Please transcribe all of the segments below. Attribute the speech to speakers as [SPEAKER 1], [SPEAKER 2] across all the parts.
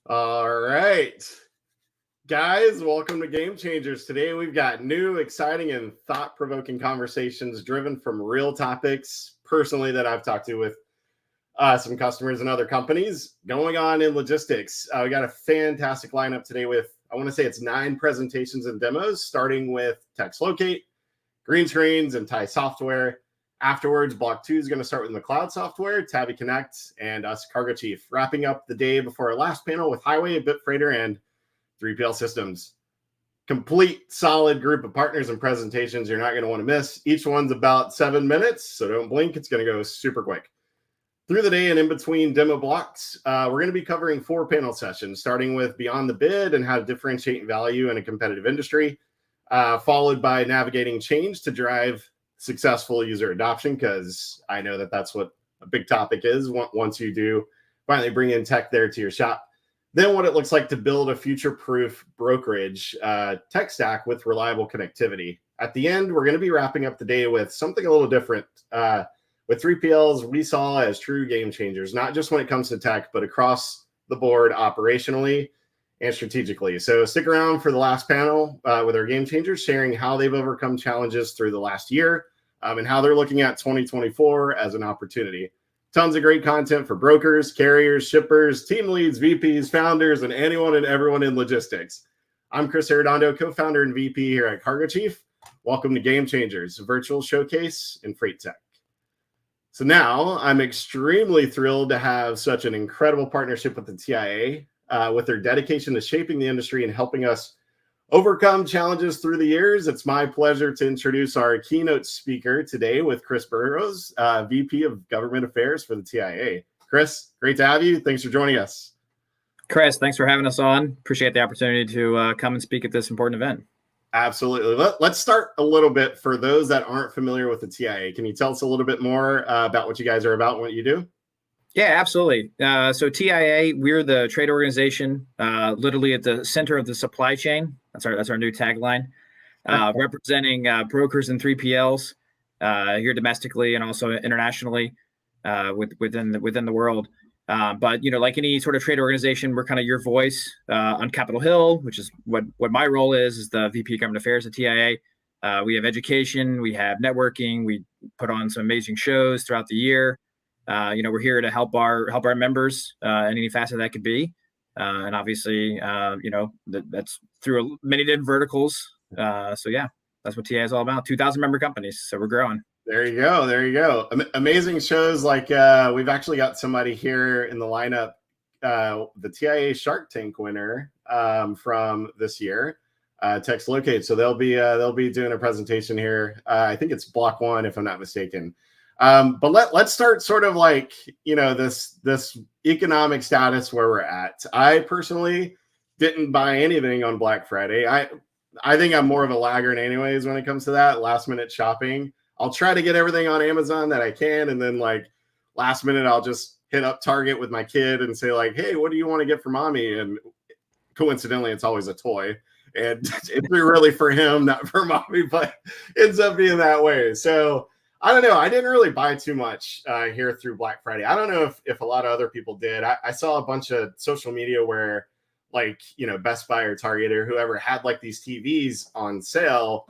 [SPEAKER 1] All right, guys, welcome to Game Changers. Today we've got new, exciting, and thought-provoking conversations driven from real topics, personally, that I've talked to with some customers and other companies going on in logistics. We got a fantastic lineup today with, I want to say it's 9 presentations and demos, starting with TextLocate, Greenscreens, and Thai software. Afterwards, Block 2 is going to start with McLeod software, Tabi Connect, and us Cargo Chief, wrapping up the day before our last panel with Highway, bitfreighter, and 3PL Systems. Complete, solid group of partners and presentations you're not going to want to miss. Each one's about 7 minutes, so don't blink. It's going to go super quick. Through the day and in between demo blocks, we're going to be covering 4 panel sessions, starting with Beyond the Bid and how to differentiate value in a competitive industry, followed by navigating change to drive successful user adoption, because I know that that's what a big topic is once you do finally bring in tech there to your shop. Then what it looks like to build a future-proof brokerage tech stack with reliable connectivity. At the end, we're going to be wrapping up the day with something a little different. With 3PLs, we saw as true game changers, not just when it comes to tech, but across the board operationally and strategically. So stick around for the last panel with our game changers, sharing how they've overcome challenges through the last year and how they're looking at 2024 as an opportunity. Tons of great content for brokers, carriers, shippers, team leads, VPs, founders, and anyone and everyone in logistics. I'm Chris Arredondo, co-founder and VP here at Cargo Chief. Welcome to Game Changers, a virtual showcase in freight tech. So now I'm extremely thrilled to have such an incredible partnership with the TIA, with their dedication to shaping the industry and helping us overcome challenges through the years. It's my pleasure to introduce our keynote speaker today with Chris Burroughs, VP of Government Affairs for the TIA. Chris, great to have you. Thanks for joining us.
[SPEAKER 2] Chris, thanks for having us on. Appreciate the opportunity to come and speak at this important event.
[SPEAKER 1] Absolutely. Let's start a little bit for those that aren't familiar with the TIA. Can you tell us a little bit more about what you guys are about and what you do?
[SPEAKER 2] Yeah, absolutely. So TIA, we're the trade organization, literally at the center of the supply chain. That's our new tagline, representing brokers and 3PLs here domestically and also internationally within the world. But like any sort of trade organization, we're kind of your voice on Capitol Hill, which is what my role is the VP of Government Affairs at TIA. We have education, we have networking, we put on some amazing shows throughout the year. We're here to help our members in any facet that could be, and obviously, that's through many different verticals. So yeah, that's what TIA is all about. 2,000 member companies, so we're growing.
[SPEAKER 1] There you go. Amazing shows. Like we've actually got somebody here in the lineup, the TIA Shark Tank winner from this year, TextLocate. So they'll be doing a presentation here. I think it's block 1, if I'm not mistaken. But let's start sort of like, this economic status where we're at. I personally didn't buy anything on Black Friday. I think I'm more of a laggard anyways when it comes to that last minute shopping. I'll try to get everything on Amazon that I can. And then like last minute, I'll just hit up Target with my kid and say like, hey, what do you want to get for mommy? And coincidentally, it's always a toy. And it's really for him, not for mommy, but ends up being that way. So I don't know. I didn't really buy too much here through Black Friday. I don't know if a lot of other people did. I saw a bunch of social media where like, Best Buy or Target or whoever had like these TVs on sale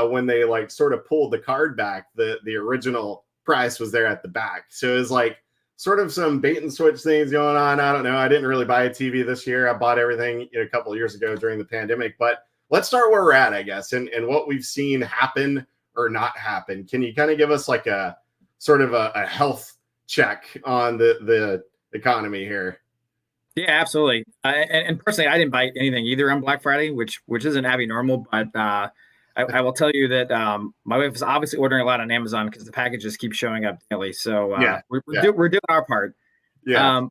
[SPEAKER 1] when they like sort of pulled the card back, the original price was there at the back. So it was like sort of some bait and switch things going on. I don't know. I didn't really buy a TV this year. I bought everything a couple of years ago during the pandemic. But let's start where we're at, I guess, and what we've seen happen or not happen. Can you kind of give us like a sort of a health check on the economy here?
[SPEAKER 2] Yeah, absolutely. And personally, I didn't buy anything either on Black Friday, which isn't abnormal, but I will tell you that my wife is obviously ordering a lot on Amazon because the packages keep showing up daily. So we're doing our part.
[SPEAKER 1] Yeah.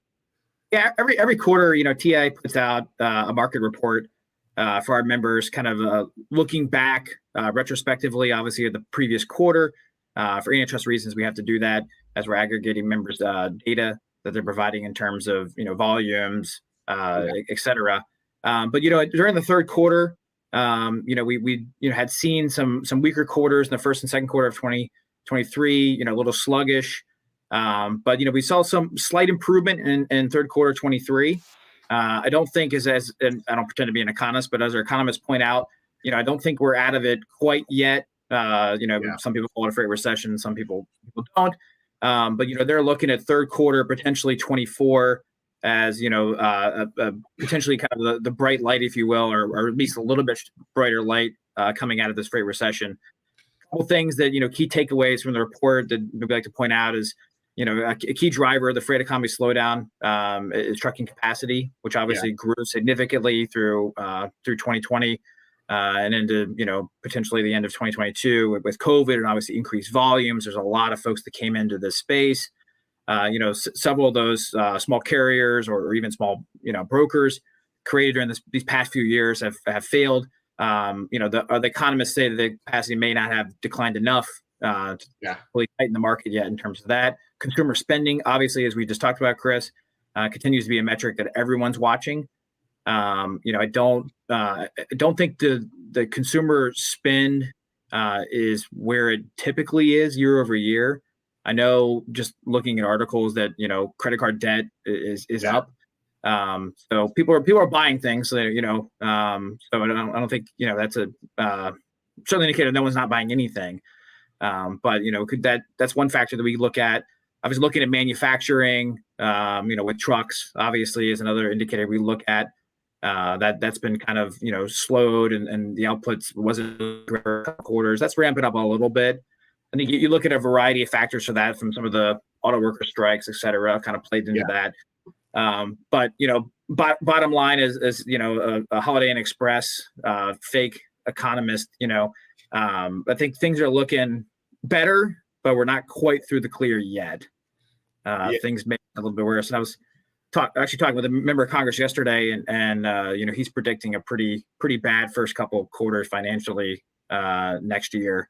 [SPEAKER 2] Every quarter, TI puts out a market report for our members, kind of looking back retrospectively, obviously, at the previous quarter. For antitrust reasons, we have to do that as we're aggregating members' data that they're providing in terms of volumes, et cetera. But during the third quarter, we had seen some weaker quarters in the first and second quarter of 2023. A little sluggish, but we saw some slight improvement in third quarter 23. I don't think and I don't pretend to be an economist, but as our economists point out, I don't think we're out of it quite yet. Some people call it a freight recession, some people don't. But they're looking at third quarter, potentially 24, as potentially kind of the bright light, if you will, or at least a little bit brighter light coming out of this freight recession. A couple things that key takeaways from the report that we'd like to point out is a key driver of the freight economy slowdown is trucking capacity, which obviously grew significantly through 2020 and into potentially the end of 2022 with COVID and obviously increased volumes. There's a lot of folks that came into this space. Several of those small carriers or even small brokers created during these past few years have failed. The economists say that the capacity may not have declined enough to really tighten the market yet in terms of that. Consumer spending, obviously, as we just talked about, Chris, continues to be a metric that everyone's watching. I don't think the consumer spend is where it typically is year over year. I know just looking at articles that credit card debt is up. So people are buying things. So so I don't think that's a certainly indicator no one's not buying anything. But that's one factor that we look at. I was looking at manufacturing, with trucks, obviously, is another indicator we look at. That's been kind of slowed and the outputs wasn't for a couple quarters. That's ramping up a little bit. I think you look at a variety of factors for that, from some of the auto worker strikes, et cetera, kind of played into that. But bottom line is a Holiday Inn Express fake economist. I think things are looking better, but we're not quite through the clear yet. Things may be a little bit worse. And I was talking with a member of Congress yesterday, and he's predicting a pretty bad first couple of quarters financially next year.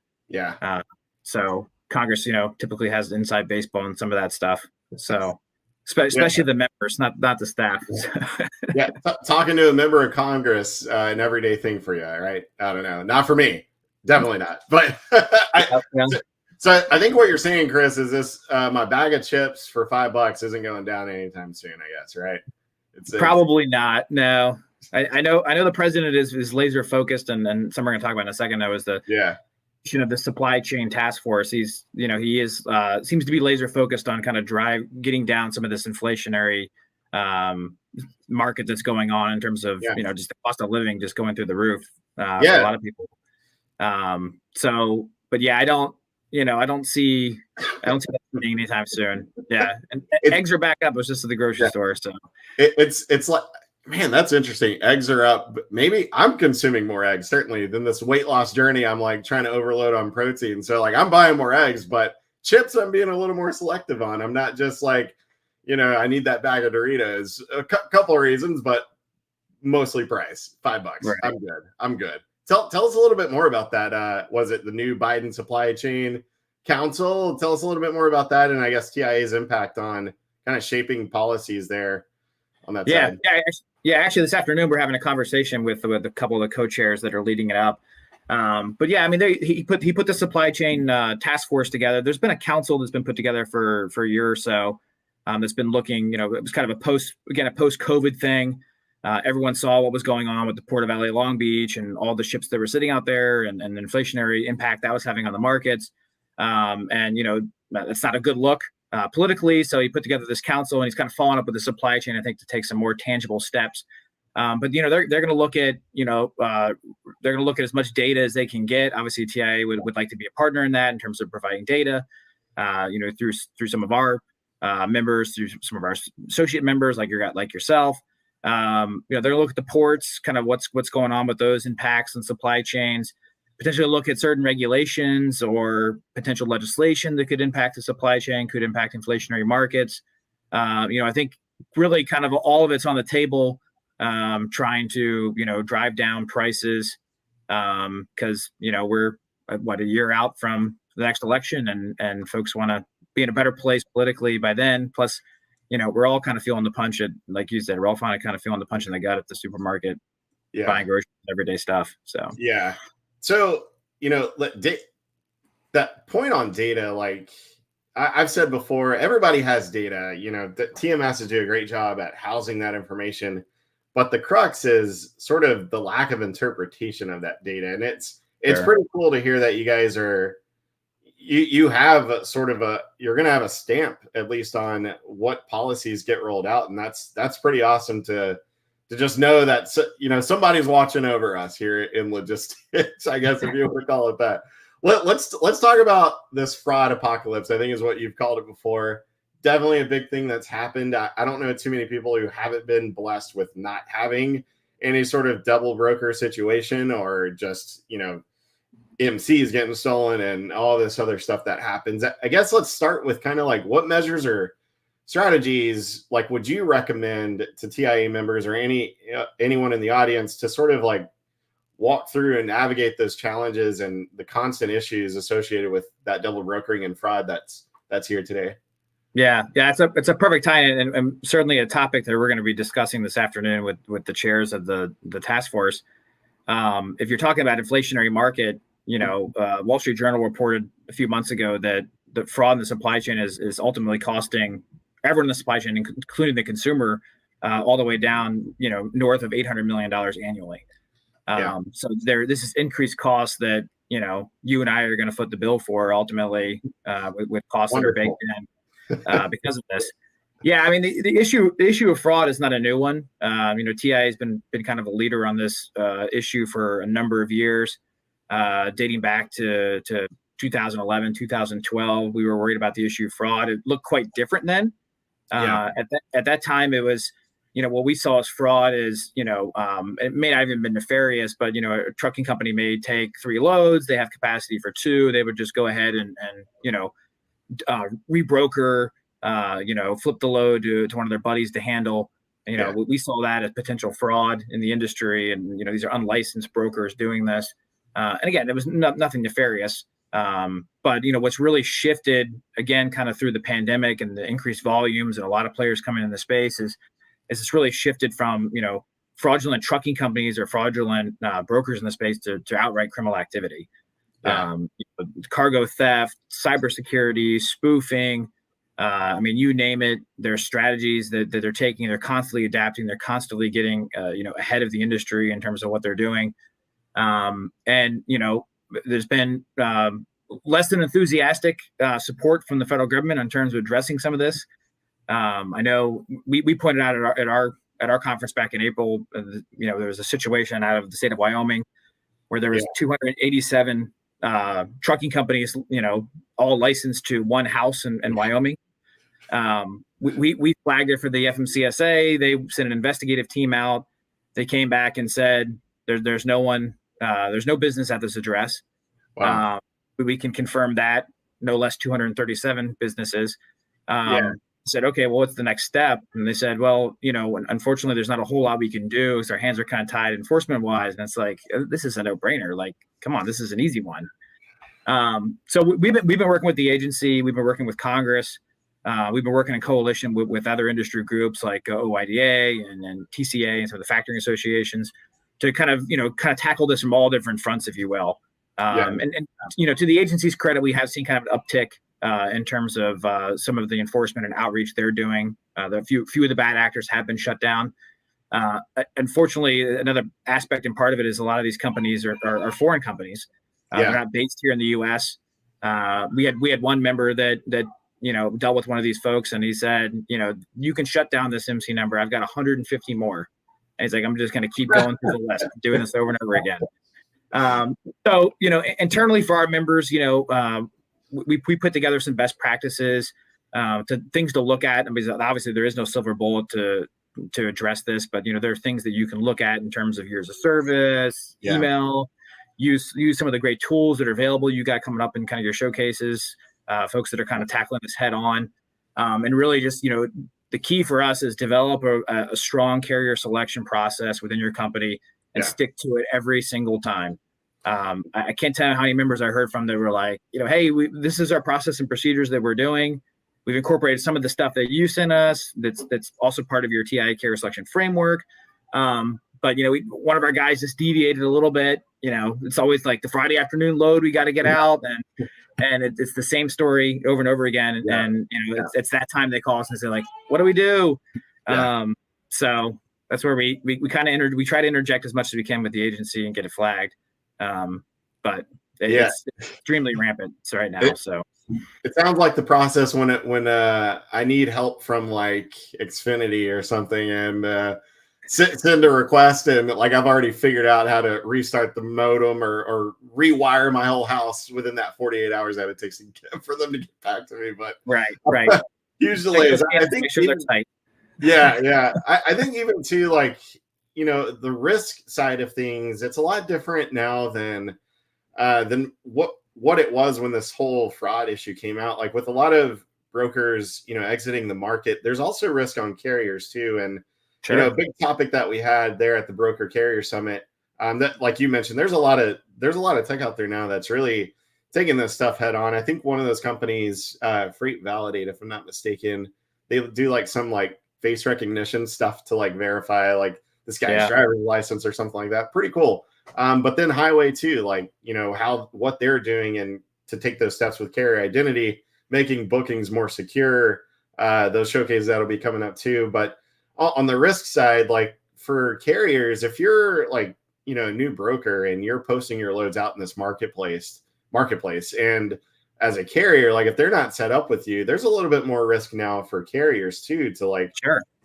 [SPEAKER 2] So Congress, typically has inside baseball and some of that stuff. So especially the members, not the staff.
[SPEAKER 1] Talking to a member of Congress, an everyday thing for you, right? I don't know, not for me, definitely not. But So I think what you're saying, Chris, is this my bag of chips for $5 isn't going down anytime soon, I guess, right? It's
[SPEAKER 2] probably not. No, I know the president is laser focused, and some we're going to talk about in a second. That was the the supply chain task force. He is seems to be laser focused on kind of getting down some of this inflationary market that's going on in terms of just the cost of living just going through the roof for a lot of people. But I don't see that happening anytime soon. And eggs are back up. It was just at the grocery store. So
[SPEAKER 1] it's like, man, that's interesting. Eggs are up. Maybe I'm consuming more eggs, certainly, than this weight loss journey. I'm like trying to overload on protein. So like I'm buying more eggs, but chips I'm being a little more selective on. I'm not just like, I need that bag of Doritos. A couple of reasons, but mostly price. $5. Right. I'm good. Tell us a little bit more about that. Was it the new Biden supply chain council? Tell us a little bit more about that, and I guess TIA's impact on kind of shaping policies there on that side.
[SPEAKER 2] Actually, this afternoon we're having a conversation with a couple of the co-chairs that are leading it up. He put the supply chain task force together. There's been a council that's been put together for a year or so that's been looking. It was kind of a post-COVID thing. Everyone saw what was going on with the Port of LA Long Beach and all the ships that were sitting out there, and the inflationary impact that was having on the markets. That's not a good look politically. So he put together this council, and he's kind of following up with the supply chain, I think, to take some more tangible steps. But they're going to look at they're going to look at as much data as they can get. Obviously, TIA would like to be a partner in that in terms of providing data. Through some of our members, through some of our associate members, like yourself. They're going to look at the ports, kind of what's going on with those impacts and supply chains. Potentially look at certain regulations or potential legislation that could impact the supply chain, could impact inflationary markets. I think really kind of all of it's on the table, trying to, drive down prices because, we're a year out from the next election and folks want to be in a better place politically by then. Plus, we're all kind of feeling the punch like you said, we're all kind of feeling the punch in the gut at the supermarket, buying groceries, everyday stuff. So,
[SPEAKER 1] So, that point on data, like, I've said before, everybody has data. The TMS do a great job at housing that information, but the crux is sort of the lack of interpretation of that data. And it's
[SPEAKER 2] Sure.
[SPEAKER 1] pretty cool to hear that you guys are you have sort of you're going to have a stamp at least on what policies get rolled out, and that's pretty awesome to just know that somebody's watching over us here in logistics, I guess, if you want to call it that. Let's talk about this fraud apocalypse. I think is what you've called it before. Definitely a big thing that's happened. I don't know too many people who haven't been blessed with not having any sort of double broker situation, or just MCs getting stolen and all this other stuff that happens. I guess let's start with kind of like what measures or strategies like would you recommend to TIA members or anyone in the audience to sort of like walk through and navigate those challenges and the constant issues associated with that double brokering and fraud that's here today?
[SPEAKER 2] Yeah, it's a perfect time, and certainly a topic that we're going to be discussing this afternoon with the chairs of the task force. If you're talking about inflationary market, Wall Street Journal reported a few months ago that the fraud in the supply chain is ultimately costing everyone in the supply chain, including the consumer, all the way down, north of $800 million annually. So this is increased costs that, you and I are going to foot the bill for ultimately, with costs that are baked in because of this. Yeah, I mean, the issue of fraud is not a new one. TIA has been kind of a leader on this issue for a number of years, dating back to 2011, 2012. We were worried about the issue of fraud. It looked quite different then. At that time, it was, what we saw as fraud is, it may not even been nefarious, but, a trucking company may take 3 loads. They have capacity for 2. They would just go ahead and rebroker, flip the load to one of their buddies to handle. We saw that as potential fraud in the industry. And, these are unlicensed brokers doing this. And again, it was nothing nefarious. But, what's really shifted, again, kind of through the pandemic and the increased volumes and a lot of players coming in the space is it's really shifted from, fraudulent trucking companies or fraudulent brokers in the space to outright criminal activity. Cargo theft, cybersecurity, spoofing. You name it. There are strategies that they're taking. They're constantly adapting. They're constantly getting, ahead of the industry in terms of what they're doing. There's been less than enthusiastic support from the federal government in terms of addressing some of this. I know we pointed out at our conference back in April. There was a situation out of the state of Wyoming where there was 287 trucking companies, all licensed to one house in Wyoming. We flagged it for the FMCSA. They sent an investigative team out. They came back and said there's no one, there's no business at this address.
[SPEAKER 1] Wow.
[SPEAKER 2] We can confirm that no less 237 businesses. Said, okay, well, what's the next step? And they said, well, unfortunately, there's not a whole lot we can do because our hands are kind of tied enforcement wise. And it's like, this is a no brainer. Like, come on, this is an easy one. So we've been working with the agency. We've been working with Congress. We've been working in coalition with other industry groups like OIDA and TCA and some of the factoring associations to kind of tackle this from all different fronts, if you will. And to the agency's credit, we have seen kind of an uptick in terms of some of the enforcement and outreach they're doing. The few of the bad actors have been shut down. Unfortunately, another aspect and part of it is a lot of these companies are foreign companies. They're not based here in the U.S. We had one member that dealt with one of these folks, and he said, you can shut down this MC number. I've got 150 more. And he's like, I'm just going to keep going through the list, doing this over and over again. So internally for our members, we put together some best practices, to things to look at. I mean, obviously there is no silver bullet to address this, but there are things that you can look at in terms of years of service, email, use some of the great tools that are available. You got coming up in kind of your showcases, folks that are kind of tackling this head on, and really just the key for us is develop a strong carrier selection process within your company and stick to it every single time. I can't tell you how many members I heard from that were like, hey, this is our process and procedures that we're doing. We've incorporated some of the stuff that you sent us. That's also part of your TIA carrier selection framework. but one of our guys just deviated a little bit. It's always like the Friday afternoon load we got to get out, and it's the same story over and over again. And it's that time they call us and say like, what do we do? So that's where we kind of we try to interject as much as we can with the agency and get it flagged. But it's extremely rampant right now.
[SPEAKER 1] It sounds like the process when I need help from like Xfinity or something, and send a request, and like I've already figured out how to restart the modem or rewire my whole house within that 48 hours that it takes for them to get back to me. But
[SPEAKER 2] right.
[SPEAKER 1] Usually, I think
[SPEAKER 2] make sure they're tight.
[SPEAKER 1] I think even too, like, the risk side of things, it's a lot different now than what it was when this whole fraud issue came out. Like with a lot of brokers, exiting the market, there's also risk on carriers too. And a big topic that we had there at the Broker Carrier Summit, that, like you mentioned, there's a lot of tech out there now that's really taking this stuff head on. I think one of those companies, Freight Validate, if I'm not mistaken, they do like some like face recognition stuff to like verify like this guy's driver's license or something like that. Pretty cool. But then Highway too, like, what they're doing and to take those steps with carrier identity, making bookings more secure. Those showcases that'll be coming up too. But on the risk side, like for carriers, if you're like, a new broker and you're posting your loads out in this marketplace, and as a carrier, like if they're not set up with you, there's a little bit more risk now for carriers too, to like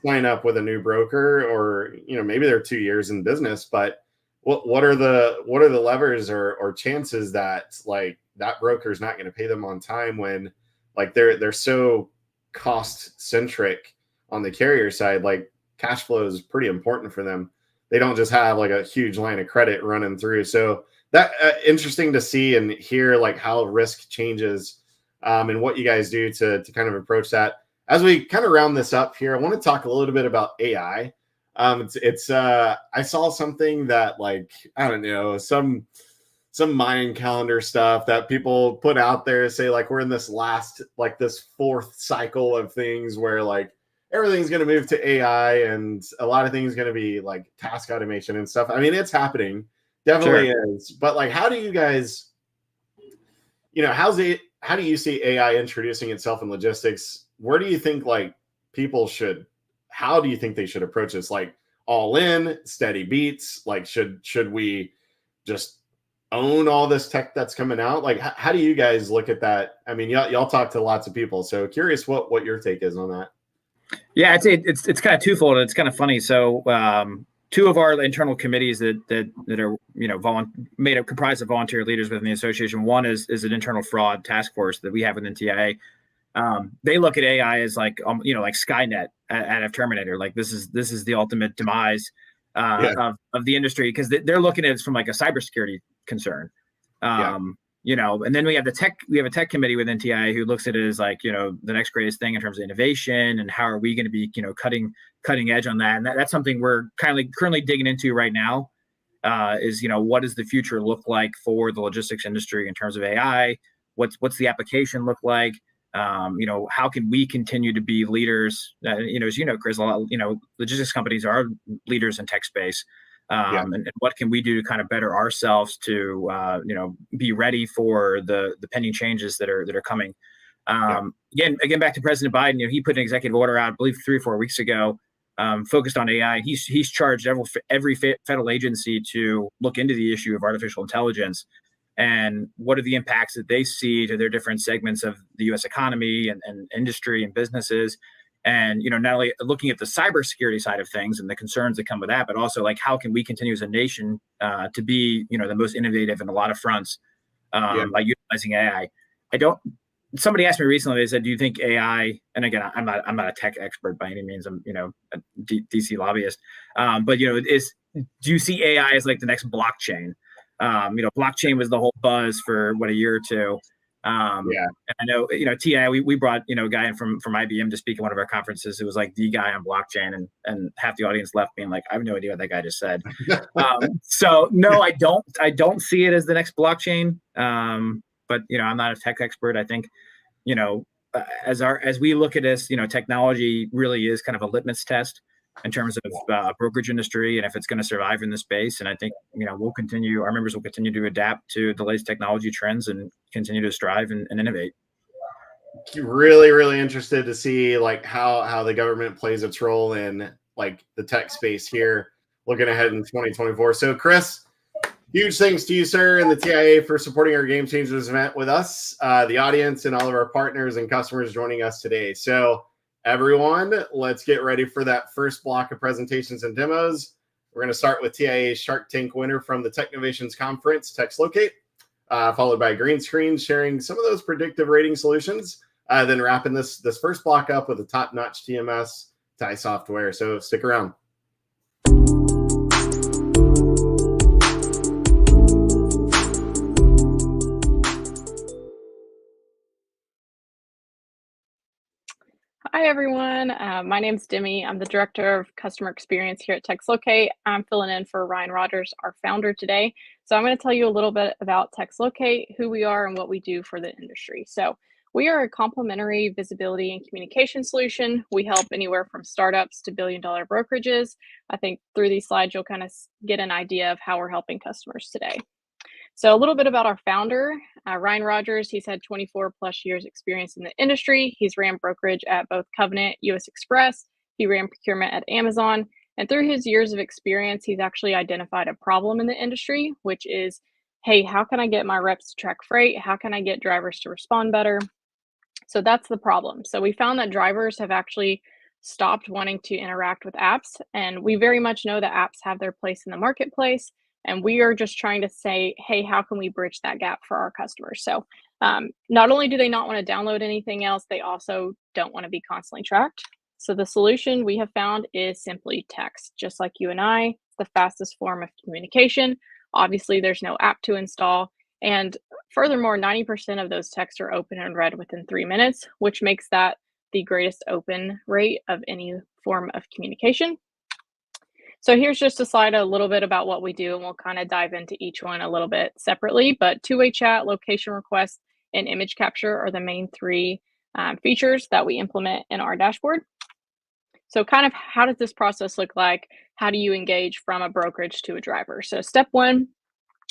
[SPEAKER 1] sign up with a new broker, or, maybe they're 2 years in business, but what are the levers or chances that like that broker is not going to pay them on time when like they're so cost centric on the carrier side? Like cash flow is pretty important for them. They don't just have like a huge line of credit running through. So that interesting to see and hear like how risk changes, and what you guys do to kind of approach that. As we kind of round this up here, I want to talk a little bit about AI. I saw something that like, I don't know, some Mayan calendar stuff that people put out there, say like we're in this fourth cycle of things where like everything's going to move to AI and a lot of things going to be like task automation and stuff. I mean, it's happening, definitely is. But like, how do you guys, how do you see AI introducing itself in logistics? Where do you think like how do you think they should approach this? Like all in, steady beats? Like should we just own all this tech that's coming out? Like how do you guys look at that? I mean, y'all talk to lots of people, so curious what your take is on that.
[SPEAKER 2] Yeah, I'd say it's kind of twofold. It's kind of funny. So two of our internal committees that are comprised of volunteer leaders within the association. One is an internal fraud task force that we have within TIA. They look at AI as like like Skynet out of Terminator. Like this is the ultimate demise of the industry, because they're looking at it from like a cybersecurity concern. And then we have a tech committee within TI who looks at it as like, the next greatest thing in terms of innovation and how are we going to be, cutting edge on that. And that's something we're currently digging into right now, is, what does the future look like for the logistics industry in terms of AI? What's the application look like? How can we continue to be leaders? As Chris, a lot, logistics companies are leaders in tech space. And what can we do to kind of better ourselves to, be ready for the pending changes that are coming? Again, back to President Biden, he put an executive order out, I believe 3 or 4 weeks ago, focused on AI. He's charged every federal agency to look into the issue of artificial intelligence and what are the impacts that they see to their different segments of the U.S. economy and industry and businesses. And, not only looking at the cybersecurity side of things and the concerns that come with that, but also like how can we continue as a nation to be, the most innovative in a lot of fronts by utilizing AI. Somebody asked me recently, they said, do you think AI, and again, I'm not a tech expert by any means, I'm, a DC lobbyist, but, do you see AI as like the next blockchain? Blockchain was the whole buzz for a year or two. And I know, TI, we brought, a guy in from IBM to speak at one of our conferences. It was like the guy on blockchain, and half the audience left being like, I have no idea what that guy just said. So no, I don't see it as the next blockchain. But, I'm not a tech expert. I think, as we look at this, technology really is kind of a litmus test in terms of brokerage industry and if it's going to survive in the space. And I think, our members will continue to adapt to the latest technology trends and continue to strive and innovate.
[SPEAKER 1] Really, really interested to see like how the government plays its role in like the tech space here, looking ahead in 2024. So Chris, huge thanks to you, sir, and the TIA for supporting our Game Changers event with us, the audience, and all of our partners and customers joining us today. So everyone, let's get ready for that first block of presentations and demos. We're going to start with TIA's Shark Tank winner from the Technovations Conference, TextLocate, followed by Greenscreens sharing some of those predictive rating solutions, then wrapping this first block up with a top-notch TMS TIE software. So stick around.
[SPEAKER 3] Hi, everyone. My name's Demi. I'm the Director of Customer Experience here at TextLocate. I'm filling in for Ryan Rogers, our founder today. So I'm going to tell you a little bit about TextLocate, who we are, and what we do for the industry. So we are a complementary visibility and communication solution. We help anywhere from startups to billion-dollar brokerages. I think through these slides, you'll kind of get an idea of how we're helping customers today. So a little bit about our founder, Ryan Rogers. He's had 24 plus years experience in the industry. He's ran brokerage at both Covenant, US Express. He ran procurement at Amazon. And through his years of experience, he's actually identified a problem in the industry, which is, hey, how can I get my reps to track freight? How can I get drivers to respond better? So that's the problem. So we found that drivers have actually stopped wanting to interact with apps. And we very much know that apps have their place in the marketplace. And we are just trying to say, hey, how can we bridge that gap for our customers? So not only do they not want to download anything else, they also don't want to be constantly tracked. So the solution we have found is simply text, just like you and I. It's the fastest form of communication. Obviously, there's no app to install. And furthermore, 90% of those texts are open and read within 3 minutes, which makes that the greatest open rate of any form of communication. So here's just a slide a little bit about what we do, and we'll kind of dive into each one a little bit separately. But two-way chat, location request, and image capture are the main three features that we implement in our dashboard. So kind of how does this process look like? How do you engage from a brokerage to a driver? So step one,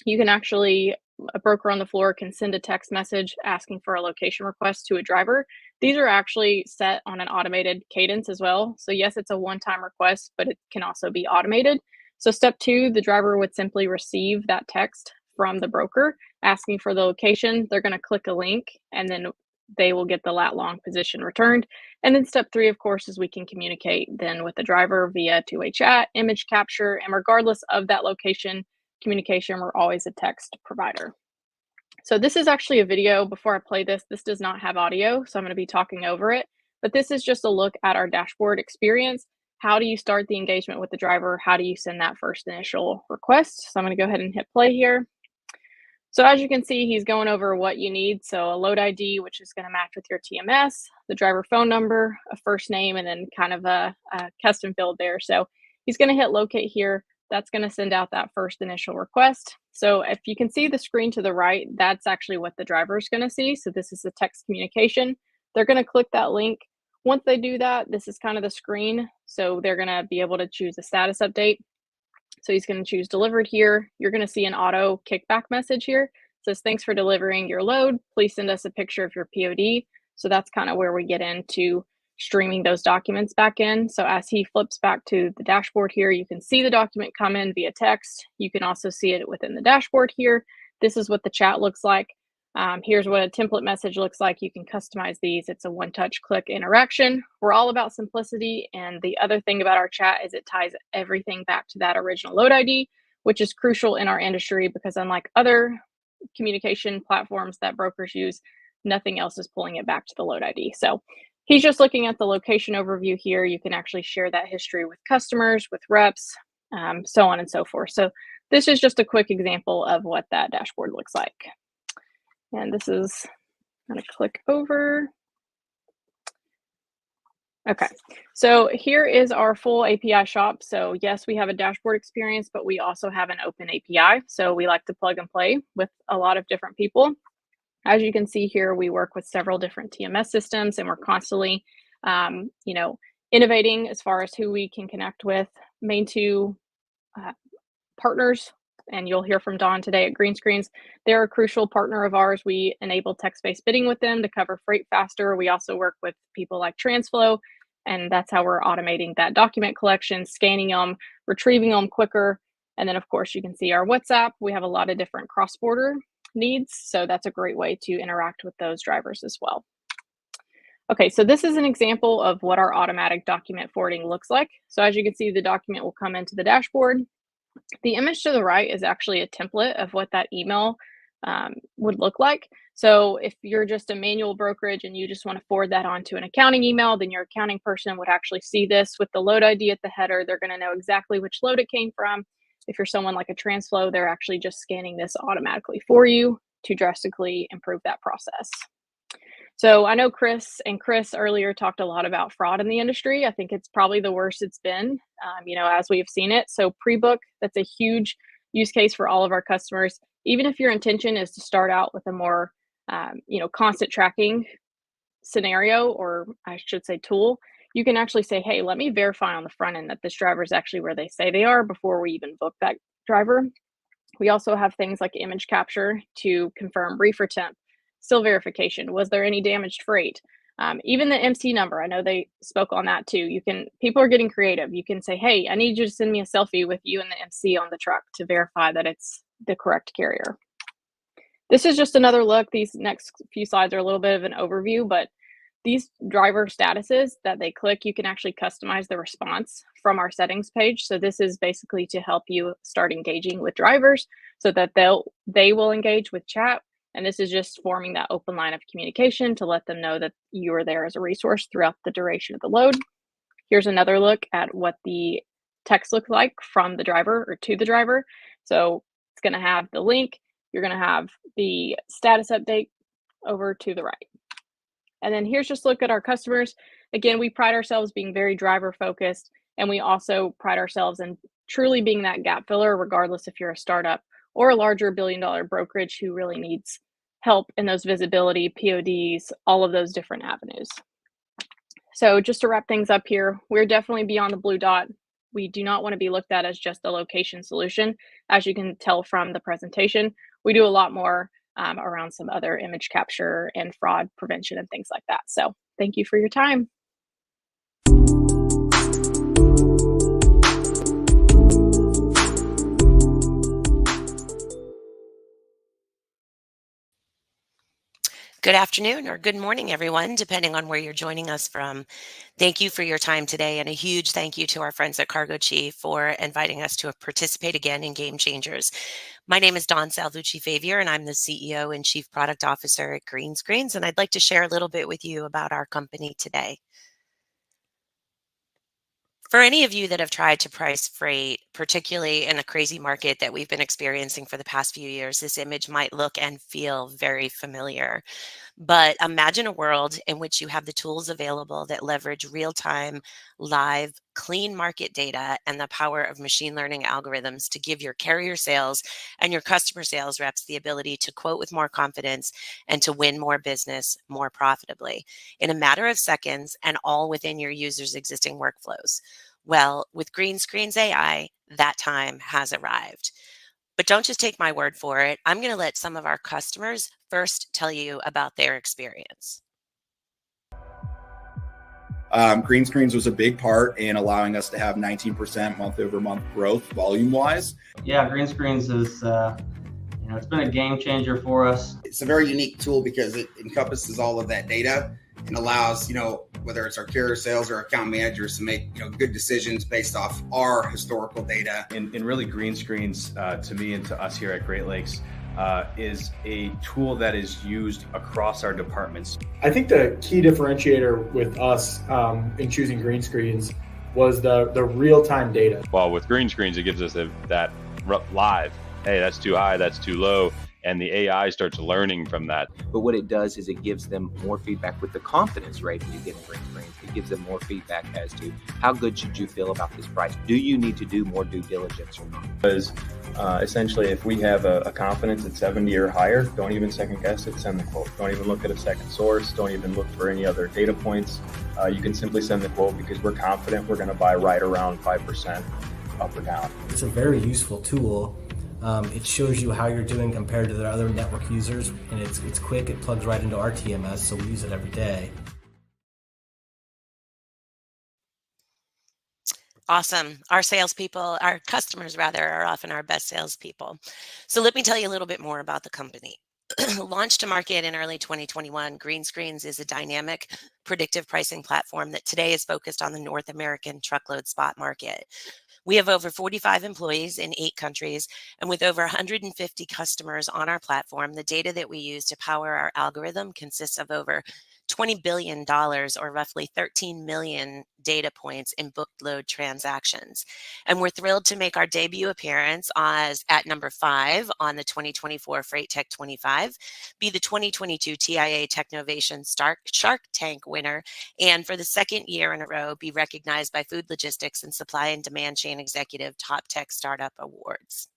[SPEAKER 3] you can actually, a broker on the floor can send a text message asking for a location request to a driver. These are actually set on an automated cadence as well. So yes, it's a one-time request, but it can also be automated. So step two, the driver would simply receive that text from the broker asking for the location. They're going to click a link and then they will get the lat long position returned. And then step three, of course, is we can communicate then with the driver via two-way chat, image capture, and regardless of that location communication, we're always a text provider. So this is actually a video. Before I play this, this does not have audio, so I'm going to be talking over it. But this is just a look at our dashboard experience. How do you start the engagement with the driver? How do you send that first initial request? So I'm going to go ahead and hit play here. So as you can see, he's going over what you need. So a load ID, which is going to match with your TMS, the driver phone number, a first name, and then kind of a custom field there. So he's going to hit locate here. That's going to send out that first initial request. So if you can see the screen to the right, that's actually what the driver is going to see. So this is the text communication. They're going to click that link. Once they do that, this is kind of the screen. So they're going to be able to choose a status update. So he's going to choose delivered here. You're going to see an auto kickback message here. It says, thanks for delivering your load. Please send us a picture of your POD. So that's kind of where we get into streaming those documents back in. So as he flips back to the dashboard here, you can see the document come in via text. You can also see it within the dashboard here. This is what the chat looks like. Here's what a template message looks like. You can customize these. It's a one-touch click interaction. We're all about simplicity. And the other thing about our chat is it ties everything back to that original load ID, which is crucial in our industry because unlike other communication platforms that brokers use, nothing else is pulling it back to the load ID. So he's just looking at the location overview here. You can actually share that history with customers, with reps, so on and so forth. So this is just a quick example of what that dashboard looks like. And this is, I'm going to click over. Okay, so here is our full API shop. So yes, we have a dashboard experience, but we also have an open API. So we like to plug and play with a lot of different people. As you can see here, we work with several different TMS systems and we're constantly, innovating as far as who we can connect with. Main two partners, and you'll hear from Don today at Greenscreens. They're a crucial partner of ours. We enable text-based bidding with them to cover freight faster. We also work with people like TransFlow, and that's how we're automating that document collection, scanning them, retrieving them quicker. And then, of course, you can see our WhatsApp. We have a lot of different cross-border needs, so that's a great way to interact with those drivers as well. Okay, so this is an example of what our automatic document forwarding looks like. So as you can see, the document will come into the dashboard. The image to the right is actually a template of what that email would look like. So if you're just a manual brokerage and you just want to forward that on to an accounting email, then your accounting person would actually see this with the load ID at the header. They're going to know exactly which load it came from. If you're someone like a TransFlow, they're actually just scanning this automatically for you to drastically improve that process. So I know Chris earlier talked a lot about fraud in the industry. I think it's probably the worst it's been, as we have seen it. So pre-book, that's a huge use case for all of our customers. Even if your intention is to start out with a more, constant tracking scenario, or I should say tool, you can actually say, hey, let me verify on the front end that this driver is actually where they say they are before we even book that driver. We also have things like image capture to confirm reefer temp, still verification. Was there any damaged freight? Even the MC number, I know they spoke on that too. People are getting creative. You can say, hey, I need you to send me a selfie with you and the MC on the truck to verify that it's the correct carrier. This is just another look. These next few slides are a little bit of an overview, but these driver statuses that they click, you can actually customize the response from our settings page. So this is basically to help you start engaging with drivers so that they will engage with chat. And this is just forming that open line of communication to let them know that you are there as a resource throughout the duration of the load. Here's another look at what the text looks like from the driver or to the driver. So it's going to have the link. You're going to have the status update over to the right. And then here's just a look at our customers. Again, we pride ourselves being very driver focused, and we also pride ourselves in truly being that gap filler, regardless if you're a startup or a larger billion-dollar brokerage who really needs help in those visibility, PODs, all of those different avenues. So just to wrap things up here, we're definitely beyond the blue dot. We do not want to be looked at as just a location solution. As you can tell from the presentation, we do a lot more around some other image capture and fraud prevention and things like that. So thank you for your time.
[SPEAKER 4] Good afternoon or good morning, everyone, depending on where you're joining us from. Thank you for your time today, and a huge thank you to our friends at Cargo Chief for inviting us to participate again in Game Changers. My name is Dawn Salvucci-Favier, and I'm the CEO and Chief Product Officer at Greenscreens, and I'd like to share a little bit with you about our company today. For any of you that have tried to price freight, particularly in a crazy market that we've been experiencing for the past few years, this image might look and feel very familiar. But imagine a world in which you have the tools available that leverage real-time, live, clean market data and the power of machine learning algorithms to give your carrier sales and your customer sales reps the ability to quote with more confidence and to win more business more profitably in a matter of seconds and all within your users' existing workflows. Well, with Greenscreens.ai, that time has arrived. But don't just take my word for it. I'm going to let some of our customers first tell you about their experience.
[SPEAKER 5] Greenscreens was a big part in allowing us to have 19% month-over-month growth volume-wise.
[SPEAKER 6] Yeah, Greenscreens is, it's been a game changer for us.
[SPEAKER 7] It's a very unique tool because it encompasses all of that data and allows, whether it's our carrier sales or account managers to make, good decisions based off our historical data.
[SPEAKER 8] And really Greenscreens, to me and to us here at Great Lakes, is a tool that is used across our departments.
[SPEAKER 9] I think the key differentiator with us in choosing Greenscreens was the real-time data.
[SPEAKER 10] Well, with Greenscreens, it gives us that live, hey, that's too high, that's too low. and the AI starts learning from that.
[SPEAKER 11] But what it does is it gives them more feedback with the confidence rating you get in Greenscreens. It gives them more feedback as to how good should you feel about this price? Do you need to do more due diligence or not?
[SPEAKER 12] Because essentially, if we have a confidence at 70 or higher, don't even second guess it, send the quote. Don't even look at a second source. Don't even look for any other data points. You can simply send the quote because we're confident we're going to buy right around 5% up or down.
[SPEAKER 13] It's a very useful tool. It shows you how you're doing compared to the other network users, and it's quick. It plugs right into our TMS, so we use it every day.
[SPEAKER 4] Awesome. Our salespeople, our customers rather, are often our best salespeople. So let me tell you a little bit more about the company. Launched to market in early 2021, Greenscreens is a dynamic predictive pricing platform that today is focused on the North American truckload spot market. We have over 45 employees in 8 countries, and with over 150 customers on our platform, the data that we use to power our algorithm consists of over $20 billion, or roughly 13 million data points in booked load transactions. And we're thrilled to make our debut appearance at number 5 on the 2024 Freight Tech 25, be the 2022 TIA Technovation Shark Tank winner, and for the second year in a row, be recognized by Food Logistics and Supply and Demand Chain Executive Top Tech Startup Awards.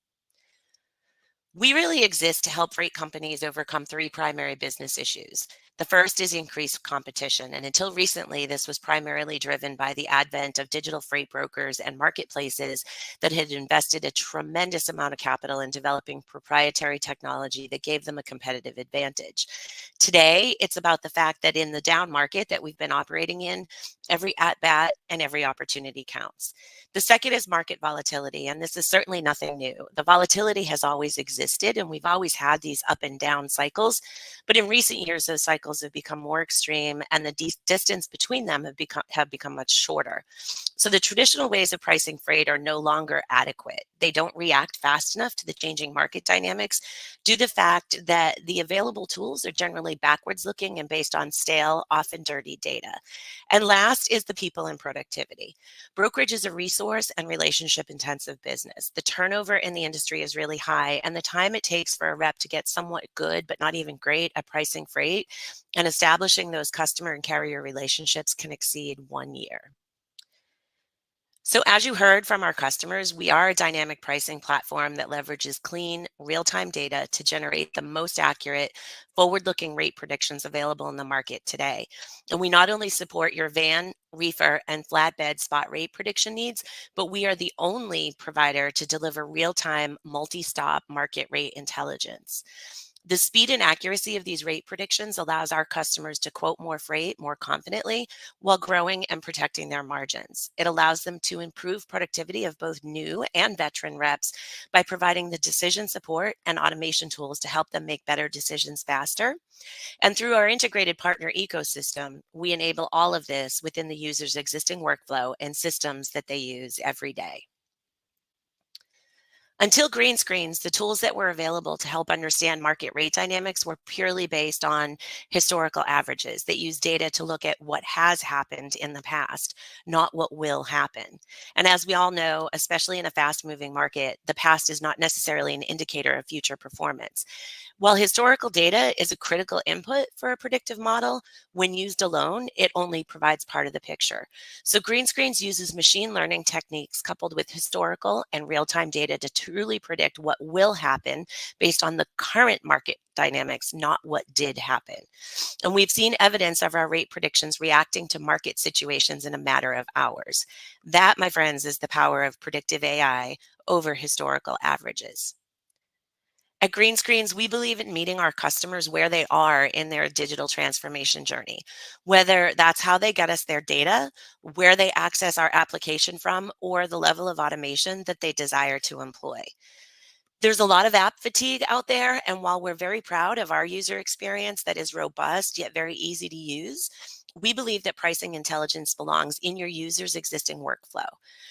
[SPEAKER 4] We really exist to help freight companies overcome 3 primary business issues. The first is increased competition, and until recently, this was primarily driven by the advent of digital freight brokers and marketplaces that had invested a tremendous amount of capital in developing proprietary technology that gave them a competitive advantage. Today, it's about the fact that in the down market that we've been operating in, every at-bat and every opportunity counts. The second is market volatility, and this is certainly nothing new. The volatility has always existed, and we've always had these up and down cycles, but in recent years, those cycles have become more extreme, and the distance between them have become much shorter. So the traditional ways of pricing freight are no longer adequate. They don't react fast enough to the changing market dynamics due to the fact that the available tools are generally backwards looking and based on stale, often dirty data. And last is the people and productivity. Brokerage is a resource and relationship intensive business. The turnover in the industry is really high, and the time it takes for a rep to get somewhat good, but not even great at pricing freight and establishing those customer and carrier relationships can exceed 1 year. So as you heard from our customers, we are a dynamic pricing platform that leverages clean, real-time data to generate the most accurate, forward-looking rate predictions available in the market today. And we not only support your van, reefer, and flatbed spot rate prediction needs, but we are the only provider to deliver real-time, multi-stop market rate intelligence. The speed and accuracy of these rate predictions allows our customers to quote more freight more confidently while growing and protecting their margins. It allows them to improve productivity of both new and veteran reps by providing the decision support and automation tools to help them make better decisions faster. And through our integrated partner ecosystem, we enable all of this within the user's existing workflow and systems that they use every day. Until Greenscreens, the tools that were available to help understand market rate dynamics were purely based on historical averages that use data to look at what has happened in the past, not what will happen. And as we all know, especially in a fast-moving market, the past is not necessarily an indicator of future performance. While historical data is a critical input for a predictive model, when used alone, it only provides part of the picture. So Greenscreens uses machine learning techniques coupled with historical and real-time data to truly predict what will happen based on the current market dynamics, not what did happen. And we've seen evidence of our rate predictions reacting to market situations in a matter of hours. That, my friends, is the power of predictive AI over historical averages. At Greenscreens, we believe in meeting our customers where they are in their digital transformation journey, whether that's how they get us their data, where they access our application from, or the level of automation that they desire to employ. There's a lot of app fatigue out there, and while we're very proud of our user experience that is robust yet very easy to use, we believe that pricing intelligence belongs in your user's existing workflow.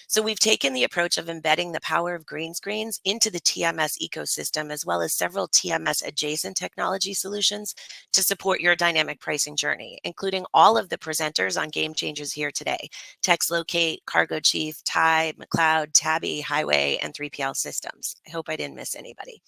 [SPEAKER 4] So we've taken the approach of embedding the power of Greenscreens into the TMS ecosystem, as well as several TMS adjacent technology solutions to support your dynamic pricing journey, including all of the presenters on Game Changers here today: TextLocate, Cargo Chief, Tabi, McLeod, Tabi, Highway, and 3PL Systems. I hope I didn't miss anybody.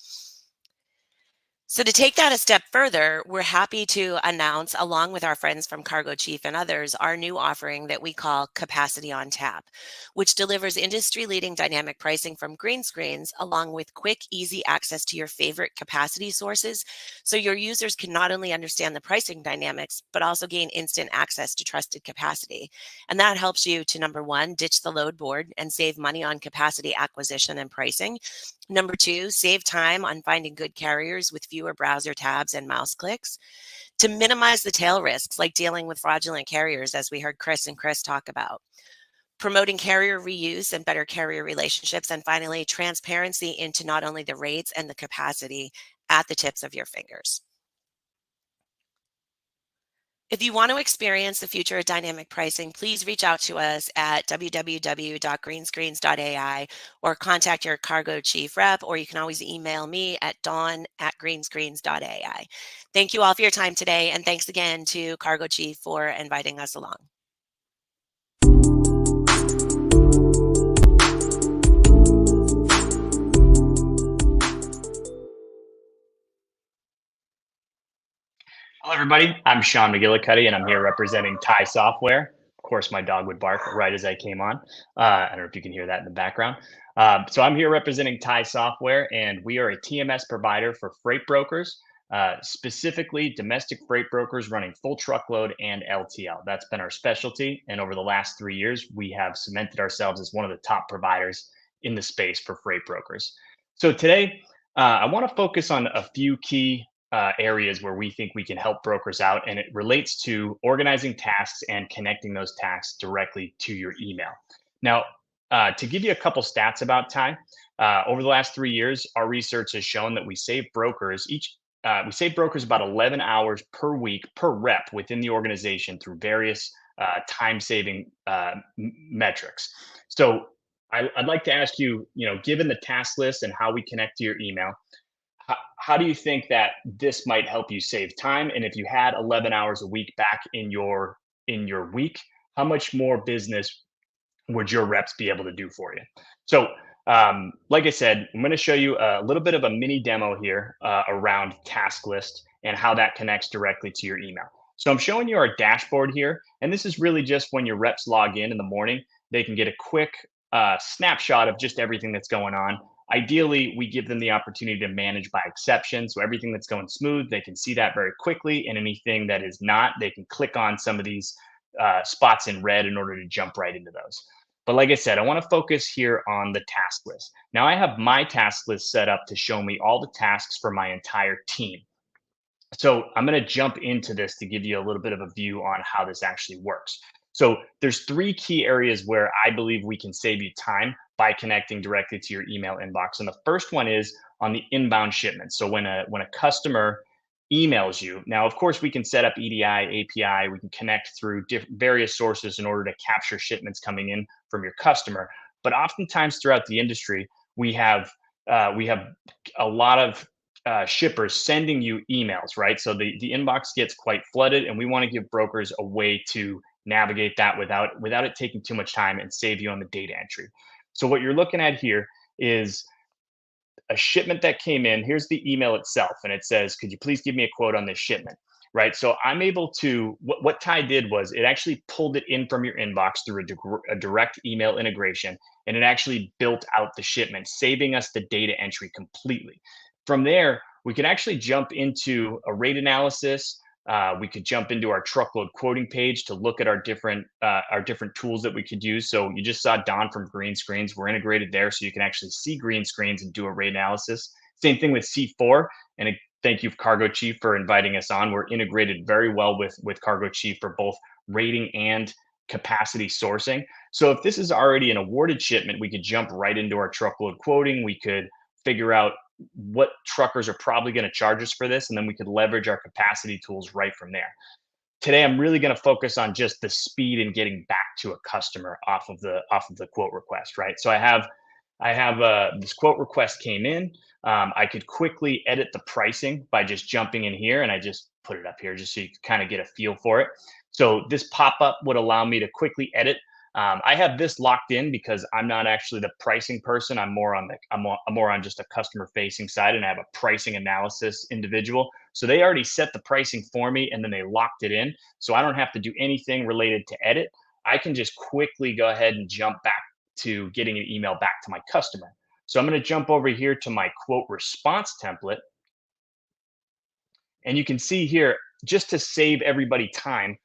[SPEAKER 4] So to take that a step further, we're happy to announce, along with our friends from Cargo Chief and others, our new offering that we call Capacity on Tap, which delivers industry-leading dynamic pricing from Greenscreens, along with quick, easy access to your favorite capacity sources, so your users can not only understand the pricing dynamics, but also gain instant access to trusted capacity. And that helps you to, number one, ditch the load board and save money on capacity acquisition and pricing. Number two, save time on finding good carriers with fewer browser tabs and mouse clicks. To minimize the tail risks, like dealing with fraudulent carriers, as we heard Chris and Chris talk about. Promoting carrier reuse and better carrier relationships. And finally, transparency into not only the rates and the capacity at the tips of your fingers. If you want to experience the future of dynamic pricing, please reach out to us at www.greenscreens.ai or contact your Cargo Chief rep, or you can always email me at dawn@greenscreens.ai. Thank you all for your time today, and thanks again to Cargo Chief for inviting us along.
[SPEAKER 14] Hello, everybody. I'm Sean McGillicuddy, and I'm here representing TIE Software. Of course, my dog would bark right as I came on. I don't know if you can hear that in the background. So I'm here representing TIE Software, and we are a TMS provider for freight brokers, specifically domestic freight brokers running full truckload and LTL. That's been our specialty, and over the last 3 years, we have cemented ourselves as one of the top providers in the space for freight brokers. So today, I want to focus on a few key areas where we think we can help brokers out, and it relates to organizing tasks and connecting those tasks directly to your email. Now, to give you a couple stats about TIE, over the last 3 years, our research has shown that we save brokers about 11 hours per week per rep within the organization through various time-saving metrics. So I'd like to ask you, given the task list and how we connect to your email, how do you think that this might help you save time? And if you had 11 hours a week back in your week, how much more business would your reps be able to do for you? So, like I said, I'm going to show you a little bit of a mini demo here around task list and how that connects directly to your email. So I'm showing you our dashboard here, and this is really just when your reps log in the morning, they can get a quick snapshot of just everything that's going on. Ideally, we give them the opportunity to manage by exception. So everything that's going smooth, they can see that very quickly. And anything that is not, they can click on some of these spots in red in order to jump right into those. But like I said, I want to focus here on the task list. Now I have my task list set up to show me all the tasks for my entire team. So I'm going to jump into this to give you a little bit of a view on how this actually works. So there's 3 key areas where I believe we can save you time by connecting directly to your email inbox. And the first one is on the inbound shipment. So when a customer emails you, now, of course, we can set up EDI, API, we can connect through various sources in order to capture shipments coming in from your customer. But oftentimes throughout the industry, we have a lot of shippers sending you emails, right? So the inbox gets quite flooded, and we want to give brokers a way to navigate that without it taking too much time and save you on the data entry. So what you're looking at here is a shipment that came in. Here's the email itself, and it says, could you please give me a quote on this shipment, right? So I'm able to, what TIE did was it actually pulled it in from your inbox through a direct email integration, and it actually built out the shipment, saving us the data entry completely. From there, we could actually jump into a rate analysis. We could jump into our truckload quoting page to look at our different tools that we could use. So you just saw Don from Greenscreens. We're integrated there, so you can actually see Greenscreens and do a rate analysis. Same thing with C4. And thank you, Cargo Chief, for inviting us on. We're integrated very well with Cargo Chief for both rating and capacity sourcing. So if this is already an awarded shipment, we could jump right into our truckload quoting. We could figure out what truckers are probably going to charge us for this, and then we could leverage our capacity tools right from there. Today, I'm really going to focus on just the speed and getting back to a customer off of the quote request, right? So I have this quote request came in. I could quickly edit the pricing by just jumping in here, and I just put it up here just so you can kind of get a feel for it. So this pop-up would allow me to quickly edit I have this locked in because I'm not actually the pricing person. I'm more on just a customer facing side, and I have a pricing analysis individual. So they already set the pricing for me, and then they locked it in. So I don't have to do anything related to edit. I can just quickly go ahead and jump back to getting an email back to my customer. So I'm going to jump over here to my quote response template. And you can see here, just to save everybody time,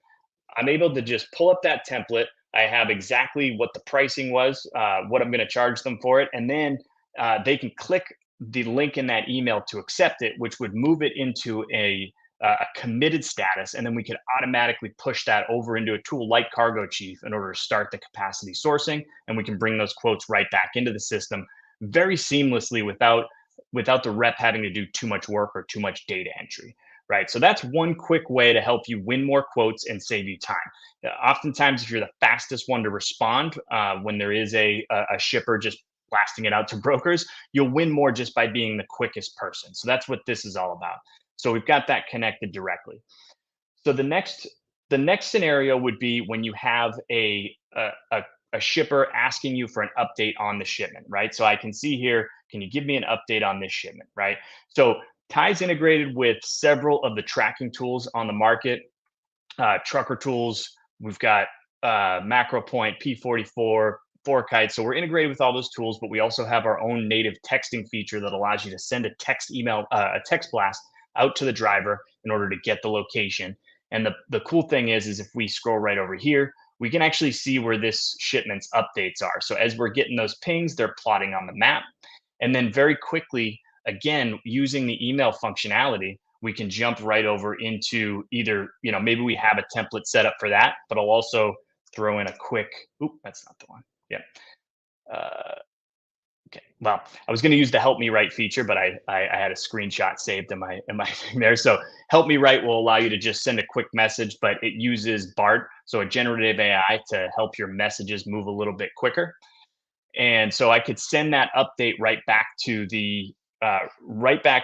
[SPEAKER 14] I'm able to just pull up that template. I have exactly what the pricing was, what I'm going to charge them for it. And then they can click the link in that email to accept it, which would move it into a committed status. And then we can automatically push that over into a tool like Cargo Chief in order to start the capacity sourcing. And we can bring those quotes right back into the system very seamlessly without the rep having to do too much work or too much data entry. Right. So that's one quick way to help you win more quotes and save you time. Oftentimes, if you're the fastest one to respond when there is a shipper just blasting it out to brokers, you'll win more just by being the quickest person. So that's what this is all about. So we've got that connected directly. So the next scenario would be when you have a shipper asking you for an update on the shipment, right? So I can see here, can you give me an update on this shipment, right? So Tai's integrated with several of the tracking tools on the market, trucker tools. We've got MacroPoint, P44, ForeKite. So we're integrated with all those tools, but we also have our own native texting feature that allows you to send a text blast out to the driver in order to get the location. And the cool thing is if we scroll right over here, we can actually see where this shipment's updates are. So as we're getting those pings, they're plotting on the map. And then very quickly, again, using the email functionality, we can jump right over into either, maybe we have a template set up for that, but I'll also throw in a quick, that's not the one. Yeah. Okay. Well, I was going to use the help me write feature, but I had a screenshot saved in my thing there. So help me write will allow you to just send a quick message, but it uses BART, so a generative AI, to help your messages move a little bit quicker. And so I could send that update right back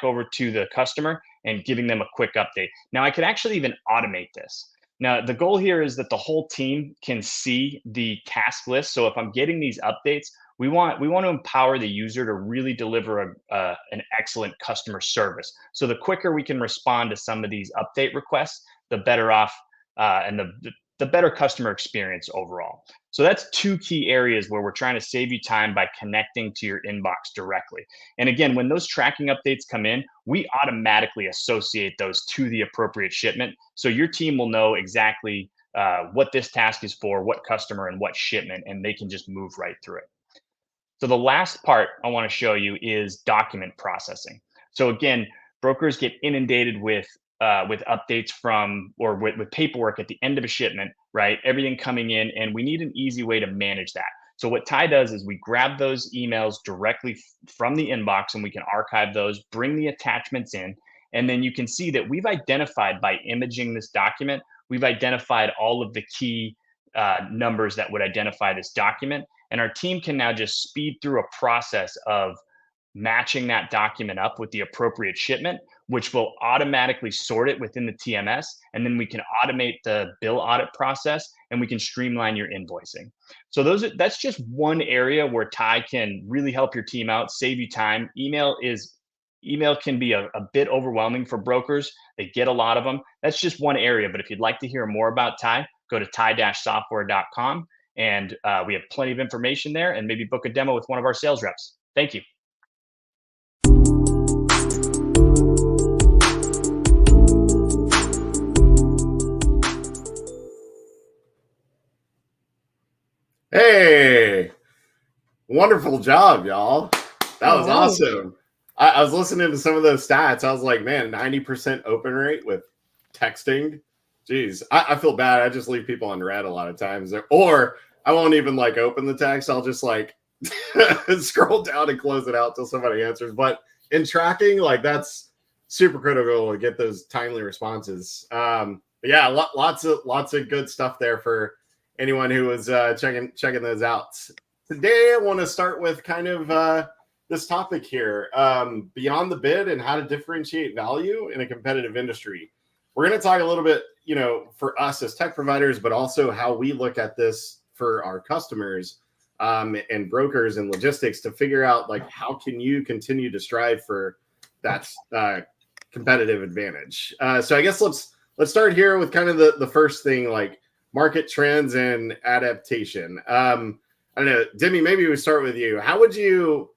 [SPEAKER 14] over to the customer and giving them a quick update. Now I could actually even automate this. Now the goal here is that the whole team can see the task list. So if I'm getting these updates, we want to empower the user to really deliver an excellent customer service. So the quicker we can respond to some of these update requests, the better off and the better customer experience overall. So that's two key areas where we're trying to save you time by connecting to your inbox directly. And again, when those tracking updates come in, we automatically associate those to the appropriate shipment. So your team will know exactly what this task is for, what customer and what shipment, and they can just move right through it. So the last part I want to show you is document processing. So again, brokers get inundated with updates with paperwork at the end of a shipment, right? Everything coming in, and we need an easy way to manage that. So what Tai does is we grab those emails directly from the inbox, and we can archive those, bring the attachments in, and then you can see that we've identified, by imaging this document, we've identified all of the key numbers that would identify this document. And our team can now just speed through a process of matching that document up with the appropriate shipment, which will automatically sort it within the TMS. And then we can automate the bill audit process, and we can streamline your invoicing. So that's just one area where Tai can really help your team out, save you time. Email can be a bit overwhelming for brokers. They get a lot of them. That's just one area. But if you'd like to hear more about Tai, go to tai-software.com. And we have plenty of information there, and maybe book a demo with one of our sales reps. Thank you.
[SPEAKER 1] Hey, wonderful job, y'all. That was awesome. I was listening to some of those stats. I was like, man, 90% open rate with texting. Jeez, I feel bad. I just leave people on red a lot of times. Or I won't even open the text. I'll just scroll down and close it out till somebody answers. But in tracking, that's super critical to get those timely responses. Yeah, lots of good stuff there for anyone who was checking those out. Today, I want to start with kind of this topic here, beyond the bid and how to differentiate value in a competitive industry. We're going to talk a little bit, for us as tech providers, but also how we look at this for our customers and brokers and logistics to figure out like how can you continue to strive for that competitive advantage. So I guess let's start here with kind of the first thing, like market trends and adaptation. I don't know, Demi, maybe we start with you. How would you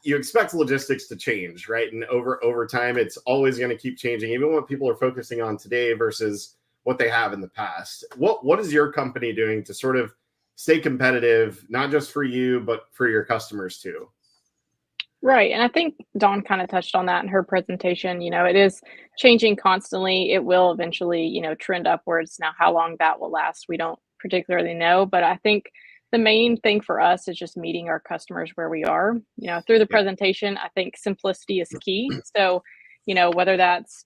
[SPEAKER 1] expect logistics to change, right? And over time, it's always going to keep changing, even what people are focusing on today versus what they have in the past. What is your company doing to sort of stay competitive, not just for you, but for your customers too?
[SPEAKER 3] Right. And I think Dawn kind of touched on that in her presentation. It is changing constantly. It will eventually, trend upwards. Now, how long that will last, we don't particularly know. But I think the main thing for us is just meeting our customers where we are. Through the presentation, I think simplicity is key. So, whether that's,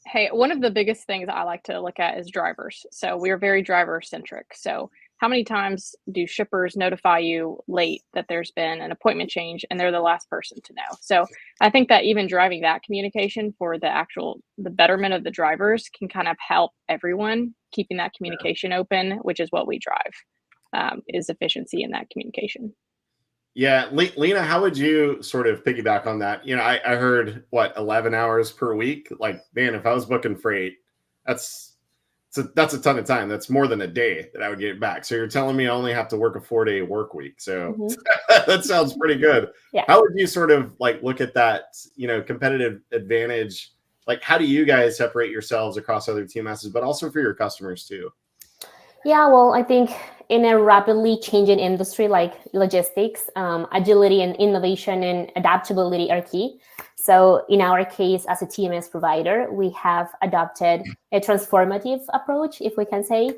[SPEAKER 3] hey, one of the biggest things I like to look at is drivers. So we are very driver centric. So how many times do shippers notify you late that there's been an appointment change and they're the last person to know? So I think that even driving that communication for the betterment of the drivers can kind of help everyone, keeping that communication open, which is what we drive, is efficiency in that communication.
[SPEAKER 1] Yeah, Lena, how would you sort of piggyback on that? I heard 11 hours per week. Like, man, if I was booking freight, that's a ton of time. That's more than a day that I would get back. So you're telling me I only have to work a 4-day work week. So that sounds pretty good.
[SPEAKER 15] Yeah.
[SPEAKER 1] How would you sort of like look at that, competitive advantage? Like, how do you guys separate yourselves across other TMSs, but also for your customers too?
[SPEAKER 15] Yeah, well, I think in a rapidly changing industry like logistics, agility and innovation and adaptability are key. So in our case, as a TMS provider, we have adopted a transformative approach, if we can say,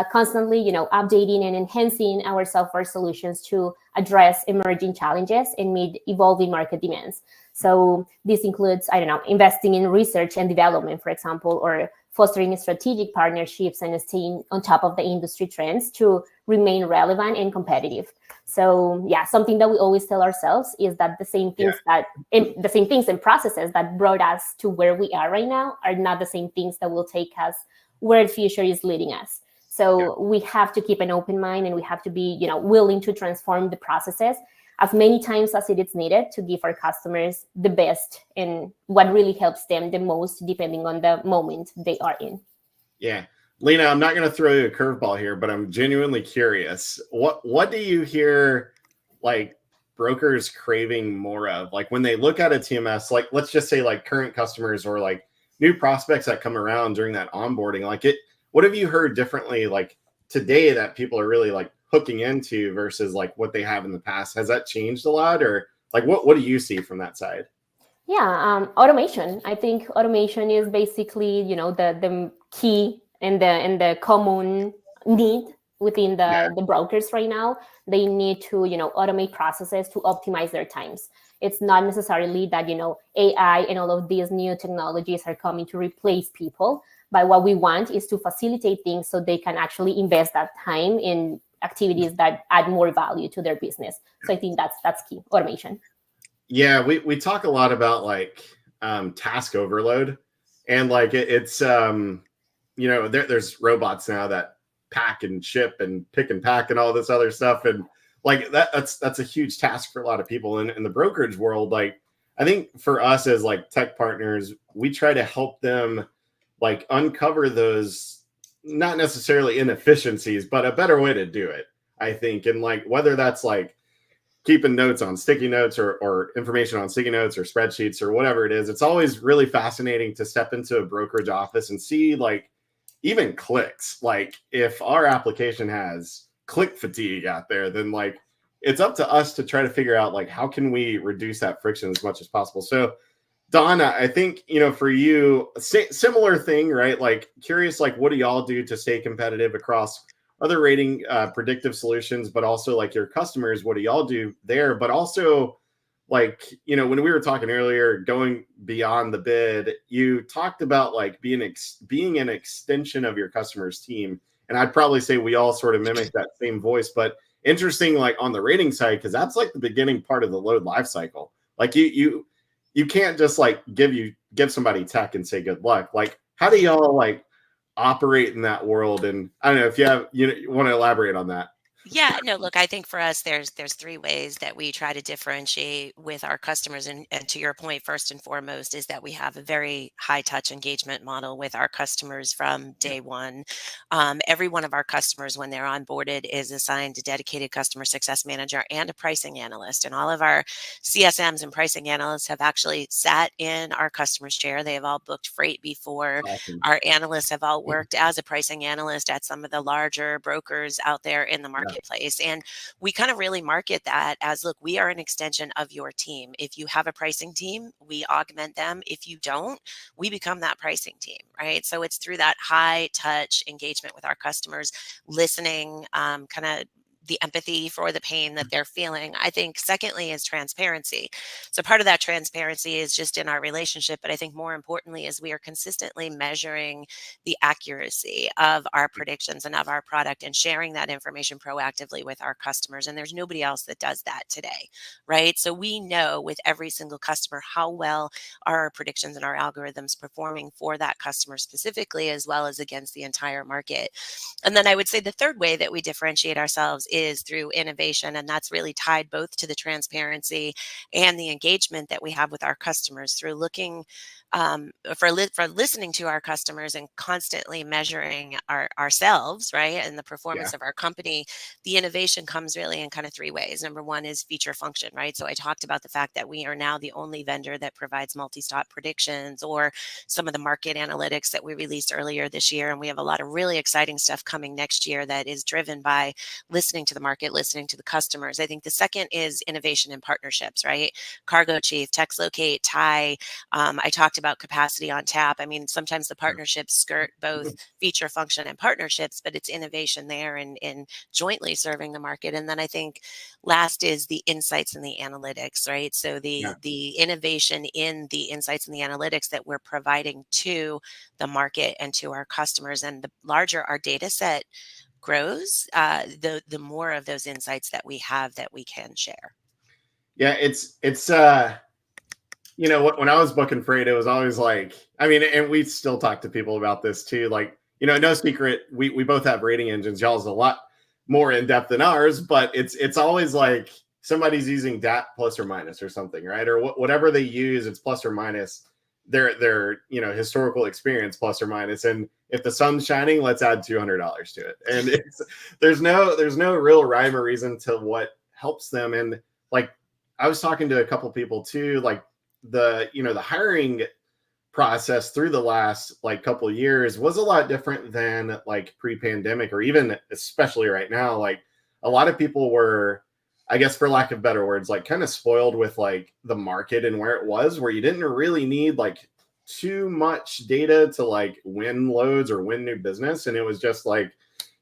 [SPEAKER 15] constantly, updating and enhancing our software solutions to address emerging challenges and meet evolving market demands. So this includes, investing in research and development, for example, or fostering strategic partnerships and staying on top of the industry trends to remain relevant and competitive. So yeah, something that we always tell ourselves is that the same things and processes that brought us to where we are right now are not the same things that will take us where the future is leading us. So we have to keep an open mind, and we have to be, willing to transform the processes as many times as it is needed to give our customers the best and what really helps them the most, depending on the moment they are in.
[SPEAKER 1] Yeah. Lena, I'm not going to throw you a curveball here, but I'm genuinely curious. What do you hear like brokers craving more of? Like when they look at a TMS, like let's just say like current customers or like new prospects that come around during that onboarding, what have you heard differently like today that people are really like hooking into versus like what they have in the past? Has that changed a lot, or like what do you see from that side?
[SPEAKER 15] Yeah, automation. I think automation is basically, the key and the common need within the brokers right now. They need to, automate processes to optimize their times. It's not necessarily that, AI and all of these new technologies are coming to replace people, but what we want is to facilitate things so they can actually invest that time in activities that add more value to their business. So I think that's key, automation.
[SPEAKER 1] Yeah, we talk a lot about like task overload, and like it's there's robots now that pack and ship and pick and pack and all this other stuff, and like that's a huge task for a lot of people in the brokerage world. Like I think for us as like tech partners, we try to help them like uncover those not necessarily inefficiencies, but a better way to do it, I think. And like whether that's like keeping notes on sticky notes or information on sticky notes or spreadsheets or whatever it is, it's always really fascinating to step into a brokerage office and see like even clicks. Like if our application has click fatigue out there, then like it's up to us to try to figure out like how can we reduce that friction as much as possible. So Donna, I think, for you, similar thing, right? Like curious, like what do y'all do to stay competitive across other rating predictive solutions, but also like your customers, what do y'all do there? But also like, when we were talking earlier, going beyond the bid, you talked about like being an extension of your customer's team. And I'd probably say we all sort of mimic that same voice, but interesting, like on the rating side, because that's like the beginning part of the load life cycle. Like you can't just like give somebody tech and say good luck. Like how do y'all like operate in that world? And I don't know if you want to elaborate on that.
[SPEAKER 4] Yeah, no, look, I think for us, there's three ways that we try to differentiate with our customers. And to your point, first and foremost, is that we have a very high touch engagement model with our customers from day one. Every one of our customers, when they're onboarded, is assigned a dedicated customer success manager and a pricing analyst. And all of our CSMs and pricing analysts have actually sat in our customer's chair. They have all booked freight before.
[SPEAKER 1] Awesome.
[SPEAKER 4] Our analysts have all worked as a pricing analyst at some of the larger brokers out there in the marketplace. And we kind of really market that as, look, we are an extension of your team. If you have a pricing team, we augment them. If you don't, we become that pricing team, right? So it's through that high touch engagement with our customers, listening, kind of the empathy for the pain that they're feeling. I think secondly is transparency. So part of that transparency is just in our relationship, but I think more importantly is we are consistently measuring the accuracy of our predictions and of our product and sharing that information proactively with our customers. And there's nobody else that does that today, right? So we know with every single customer how well are our predictions and our algorithms performing for that customer specifically, as well as against the entire market. And then I would say the third way that we differentiate ourselves is through innovation. And that's really tied both to the transparency and the engagement that we have with our customers through looking for listening to our customers and constantly measuring ourselves, right? And the performance of our company. The innovation comes really in kind of three ways. Number one is feature function, right? So I talked about the fact that we are now the only vendor that provides multi-stop predictions or some of the market analytics that we released earlier this year. And we have a lot of really exciting stuff coming next year that is driven by listening to the market, listening to the customers. I think the second is innovation and partnerships, right? Cargo Chief, TextLocate, Tabi. I talked about capacity on tap. I mean, sometimes the partnerships skirt both feature function and partnerships, but it's innovation there and in jointly serving the market. And then I think last is the insights and the analytics, right? So the innovation in the insights and the analytics that we're providing to the market and to our customers. And the larger our data set grows, the more of those insights that we have that we can share.
[SPEAKER 1] Yeah, it's when I was booking freight, it was always like, I mean, and we still talk to people about this too. Like, no secret, we both have rating engines. Y'all's a lot more in depth than ours, but it's always like somebody's using DAT plus or minus or something, right? Or whatever they use, it's plus or minus their historical experience plus or minus. And if the sun's shining, let's add $200 to it. And there's no real rhyme or reason to what helps them. And like, I was talking to a couple people too, like the hiring process through the last like couple of years was a lot different than like pre-pandemic, or even especially right now. Like a lot of people were, I guess for lack of better words, like kind of spoiled with like the market and where it was, where you didn't really need like too much data to like win loads or win new business. And it was just like,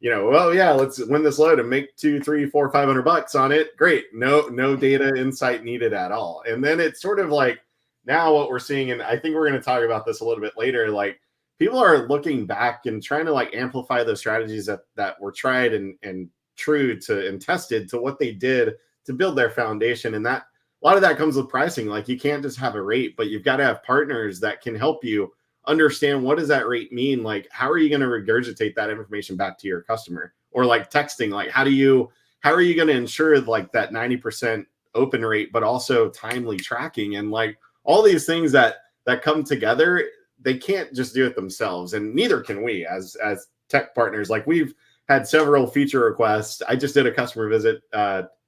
[SPEAKER 1] well, yeah, let's win this load and make $200, $300, $400, $500 on it. Great. No data insight needed at all. And then it's sort of like now what we're seeing, and I think we're going to talk about this a little bit later, like people are looking back and trying to like amplify those strategies that were tried and true to and tested to what they did to build their foundation. And that a lot of that comes with pricing. Like you can't just have a rate, but you've got to have partners that can help you understand what does that rate mean? Like, how are you going to regurgitate that information back to your customer? Or like texting, like how are you going to ensure like that 90% open rate, but also timely tracking and like all these things that come together, they can't just do it themselves. And neither can we as tech partners. Like we've had several feature requests. I just did a customer visit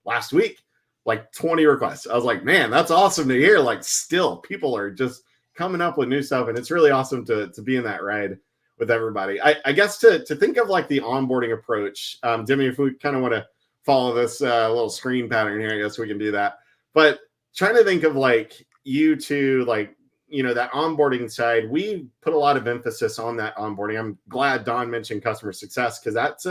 [SPEAKER 1] last week, like 20 requests. I was like, man, that's awesome to hear. Like still people are just coming up with new stuff. And it's really awesome to be in that ride with everybody. I guess to think of like the onboarding approach, Demi, if we kind of want to follow this little screen pattern here, I guess we can do that. But trying to think of like you two, like, that onboarding side, we put a lot of emphasis on that onboarding. I'm glad Don mentioned customer success because that's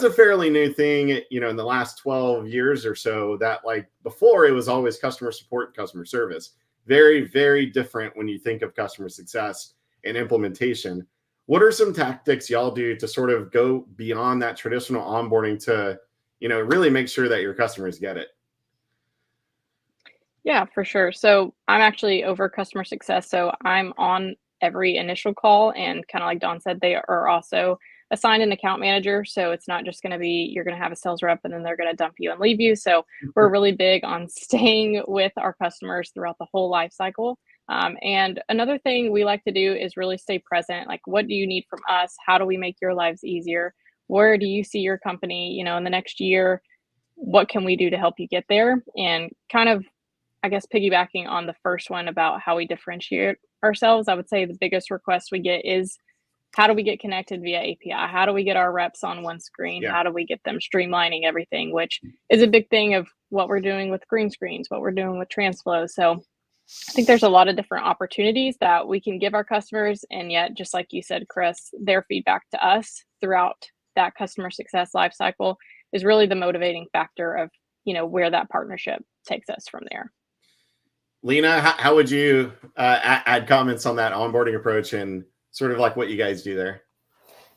[SPEAKER 1] a fairly new thing, in the last 12 years or so. That like before it was always customer support, customer service. Very, very different when you think of customer success and implementation. What are some tactics y'all do to sort of go beyond that traditional onboarding to, really make sure that your customers get it?
[SPEAKER 3] Yeah, for sure. So I'm actually over customer success. So I'm on every initial call. And kind of like Don said, they are also assigned an account manager. So it's not just going to be, you're going to have a sales rep and then they're going to dump you and leave you. So we're really big on staying with our customers throughout the whole life cycle. And another thing we like to do is really stay present. Like, what do you need from us? How do we make your lives easier? Where do you see your company, in the next year? What can we do to help you get there? And kind of, I guess, piggybacking on the first one about how we differentiate ourselves, I would say the biggest request we get is, how do we get connected via API? How do we get our reps on one screen?
[SPEAKER 1] Yeah.
[SPEAKER 3] How do we get them streamlining everything, which is a big thing of what we're doing with Greenscreens, what we're doing with TransFlow. So I think there's a lot of different opportunities that we can give our customers. And yet, just like you said, Chris, their feedback to us throughout that customer success lifecycle is really the motivating factor of, where that partnership takes us from there.
[SPEAKER 1] Lena, how would you add comments on that onboarding approach and sort of like what you guys do there?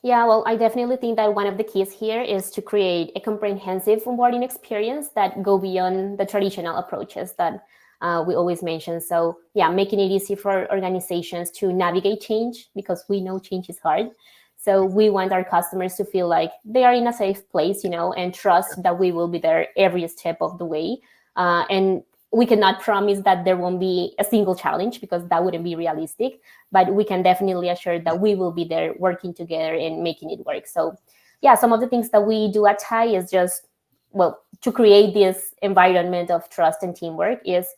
[SPEAKER 15] Yeah, well, I definitely think that one of the keys here is to create a comprehensive onboarding experience that go beyond the traditional approaches that we always mention. So yeah, making it easy for organizations to navigate change, because we know change is hard. So we want our customers to feel like they are in a safe place, and trust that we will be there every step of the way. And we cannot promise that there won't be a single challenge, because that wouldn't be realistic, but we can definitely assure that we will be there working together and making it work. So yeah, some of the things that we do at TAI is just, to create this environment of trust and teamwork is,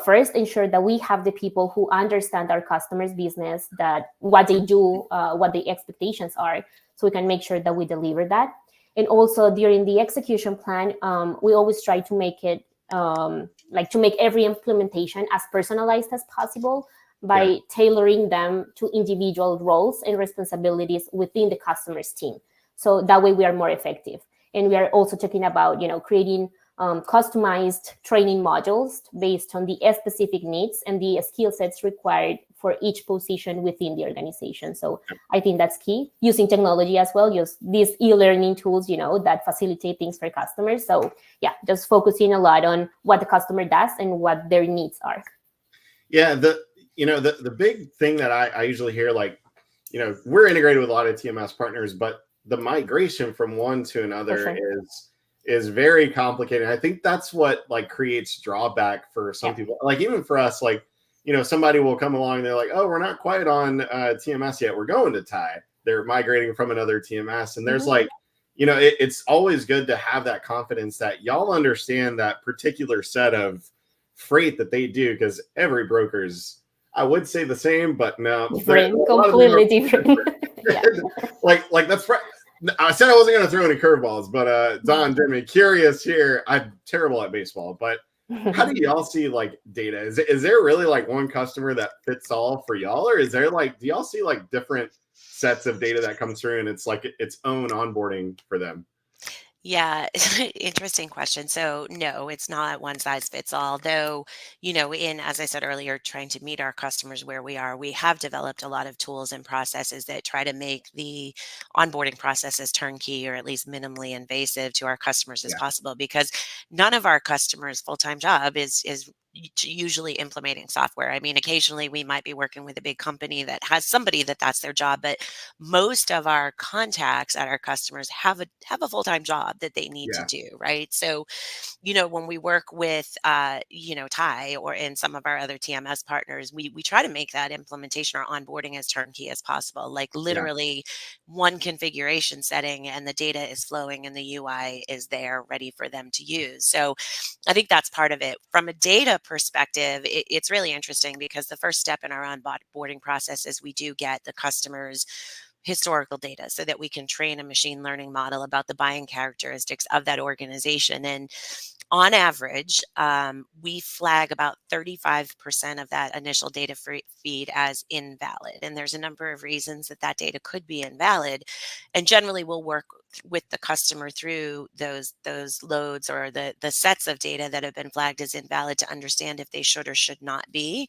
[SPEAKER 15] first, ensure that we have the people who understand our customers' business, that what they do, what the expectations are, so we can make sure that we deliver that. And also during the execution plan, we always try to make it to make every implementation as personalized as possible by tailoring them to individual roles and responsibilities within the customer's team. So that way we are more effective. And we are also talking about, creating customized training modules based on the specific needs and the skill sets required for each position within the organization. So I think that's key. Using technology as well, use these e-learning tools, that facilitate things for customers. So yeah, just focusing a lot on what the customer does and what their needs are.
[SPEAKER 1] Yeah, the big thing that I usually hear, we're integrated with a lot of TMS partners, but the migration from one to another is very complicated. I think that's what creates drawback for some people. Even for us, somebody will come along and they're like, oh, we're not quite on TMS yet. We're going to TAI. They're migrating from another TMS. And there's it's always good to have that confidence that y'all understand that particular set of freight that they do, because every broker's, I would say the same, but no.
[SPEAKER 15] Completely different.
[SPEAKER 1] That's right. I said I wasn't going to throw any curveballs, but Don, Jimmy, curious here. I'm terrible at baseball, but how do y'all see data? Is there really one customer that fits all for y'all, or is there do y'all see different sets of data that comes through and it's its own onboarding for them?
[SPEAKER 4] Yeah, interesting question. So no, it's not one size fits all, though, as I said earlier, trying to meet our customers where we are, we have developed a lot of tools and processes that try to make the onboarding process as turnkey, or at least minimally invasive to our customers as possible, because none of our customers' full-time job is usually implementing software. I mean, occasionally we might be working with a big company that has somebody that's their job, but most of our contacts at our customers have a full-time job that they need to do, right? So, when we work with, TAI or in some of our other TMS partners, we try to make that implementation or onboarding as turnkey as possible, literally one configuration setting and the data is flowing and the UI is there ready for them to use. So I think that's part of it. From a data perspective, it's really interesting, because the first step in our onboarding process is we do get the customer's historical data so that we can train a machine learning model about the buying characteristics of that organization. And on average, we flag about 35% of that initial data feed as invalid. And there's a number of reasons that data could be invalid. And generally, we'll work with the customer through those loads or the sets of data that have been flagged as invalid to understand if they should or should not be.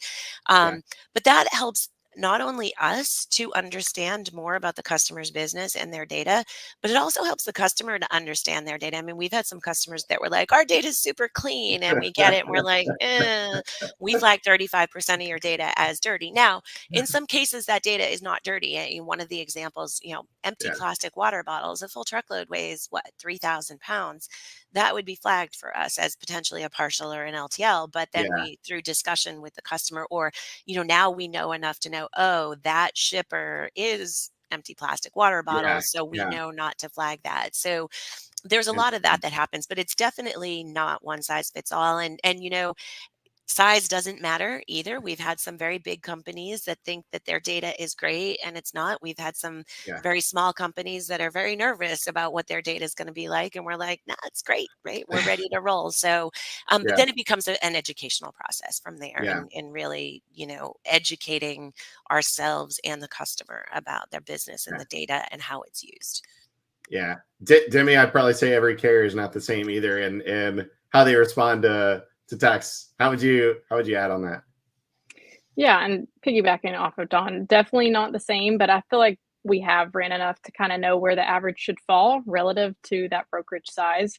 [SPEAKER 4] But that helps not only us to understand more about the customer's business and their data, but it also helps the customer to understand their data. I mean, we've had some customers that were like, our data is super clean, and we get it, and we're like, we flag 35% of your data as dirty. Now, in some cases, that data is not dirty. One of the examples, empty plastic water bottles, a full truckload weighs what, 3,000 pounds. That would be flagged for us as potentially a partial or an LTL. But then we, through discussion with the customer, or, now we know enough to know, oh, that shipper is empty plastic water bottles. So we know not to flag that. So there's a lot of that happens, but it's definitely not one size fits all. And size doesn't matter either. We've had some very big companies that think that their data is great and it's not. We've had some very small companies that are very nervous about what their data is going to be like. And we're like, nah, it's great, right? We're ready to roll. So, but then it becomes an educational process from there and really, educating ourselves and the customer about their business and the data and how it's used.
[SPEAKER 1] Yeah. Demi, I'd probably say every carrier is not the same either. And how they respond to text. How would you add on that?
[SPEAKER 3] Yeah, and piggybacking off of Don, definitely not the same, but I feel like we have ran enough to kind of know where the average should fall relative to that brokerage size.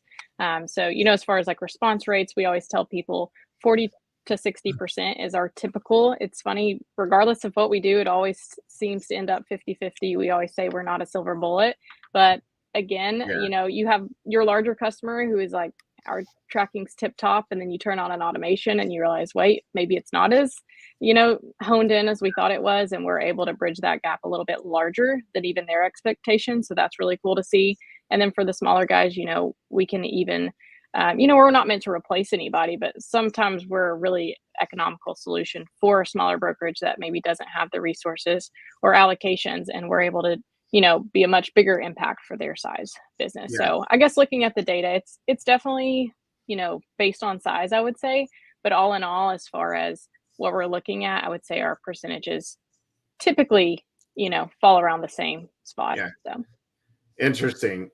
[SPEAKER 3] So, as far as like response rates, we always tell people 40 to 60% is our typical. It's funny, regardless of what we do, it always seems to end up 50-50. We always say we're not a silver bullet, but again, you have your larger customer who is like, our tracking's tip top, and then you turn on an automation and you realize, wait, maybe it's not as, honed in as we thought it was. And we're able to bridge that gap a little bit larger than even their expectations. So that's really cool to see. And then for the smaller guys, we can even, we're not meant to replace anybody, but sometimes we're a really economical solution for a smaller brokerage that maybe doesn't have the resources or allocations. And we're able to be a much bigger impact for their size business. So I guess looking at the data, it's definitely, based on size, I would say, but all in all, as far as what we're looking at, I would say our percentages typically, fall around the same spot. So
[SPEAKER 1] interesting.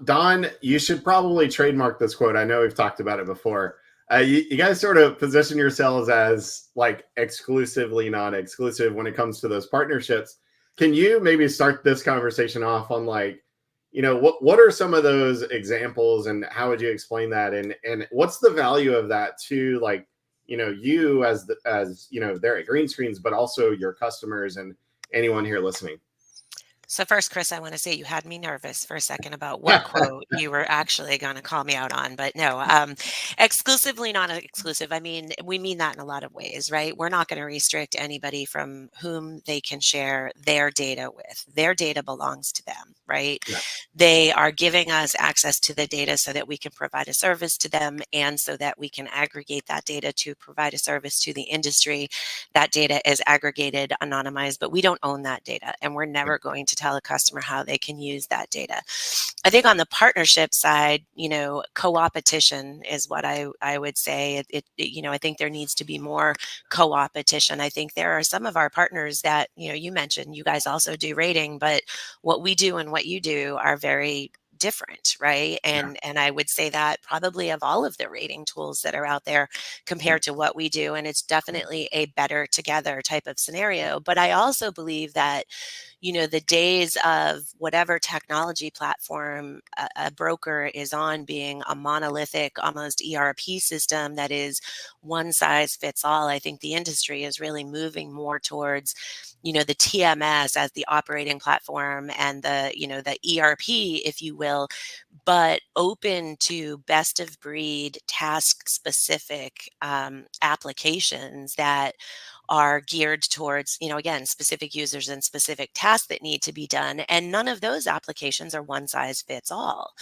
[SPEAKER 1] Don, you should probably trademark this quote. I know we've talked about it before. You guys sort of position yourselves as like exclusively non-exclusive when it comes to those partnerships. Can you maybe start this conversation off on like, what are some of those examples and how would you explain that? And what's the value of that to like, you as there at Greenscreens, but also your customers and anyone here listening?
[SPEAKER 4] So first, Chris, I want to say you had me nervous for a second about what quote you were actually going to call me out on, but no, exclusively not exclusive. I mean, we mean that in a lot of ways, right? We're not going to restrict anybody from whom they can share their data with. Their data belongs to them, right? Yeah. They are giving us access to the data so that we can provide a service to them and so that we can aggregate that data to provide a service to the industry. That data is aggregated, anonymized, but we don't own that data and we're never going to tell a customer how they can use that data. I think on the partnership side, co-opetition is what I would say. I think there needs to be more co-opetition. I think there are some of our partners that, you mentioned, you guys also do rating, but what we do and what you do are very different, right? And I would say that probably of all of the rating tools that are out there compared to what we do, and it's definitely a better together type of scenario. But I also believe that the days of whatever technology platform a broker is on being a monolithic, almost ERP system that is one size fits all, I think the industry is really moving more towards, the TMS as the operating platform and the ERP, if you will, but open to best of breed task specific applications that are geared towards, again, specific users and specific tasks that need to be done. And none of those applications are one size fits all.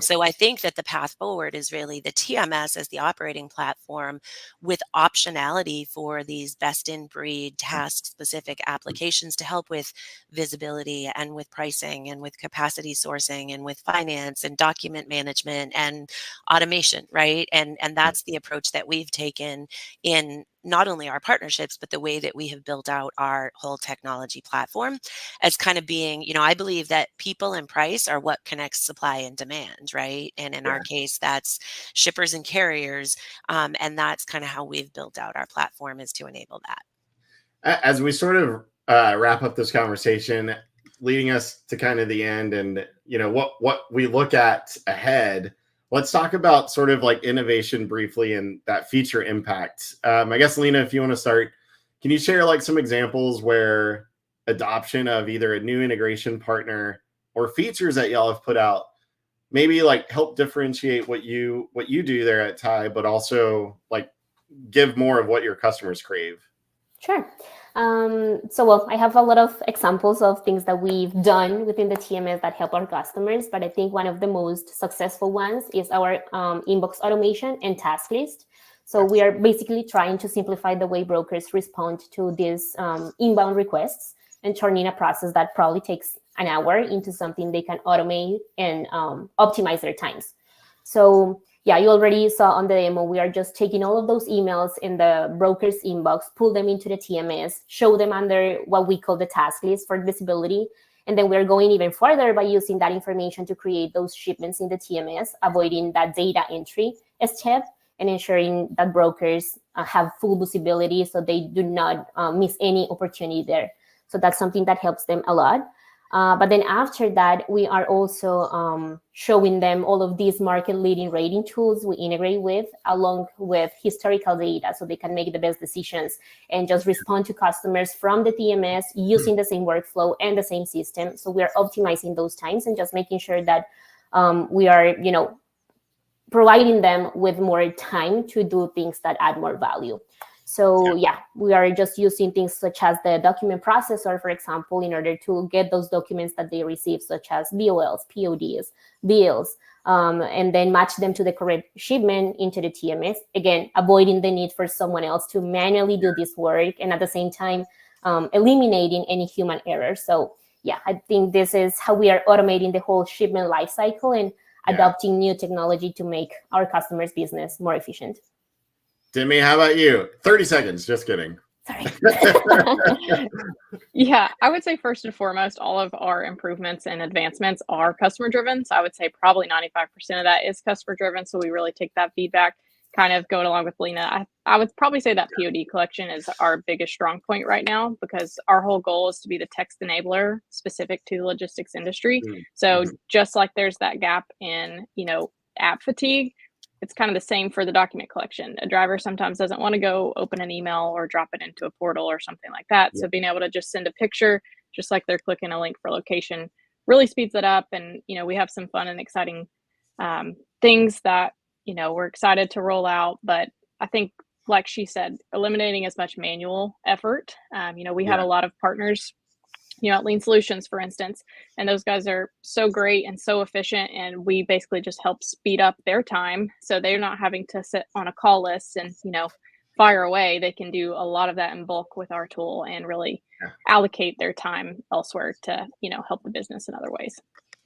[SPEAKER 4] So I think that the path forward is really the TMS as the operating platform with optionality for these best in breed task specific applications to help with visibility and with pricing and with capacity sourcing and with finance and document management and automation, right? And that's the approach that we've taken in not only our partnerships, but the way that we have built out our whole technology platform as kind of being, I believe that people and price are what connects supply and demand, right? And in our case, that's shippers and carriers. And that's kind of how we've built out our platform, is to enable that.
[SPEAKER 1] As we sort of wrap up this conversation, leading us to kind of the end and, what we look at ahead. Let's talk about sort of like innovation briefly and that feature impact. I guess, Lena, if you want to start, can you share like some examples where adoption of either a new integration partner or features that y'all have put out maybe like help differentiate what you do there at TIE, but also like give more of what your customers crave?
[SPEAKER 15] Sure. I have a lot of examples of things that we've done within the TMS that help our customers, but I think one of the most successful ones is our inbox automation and task list. So we are basically trying to simplify the way brokers respond to these inbound requests and turn in a process that probably takes an hour into something they can automate and optimize their times. So yeah, you already saw on the demo, we are just taking all of those emails in the broker's inbox, pull them into the TMS, show them under what we call the task list for visibility. And then we're going even further by using that information to create those shipments in the TMS, avoiding that data entry step and ensuring that brokers have full visibility so they do not miss any opportunity there. So that's something that helps them a lot. But then after that, we are also showing them all of these market-leading rating tools we integrate with, along with historical data, so they can make the best decisions and just respond to customers from the TMS using the same workflow and the same system. So we are optimizing those times and just making sure that we are, providing them with more time to do things that add more value. So yeah, we are just using things such as the document processor, for example, in order to get those documents that they receive, such as BOLs, PODs, bills, and then match them to the correct shipment into the TMS. Again, avoiding the need for someone else to manually do this work, and at the same time, eliminating any human error. So yeah, I think this is how we are automating the whole shipment lifecycle and adopting new technology to make our customers' business more efficient.
[SPEAKER 1] Demi, how about you? 30 seconds. Just kidding.
[SPEAKER 15] Sorry.
[SPEAKER 3] Yeah, I would say first and foremost, all of our improvements and advancements are customer driven. So I would say probably 95% of that is customer driven. So we really take that feedback, kind of going along with Lena. I would probably say that POD collection is our biggest strong point right now, because our whole goal is to be the text enabler specific to the logistics industry. So just like there's that gap in, app fatigue, it's kind of the same for the document collection. A driver sometimes doesn't want to go open an email or drop it into a portal or something like that. So being able to just send a picture, just like they're clicking a link for location, really speeds it up. And, we have some fun and exciting things that, we're excited to roll out. But I think, like she said, eliminating as much manual effort. We have a lot of partners, at Lean Solutions, for instance, and those guys are so great and so efficient, and we basically just help speed up their time, so they're not having to sit on a call list and fire away. They can do a lot of that in bulk with our tool and really allocate their time elsewhere to help the business in other ways.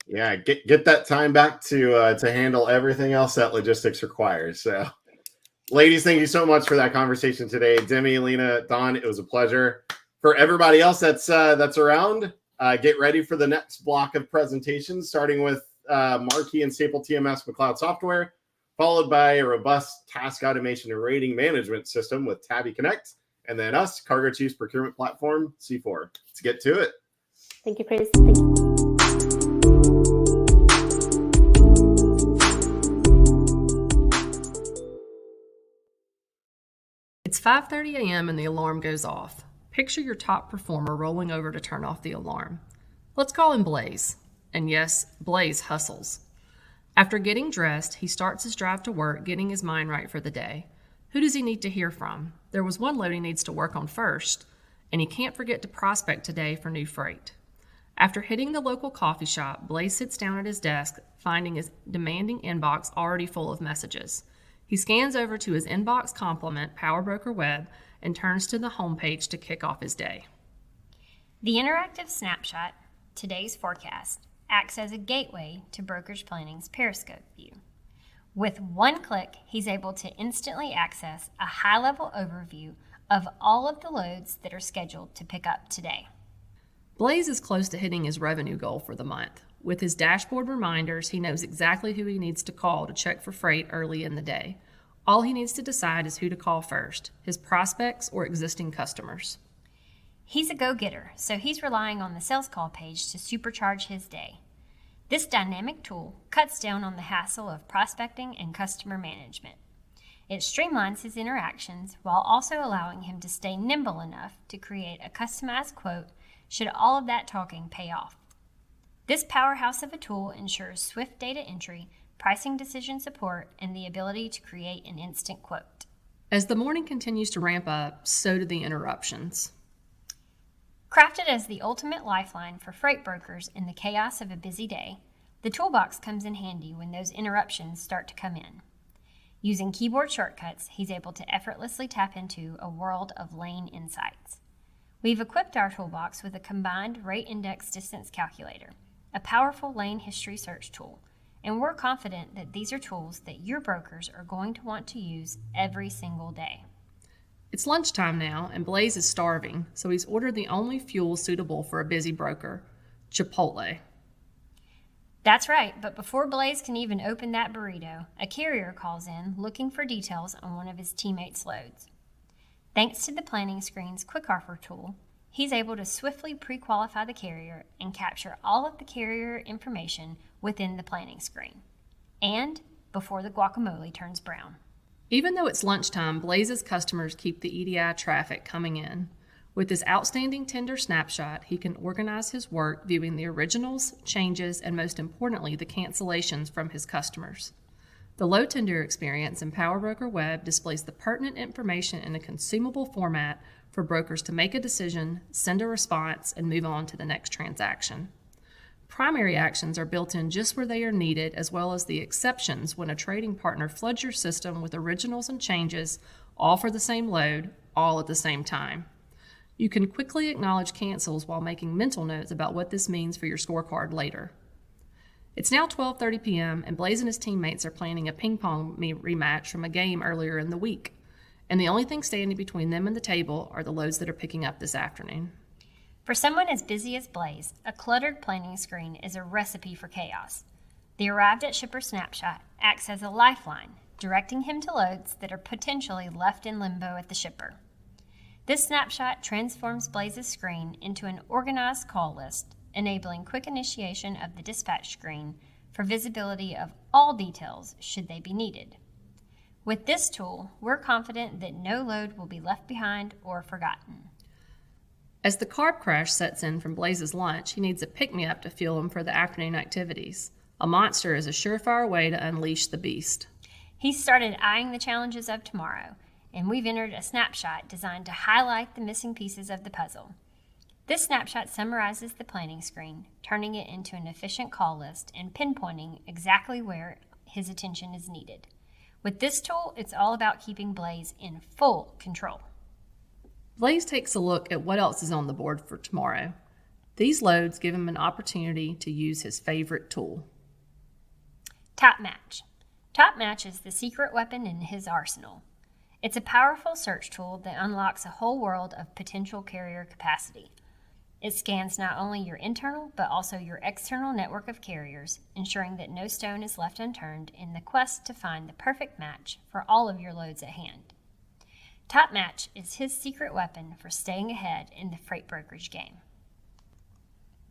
[SPEAKER 1] Yeah, get that time back to handle everything else that logistics requires. So, ladies, thank you so much for that conversation today. Demi, Lena, Don, it was a pleasure. For everybody else that's around, get ready for the next block of presentations, starting with Marquee and Staple TMS McLeod Software, followed by a robust task automation and rating management system with Tabi Connect, and then us, Cargo Chiefs procurement platform, C4. Let's get to it.
[SPEAKER 15] Thank you, Chris. Thank you.
[SPEAKER 16] It's 5:30 a.m. and the alarm goes off. Picture your top performer rolling over to turn off the alarm. Let's call him Blaze. And yes, Blaze hustles. After getting dressed, he starts his drive to work, getting his mind right for the day. Who does he need to hear from? There was one load he needs to work on first, and he can't forget to prospect today for new freight. After hitting the local coffee shop, Blaze sits down at his desk, finding his demanding inbox already full of messages. He scans over to his inbox complement, PowerBroker Web, and turns to the homepage to kick off his day.
[SPEAKER 17] The interactive snapshot, today's forecast, acts as a gateway to Brokerage Planning's Periscope view. With one click, he's able to instantly access a high-level overview of all of the loads that are scheduled to pick up today.
[SPEAKER 16] Blaze is close to hitting his revenue goal for the month. With his dashboard reminders, he knows exactly who he needs to call to check for freight early in the day. All he needs to decide is who to call first, his prospects or existing customers.
[SPEAKER 17] He's a go-getter, so he's relying on the sales call page to supercharge his day. This dynamic tool cuts down on the hassle of prospecting and customer management. It streamlines his interactions while also allowing him to stay nimble enough to create a customized quote should all of that talking pay off. This powerhouse of a tool ensures swift data entry, pricing decision support, and the ability to create an instant quote.
[SPEAKER 16] As the morning continues to ramp up, so do the interruptions.
[SPEAKER 17] Crafted as the ultimate lifeline for freight brokers in the chaos of a busy day, the toolbox comes in handy when those interruptions start to come in. Using keyboard shortcuts, he's able to effortlessly tap into a world of lane insights. We've equipped our toolbox with a combined rate index distance calculator, a powerful lane history search tool, and we're confident that these are tools that your brokers are going to want to use every single day.
[SPEAKER 16] It's lunchtime now, and Blaze is starving, so he's ordered the only fuel suitable for a busy broker, Chipotle.
[SPEAKER 17] That's right, but before Blaze can even open that burrito, a carrier calls in looking for details on one of his teammates' loads. Thanks to the planning screen's quick offer tool, he's able to swiftly pre-qualify the carrier and capture all of the carrier information within the planning screen, and before the guacamole turns brown.
[SPEAKER 16] Even though it's lunchtime, Blaze's customers keep the EDI traffic coming in. With this outstanding tender snapshot, he can organize his work viewing the originals, changes, and most importantly, the cancellations from his customers. The low tender experience in PowerBroker Web displays the pertinent information in a consumable format for brokers to make a decision, send a response, and move on to the next transaction. Primary actions are built in just where they are needed, as well as the exceptions when a trading partner floods your system with originals and changes, all for the same load, all at the same time. You can quickly acknowledge cancels while making mental notes about what this means for your scorecard later. It's now 12:30 p.m. and Blaze and his teammates are planning a ping pong rematch from a game earlier in the week. And the only thing standing between them and the table are the loads that are picking up this afternoon.
[SPEAKER 17] For someone as busy as Blaze, a cluttered planning screen is a recipe for chaos. The arrived at shipper snapshot acts as a lifeline, directing him to loads that are potentially left in limbo at the shipper. This snapshot transforms Blaze's screen into an organized call list, enabling quick initiation of the dispatch screen for visibility of all details should they be needed. With this tool, we're confident that no load will be left behind or forgotten.
[SPEAKER 16] As the carb crash sets in from Blaze's lunch, he needs a pick-me-up to fuel him for the afternoon activities. A monster is a surefire way to unleash the beast.
[SPEAKER 17] He's started eyeing the challenges of tomorrow, and we've entered a snapshot designed to highlight the missing pieces of the puzzle. This snapshot summarizes the planning screen, turning it into an efficient call list and pinpointing exactly where his attention is needed. With this tool, it's all about keeping Blaze in full control.
[SPEAKER 16] Blaze takes a look at what else is on the board for tomorrow. These loads give him an opportunity to use his favorite tool.
[SPEAKER 17] Top Match. Top Match is the secret weapon in his arsenal. It's a powerful search tool that unlocks a whole world of potential carrier capacity. It scans not only your internal, but also your external network of carriers, ensuring that no stone is left unturned in the quest to find the perfect match for all of your loads at hand. Top Match is his secret weapon for staying ahead in the freight brokerage game.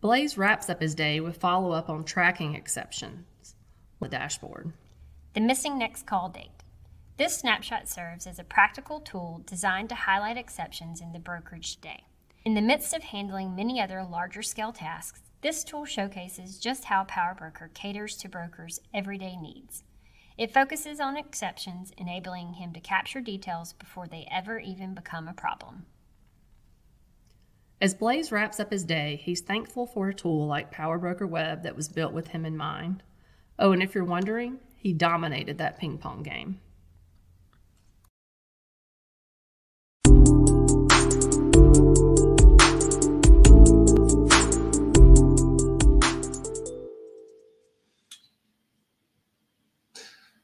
[SPEAKER 16] Blaze wraps up his day with follow-up on tracking exceptions on the dashboard.
[SPEAKER 17] The missing next call date. This snapshot serves as a practical tool designed to highlight exceptions in the brokerage day. In the midst of handling many other larger scale tasks, this tool showcases just how PowerBroker caters to brokers' everyday needs. It focuses on exceptions, enabling him to capture details before they ever even become a problem.
[SPEAKER 16] As Blaze wraps up his day, he's thankful for a tool like PowerBroker Web that was built with him in mind. Oh, and if you're wondering, he dominated that ping pong game.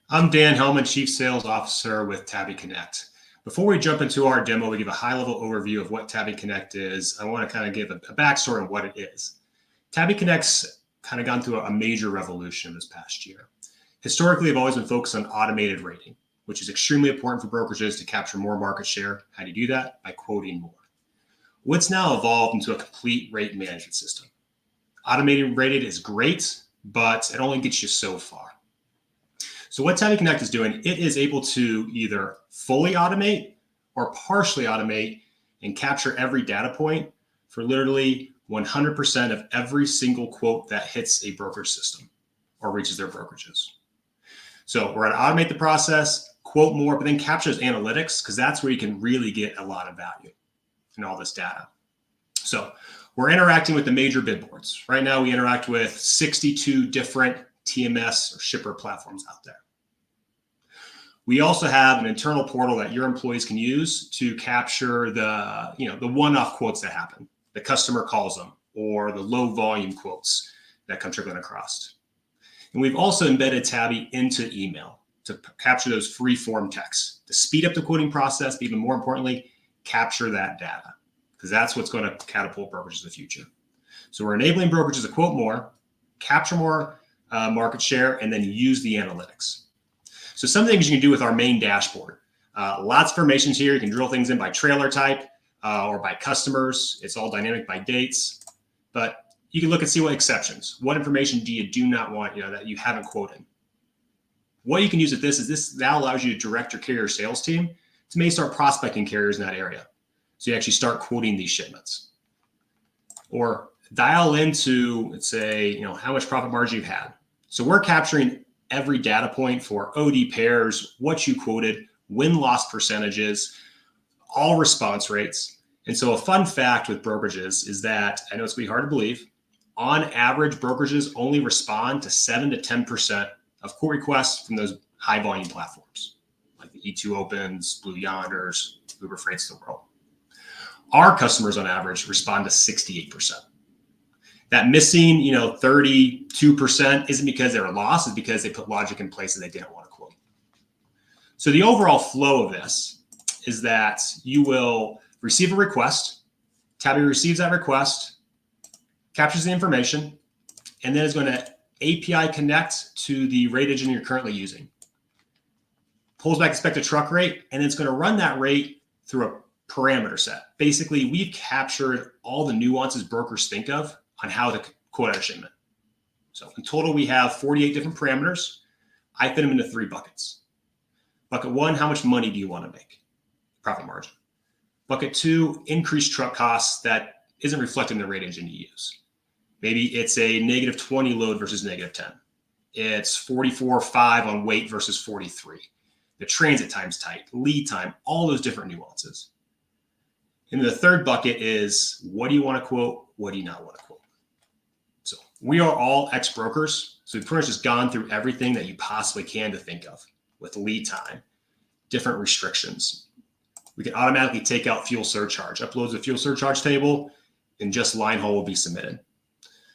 [SPEAKER 18] I'm Dan Hellman, Chief Sales Officer with Tabi Connect. Before we jump into our demo, we give a high-level overview of what Tabi Connect is. I want to kind of give a backstory on what it is. Tabi Connect's kind of gone through a major revolution this past year. Historically, they've always been focused on automated rating, which is extremely important for brokerages to capture more market share. How do you do that? By quoting more. What's now evolved into a complete rate management system. Automated rated is great, but it only gets you so far. So what Tabi Connect is doing, it is able to either fully automate or partially automate and capture every data point for literally 100% of every single quote that hits a brokerage system or reaches their brokerages. So we're going to automate the process, quote more, but then capture those analytics, because that's where you can really get a lot of value in all this data. So we're interacting with the major bid boards. Right now, we interact with 62 different TMS or shipper platforms out there. We also have an internal portal that your employees can use to capture the one-off quotes that happen. The customer calls them, or the low volume quotes that come trickling across. And we've also embedded Tabi into email to capture those free form texts, to speed up the quoting process, but even more importantly, capture that data, because that's what's going to catapult brokerages in the future. So we're enabling brokerages to quote more, capture more market share, and then use the analytics. So some things you can do with our main dashboard. Lots of information here. You can drill things in by trailer type or by customers. It's all dynamic by dates. But you can look and see what exceptions. What information do you not want that you haven't quoted? What you can use with this is this now allows you to direct your carrier sales team to maybe start prospecting carriers in that area. So you actually start quoting these shipments. Or dial into, let's say, how much profit margin you've had. So we're capturing every data point for OD pairs, what you quoted, win-loss percentages, all response rates. And so a fun fact with brokerages is that, I know it's going to be hard to believe, on average, brokerages only respond to 7 to 10% of quote requests from those high volume platforms, like the E2 Opens, Blue Yonders, Uber Freights of the world. Our customers on average respond to 68%. That missing, 32% isn't because they were lost, it's because they put logic in place that they didn't want to quote. So the overall flow of this is that you will receive a request, Tabi receives that request, captures the information, and then is going to API connect to the rate engine you're currently using. Pulls back expected truck rate, and then it's going to run that rate through a parameter set. Basically, we've captured all the nuances brokers think of on how to quote out a shipment. So in total, we have 48 different parameters. I fit them into 3 buckets. Bucket 1, how much money do you want to make? Profit margin. Bucket 2, increased truck costs that isn't reflected in the rate engine you use. Maybe it's a -20 load versus -10. It's 44.5 on weight versus 43. The transit time's tight, lead time, all those different nuances. And the third bucket is, what do you want to quote? What do you not want to quote? So we are all ex-brokers. So we've pretty much just gone through everything that you possibly can to think of with lead time, different restrictions. We can automatically take out fuel surcharge, uploads the fuel surcharge table, and just line haul will be submitted.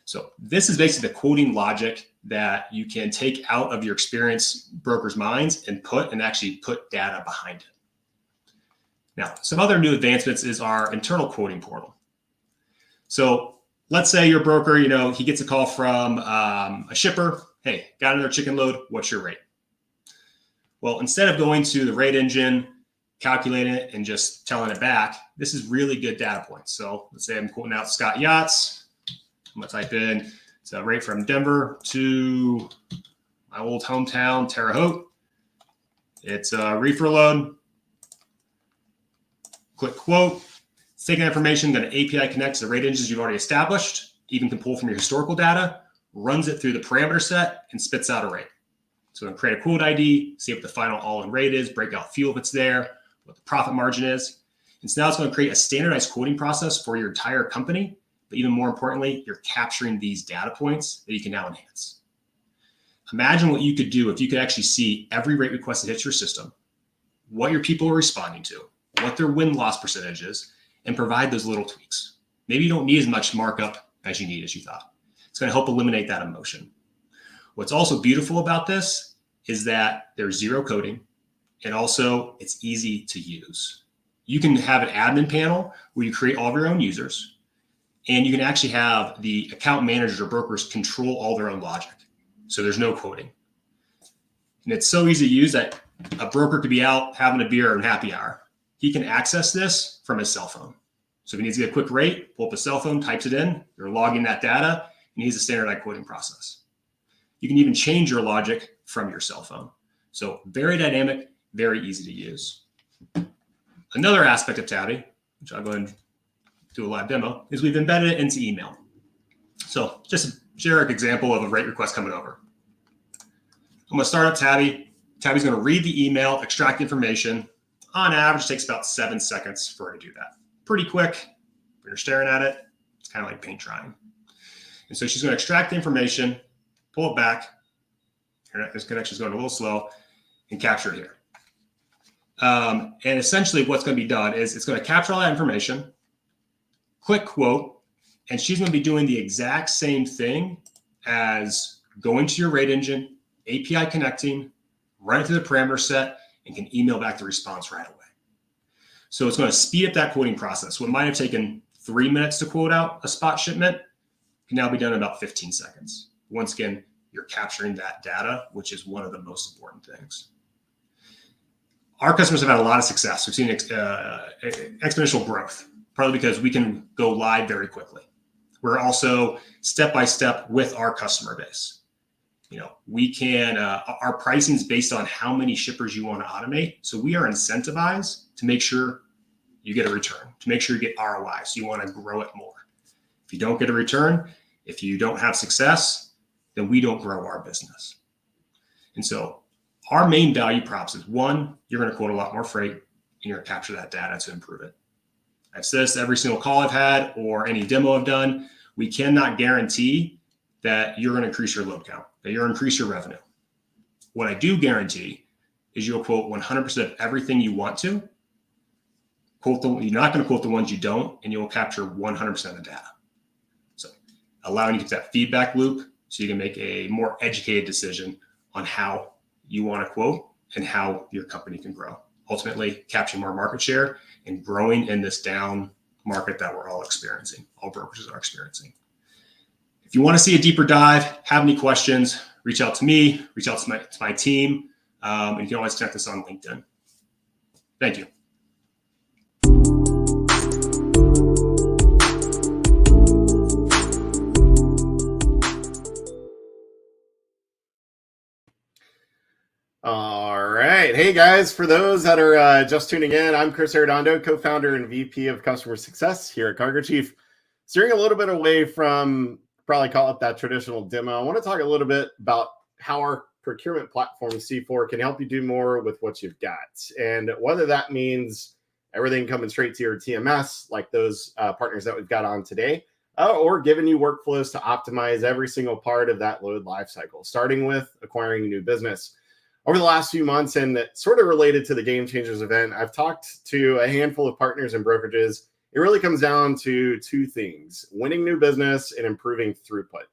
[SPEAKER 18] So this is basically the quoting logic that you can take out of your experienced brokers' minds and actually put data behind it. Now, some other new advancements is our internal quoting portal. So let's say your broker, he gets a call from a shipper. Hey, got another chicken load. What's your rate? Well, instead of going to the rate engine, calculating it, and just telling it back, this is really good data points. So let's say I'm quoting out Scott Yachts. I'm going to type in, it's a rate from Denver to my old hometown, Terre Haute. It's a reefer load. Click quote. It's taking that information, going to API connect to the rate engines you've already established, even can pull from your historical data, runs it through the parameter set, and spits out a rate. So I'm going to create a quote ID, see what the final all-in rate is, break out fuel if it's there, what the profit margin is. And so now it's going to create a standardized quoting process for your entire company. But even more importantly, you're capturing these data points that you can now enhance. Imagine what you could do if you could actually see every rate request that hits your system, what your people are responding to, what their win-loss percentage is, and provide those little tweaks. Maybe you don't need as much markup as you need as you thought. It's going to help eliminate that emotion. What's also beautiful about this is that there's zero coding, and also it's easy to use. You can have an admin panel where you create all of your own users, and you can actually have the account managers or brokers control all their own logic. So there's no quoting. And it's so easy to use that a broker could be out having a beer and happy hour. He can access this from his cell phone. So if he needs to get a quick rate, pull up a cell phone, types it in, you're logging that data, and he's a standardized quoting process. You can even change your logic from your cell phone. So very dynamic, very easy to use. Another aspect of Tabi, which I'll go ahead and do a live demo, is we've embedded it into email. So just a generic example of a rate request coming over. I'm going to start up Tabi. Tabi's going to read the email, extract information. On average, it takes about 7 seconds for her to do that. Pretty quick. When you're staring at it, it's kind of like paint drying. And so she's going to extract the information, pull it back. This connection's going a little slow, and capture it here. And essentially what's going to be done is it's going to capture all that information, click quote, and she's going to be doing the exact same thing as going to your rate engine, API connecting, run it through the parameter set, and can email back the response right away. So it's going to speed up that quoting process. What might have taken 3 minutes to quote out a spot shipment can now be done in about 15 seconds. Once again, you're capturing that data, which is one of the most important things. Our customers have had a lot of success. We've seen exponential growth, partly because we can go live very quickly. We're also step-by-step with our customer base. We can, our pricing is based on how many shippers you want to automate. So we are incentivized to make sure you get a return, to make sure you get ROI. So you want to grow it more. If you don't get a return, if you don't have success, then we don't grow our business. And so our main value props is, one, you're going to quote a lot more freight and you're going to capture that data to improve it. I've said this every single call I've had or any demo I've done. We cannot guarantee that you're going to increase your load count, that you're going to increase your revenue. What I do guarantee is you'll quote 100% of everything you want to. You're not going to quote the ones you don't, and you'll capture 100% of the data. So allowing you to get that feedback loop so you can make a more educated decision on how you want to quote and how your company can grow. Ultimately, capturing more market share and growing in this down market that we're all experiencing, all brokerages are experiencing. If you want to see a deeper dive, have any questions, reach out to me, reach out to my team, and you can always connect us on LinkedIn. Thank you.
[SPEAKER 1] All right. Hey, guys, for those that are just tuning in, I'm Chris Arredondo, co-founder and VP of Customer Success here at Cargo Chief. Steering a little bit away from, probably call it that traditional demo, I want to talk a little bit about how our procurement platform, C4, can help you do more with what you've got. And whether that means everything coming straight to your TMS, like those partners that we've got on today, or giving you workflows to optimize every single part of that load lifecycle, starting with acquiring new business. Over the last few months, and sort of related to the Game Changers event, I've talked to a handful of partners and brokerages. It really comes down to two things: winning new business and improving throughput.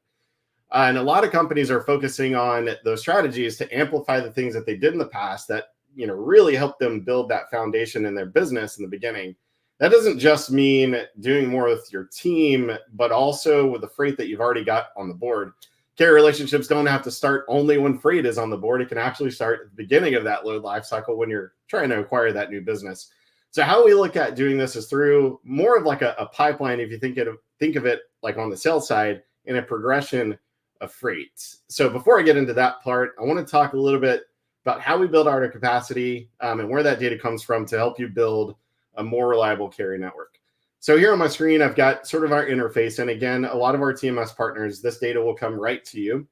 [SPEAKER 1] And a lot of companies are focusing on those strategies to amplify the things that they did in the past that really help them build that foundation in their business in the beginning. That doesn't just mean doing more with your team, but also with the freight that you've already got on the board. Carrier relationships don't have to start only when freight is on the board. It can actually start at the beginning of that load life cycle when you're trying to acquire that new business. So how we look at doing this is through more of like a pipeline, if you think of it like on the sales side, in a progression of freight. So before I get into that part, I want to talk a little bit about how we build our capacity and where that data comes from to help you build a more reliable carrier network. So here on my screen, I've got sort of our interface. And again, a lot of our TMS partners, this data will come right to you.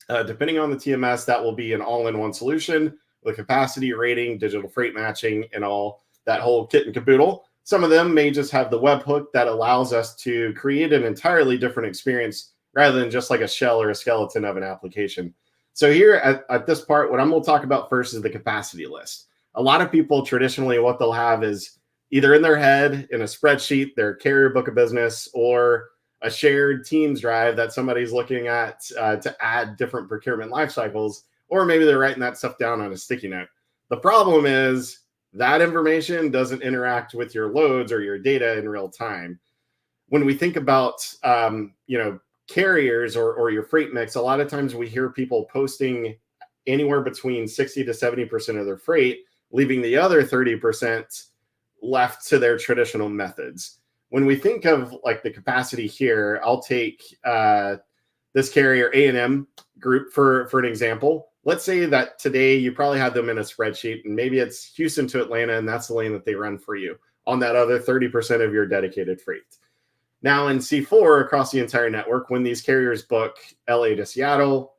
[SPEAKER 1] Depending on the TMS, that will be an all-in-one solution with capacity, rating, digital freight matching, and all that whole kit and caboodle. Some of them may just have the webhook that allows us to create an entirely different experience rather than just like a shell or a skeleton of an application. So here at this part, what I'm going to talk about first is the capacity list. A lot of people traditionally, what they'll have is either in their head, in a spreadsheet, their carrier book of business, or a shared Teams drive that somebody's looking at to add different procurement life cycles, or maybe they're writing that stuff down on a sticky note. The problem is that information doesn't interact with your loads or your data in real time. When we think about carriers or your freight mix, a lot of times we hear people posting anywhere between 60 to 70% of their freight, leaving the other 30% left to their traditional methods. when we think of like the capacity here, I'll take this carrier A&M group for an example. Let's say that today you probably have them in a spreadsheet, and maybe it's Houston to Atlanta, and that's the lane that they run for you on that other 30% of your dedicated freight. Now in C4 across the entire network, when these carriers book LA to Seattle,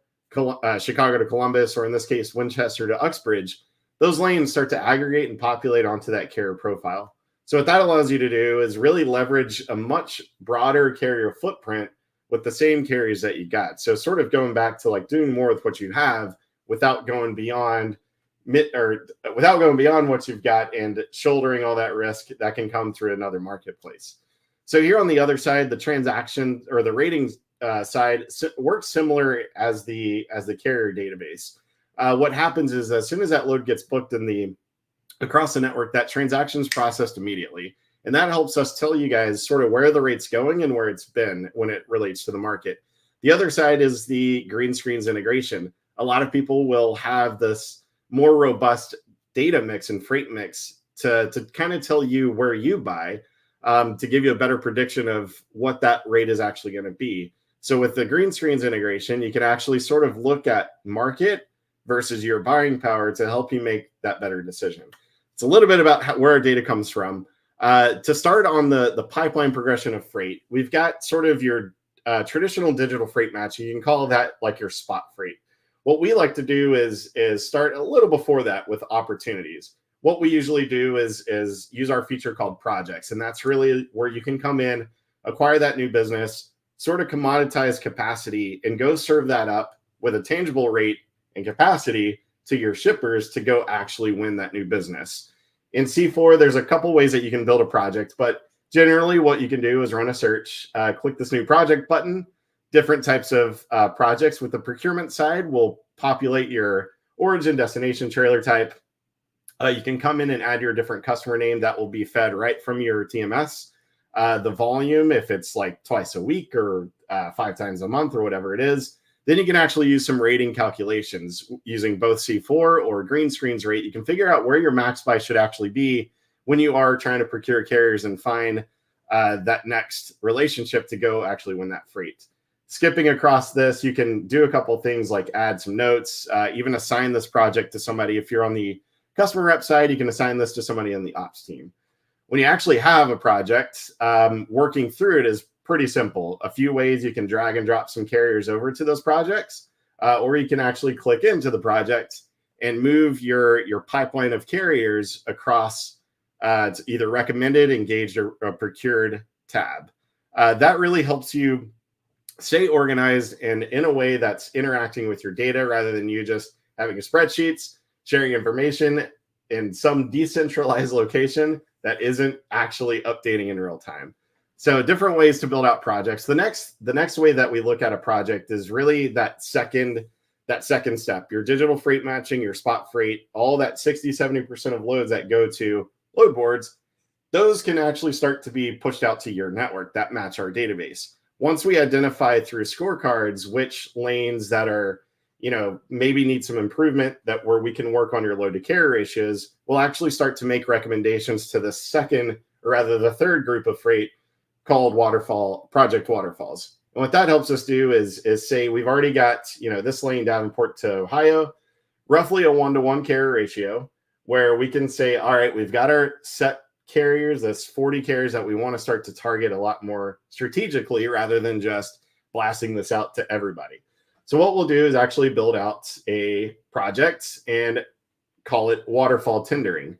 [SPEAKER 1] Chicago to Columbus, or in this case, Winchester to Uxbridge, those lanes start to aggregate and populate onto that carrier profile. So what that allows you to do is really leverage a much broader carrier footprint with the same carriers that you got. So sort of going back to like doing more with what you have without going beyond what you've got and shouldering all that risk that can come through another marketplace. So here on the other side, the transaction or the ratings side works similar as the carrier database. What happens is as soon as that load gets booked across the network, that transaction is processed immediately. And that helps us tell you guys sort of where the rate's going and where it's been when it relates to the market. The other side is the Greenscreens integration. A lot of people will have this more robust data mix and freight mix to kind of tell you where you buy, to give you a better prediction of what that rate is actually going to be. So with the Greenscreens integration, you can actually sort of look at market versus your buying power to help you make that better decision. It's a little bit about where our data comes from. To start on the pipeline progression of freight, we've got sort of your traditional digital freight matching. You can call that like your spot freight. What we like to do is start a little before that with opportunities. What we usually do is use our feature called projects, and that's really where you can come in, acquire that new business, sort of commoditize capacity, and go serve that up with a tangible rate and capacity to your shippers to go actually win that new business. In C4, there's a couple ways that you can build a project, but generally what you can do is run a search, click this new project button. Different types of projects with the procurement side will populate your origin, destination, trailer type. You can come in and add your different customer name that will be fed right from your TMS. The volume, if it's like twice a week or 5 times a month or whatever it is, then you can actually use some rating calculations using both C4 or Greenscreens rate. You can figure out where your max buy should actually be when you are trying to procure carriers and find that next relationship to go actually win that freight. Skipping across this, you can do a couple things like add some notes, even assign this project to somebody. If you're on the customer rep side, you can assign this to somebody on the ops team. When you actually have a project, working through it is pretty simple. A few ways you can drag and drop some carriers over to those projects, or you can actually click into the project and move your pipeline of carriers across to either recommended, engaged, or procured tab. That really helps you stay organized and in a way that's interacting with your data rather than you just having your spreadsheets, sharing information in some decentralized location that isn't actually updating in real time. So different ways to build out projects. The next way that we look at a project is really that second step, your digital freight matching, your spot freight, all that 60-70% of loads that go to load boards, those can actually start to be pushed out to your network that match our database. Once we identify through scorecards which lanes that are, maybe need some improvement, that where we can work on your load to carrier ratios, we'll actually start to make recommendations to the second, or rather the third group of freight called project waterfalls. And what that helps us do is say we've already got, this lane Davenport to Ohio, roughly a 1-to-1 carrier ratio, where we can say, all right, we've got our set carriers, that's 40 carriers that we want to start to target a lot more strategically rather than just blasting this out to everybody. So what we'll do is actually build out a project and call it waterfall tendering.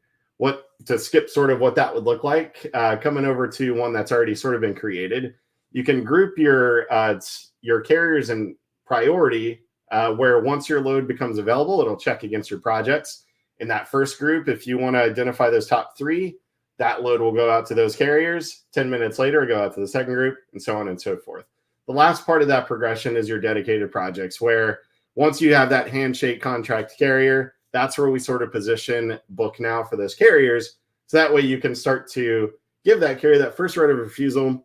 [SPEAKER 1] To skip sort of what that would look like, coming over to one that's already sort of been created, you can group your carriers in priority, where once your load becomes available, it'll check against your projects. In that first group, if you want to identify those top 3, that load will go out to those carriers. 10 minutes later, go out to the second group, and so on and so forth. The last part of that progression is your dedicated projects, where once you have that handshake contract carrier, that's where we sort of position book now for those carriers. So that way you can start to give that carrier that first right of refusal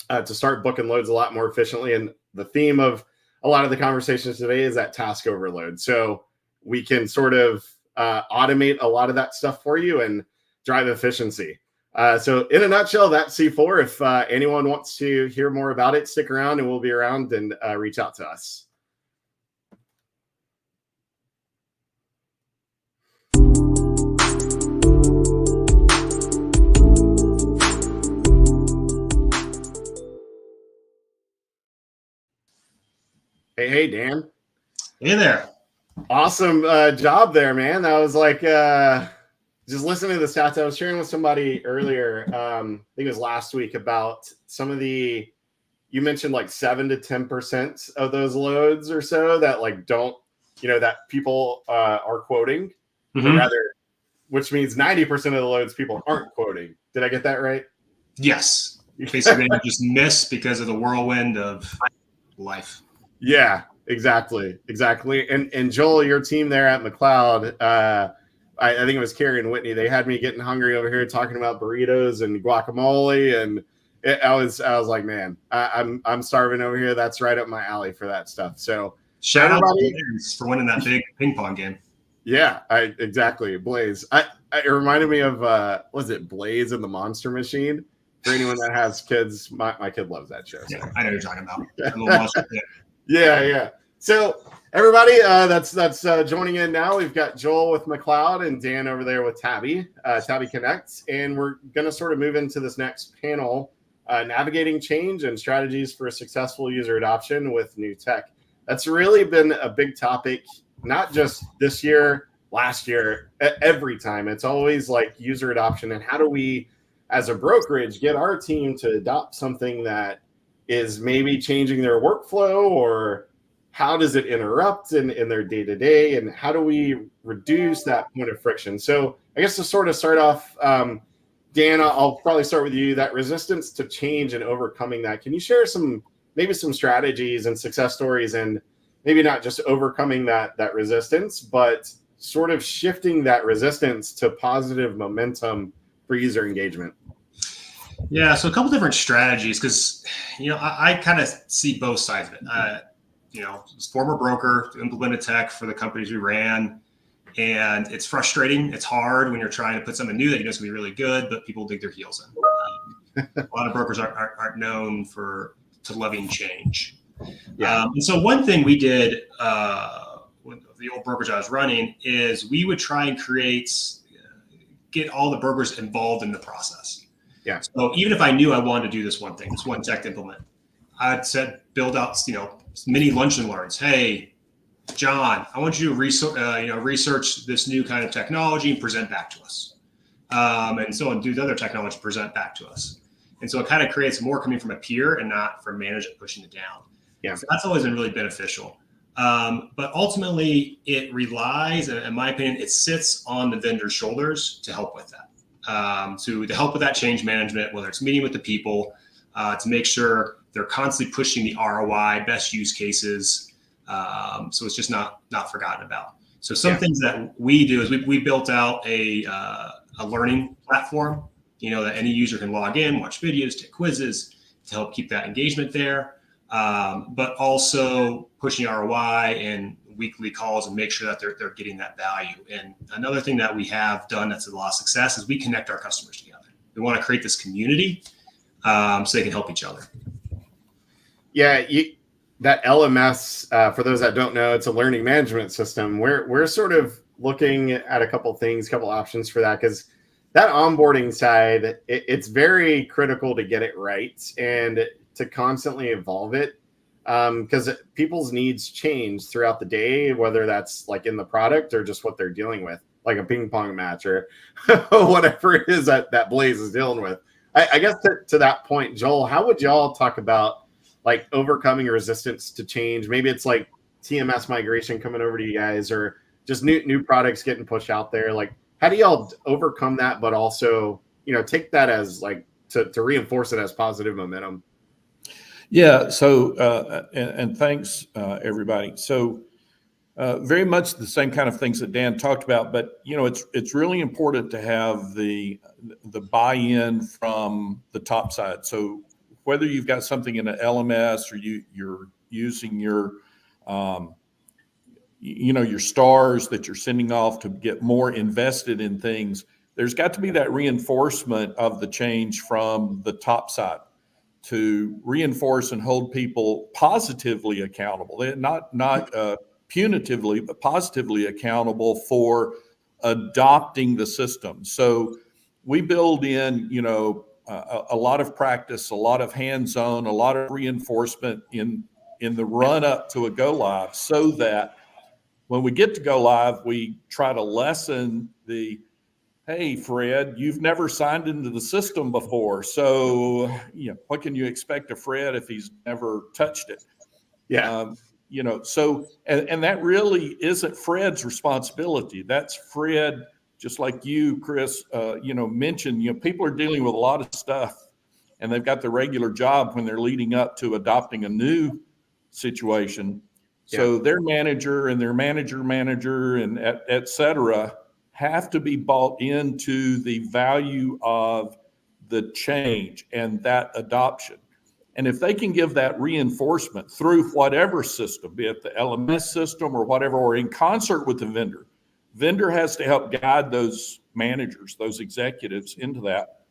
[SPEAKER 1] to start booking loads a lot more efficiently. And the theme of a lot of the conversations today is that task overload. So we can sort of automate a lot of that stuff for you and drive efficiency. So in a nutshell, that's C4. If anyone wants to hear more about it, stick around and we'll be around and reach out to us. Hey, Dan.
[SPEAKER 18] Hey there.
[SPEAKER 1] Awesome job there, man. That was like just listening to the stats. I was sharing with somebody earlier, I think it was last week, about some of you mentioned like 7 to 10% of those loads or so that like don't, that people are quoting, or rather, which means 90% of the loads people aren't quoting. Did I get that right?
[SPEAKER 18] Yes. Basically, they just miss because of the whirlwind of life.
[SPEAKER 1] Yeah, exactly. And Joel, your team there at McLeod, I think it was Carrie and Whitney. They had me getting hungry over here talking about burritos and guacamole, and I was like, man, I'm starving over here. That's right up my alley for that stuff. So
[SPEAKER 18] shout out to Blaze for winning that big ping pong game.
[SPEAKER 1] Yeah, exactly. Blaze. It reminded me of was it Blaze and the Monster Machine? For anyone that has kids, my kid loves that show. So.
[SPEAKER 18] Yeah, I know what you're talking about. A little monster kid.
[SPEAKER 1] Yeah. So everybody that's joining in now, we've got Joel with McLeod and Dan over there with Tabi Connect, and we're going to sort of move into this next panel, navigating change and strategies for successful user adoption with new tech. That's really been a big topic, not just this year, last year, every time. It's always like user adoption, and how do we, as a brokerage, get our team to adopt something that is maybe changing their workflow, or how does it interrupt in their day-to-day, and how do we reduce that point of friction? So I guess to sort of start off, Dan, I'll probably start with you, that resistance to change and overcoming that. Can you share maybe some strategies and success stories, and maybe not just overcoming that resistance, but sort of shifting that resistance to positive momentum for user engagement?
[SPEAKER 18] Yeah, so a couple different strategies, because I kind of see both sides of it. As former broker, implemented tech for the companies we ran, and it's frustrating. It's hard when you're trying to put something new that you know is going to be really good, but people dig their heels in. A lot of brokers aren't known to loving change.
[SPEAKER 1] Yeah.
[SPEAKER 18] And so one thing we did with the old brokerage I was running is we would try and get all the brokers involved in the process.
[SPEAKER 1] Yeah.
[SPEAKER 18] So even if I knew I wanted to do this one thing, this one tech to implement, I'd build out, mini lunch and learns. Hey, John, I want you to research this new kind of technology and present back to us. And so on, do the other technology, present back to us. And so it kind of creates more coming from a peer and not from management pushing it down.
[SPEAKER 1] Yeah.
[SPEAKER 18] So that's always been really beneficial. But ultimately, it relies, in my opinion, it sits on the vendor's shoulders to help with that. To help with that change management, whether it's meeting with the people, to make sure they're constantly pushing the ROI, best use cases, so it's just not forgotten about. So some things that we do is we built out a learning platform, that any user can log in, watch videos, take quizzes to help keep that engagement there, but also pushing ROI and weekly calls and make sure that they're getting that value. And another thing that we have done that's a lot of success is we connect our customers together. We want to create this community so they can help each other.
[SPEAKER 1] Yeah, that LMS, for those that don't know, it's a learning management system. We're sort of looking at a couple options for that, because that onboarding side, it's very critical to get it right and to constantly evolve it, because people's needs change throughout the day, whether that's like in the product or just what they're dealing with, like a ping pong match or whatever it is that Blaze is dealing with. I guess to that point, Joel, how would y'all talk about like overcoming resistance to change? Maybe it's like TMS migration coming over to you guys, or just new products getting pushed out there. Like, how do y'all overcome that, but also, take that as like to reinforce it as positive momentum?
[SPEAKER 19] Yeah. So, and thanks, everybody. So, very much the same kind of things that Dan talked about, but it's really important to have the buy-in from the top side. So whether you've got something in an LMS or you're using your stars that you're sending off to get more invested in things, there's got to be that reinforcement of the change from the top side to reinforce and hold people positively accountable. They're not punitively, but positively accountable for adopting the system. So we build in, a lot of practice, a lot of hands-on, a lot of reinforcement in the run up to a go live, so that when we get to go live, we try to lessen the, hey, Fred, you've never signed into the system before. So, what can you expect of Fred if he's never touched it?
[SPEAKER 1] Yeah.
[SPEAKER 19] So, and that really isn't Fred's responsibility. That's Fred, just like you, Chris, mentioned, people are dealing with a lot of stuff, and they've got their regular job when they're leading up to adopting a new situation. So their manager and their manager and et cetera have to be bought into the value of the change and that adoption. And if they can give that reinforcement through whatever system, be it the LMS system or whatever, or in concert with the vendor has to help guide those managers, those executives into that.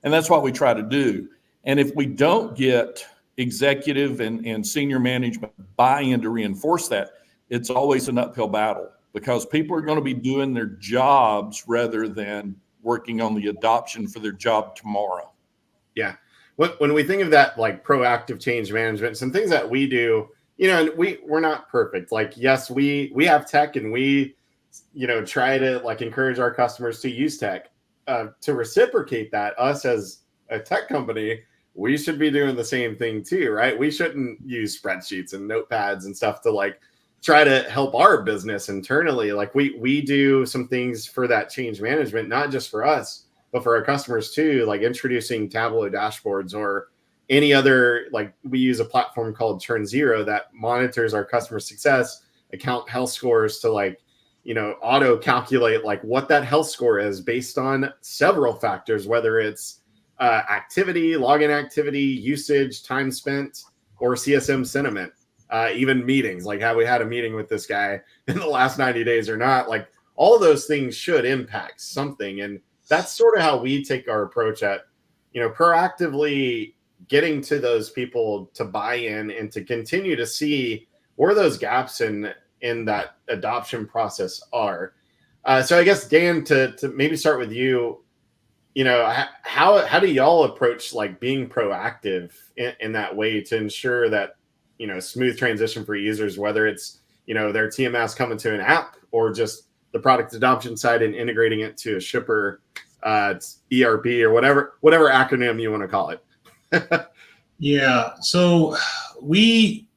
[SPEAKER 19] And that's what we try to do. And if we don't get executive and senior management buy-in to reinforce that, it's always an uphill battle, because people are going to be doing their jobs rather than working on the adoption for their job tomorrow.
[SPEAKER 1] Yeah. When we think of that, like proactive change management, some things that we do, and we're not perfect. Like, yes, we have tech, and we, try to like encourage our customers to use tech. To reciprocate that, us as a tech company, we should be doing the same thing too, right? We shouldn't use spreadsheets and notepads and stuff to like try to help our business internally. Like we do some things for that change management, not just for us, but for our customers too, like introducing Tableau dashboards or any other, like we use a platform called Turn Zero that monitors our customer success, account health scores to like, auto calculate like what that health score is based on several factors, whether it's activity, login activity, usage, time spent, or CSM sentiment, even meetings, like how we had a meeting with this guy in the last 90 days or not. Like all of those things should impact something. And that's sort of how we take our approach at, proactively getting to those people to buy in and to continue to see where those gaps in that adoption process are. So I guess, Dan, to maybe start with you, how do y'all approach like being proactive in that way to ensure that, smooth transition for users, whether it's, their TMS coming to an app or just the product adoption side and integrating it to a shipper, ERP or whatever acronym you want to call it?
[SPEAKER 18] Yeah. So we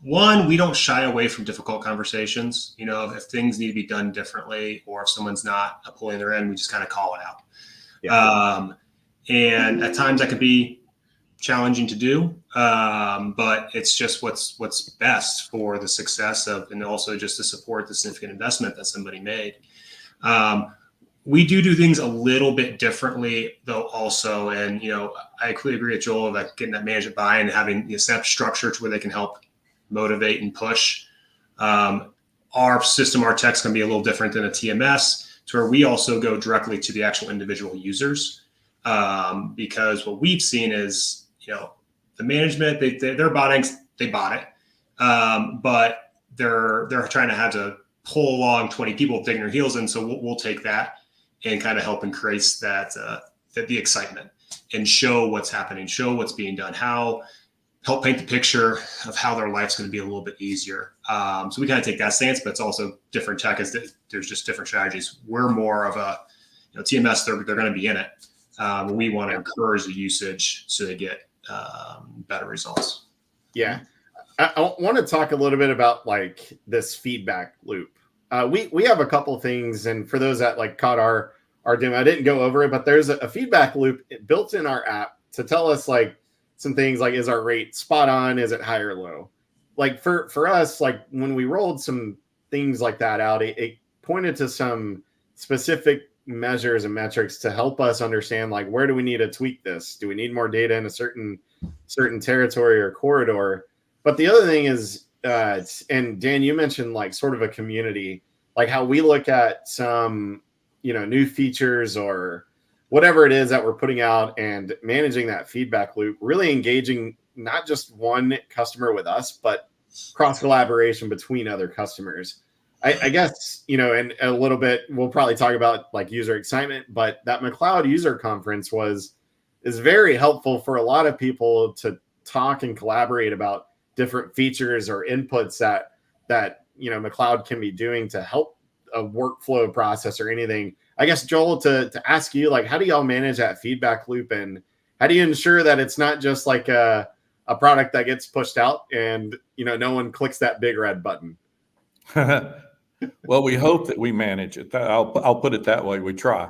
[SPEAKER 18] don't shy away from difficult conversations. If things need to be done differently, or if someone's not pulling their end, we just kind of call it out. Yeah. And at times that could be challenging to do, but it's just what's best for the success of, and also just to support the significant investment that somebody made. We do things a little bit differently though also. And, I completely agree with Joel about getting that management buy-in and having the snap structure to where they can help motivate and push. Our system, our tech's going to be a little different than a TMS, to where we also go directly to the actual individual users. Because what we've seen is, the management, they're bought it. But they're trying to have to pull along 20 people digging their heels in. So we'll take that and kind of help increase that the excitement and show what's happening, show what's being done, help paint the picture of how their life's going to be a little bit easier. So we kind of take that stance, but it's also different tech. There's just different strategies. We're more of a TMS. They're going to be in it. We want to encourage the usage so they get better results.
[SPEAKER 1] Yeah. I want to talk a little bit about like this feedback loop. We have a couple things, and for those that like caught our demo, I didn't go over it, but there's a feedback loop built in our app to tell us like some things like, is our rate spot on? Is it high or low? Like for us, like when we rolled some things like that out, it pointed to some specific measures and metrics to help us understand like, where do we need to tweak this? Do we need more data in a certain territory or corridor? But the other thing is, and Dan, you mentioned like sort of a community, like how we look at some, new features or whatever it is that we're putting out, and managing that feedback loop, really engaging not just one customer with us, but cross collaboration between other customers. I guess, and a little bit, we'll probably talk about like user excitement, but that McLeod user conference is very helpful for a lot of people to talk and collaborate about different features or inputs that McLeod can be doing to help a workflow process or anything. I guess, Joel, to ask you, like, how do y'all manage that feedback loop, and how do you ensure that it's not just like a product that gets pushed out and no one clicks that big red button?
[SPEAKER 19] Well, we hope that we manage it. I'll put it that way. We try.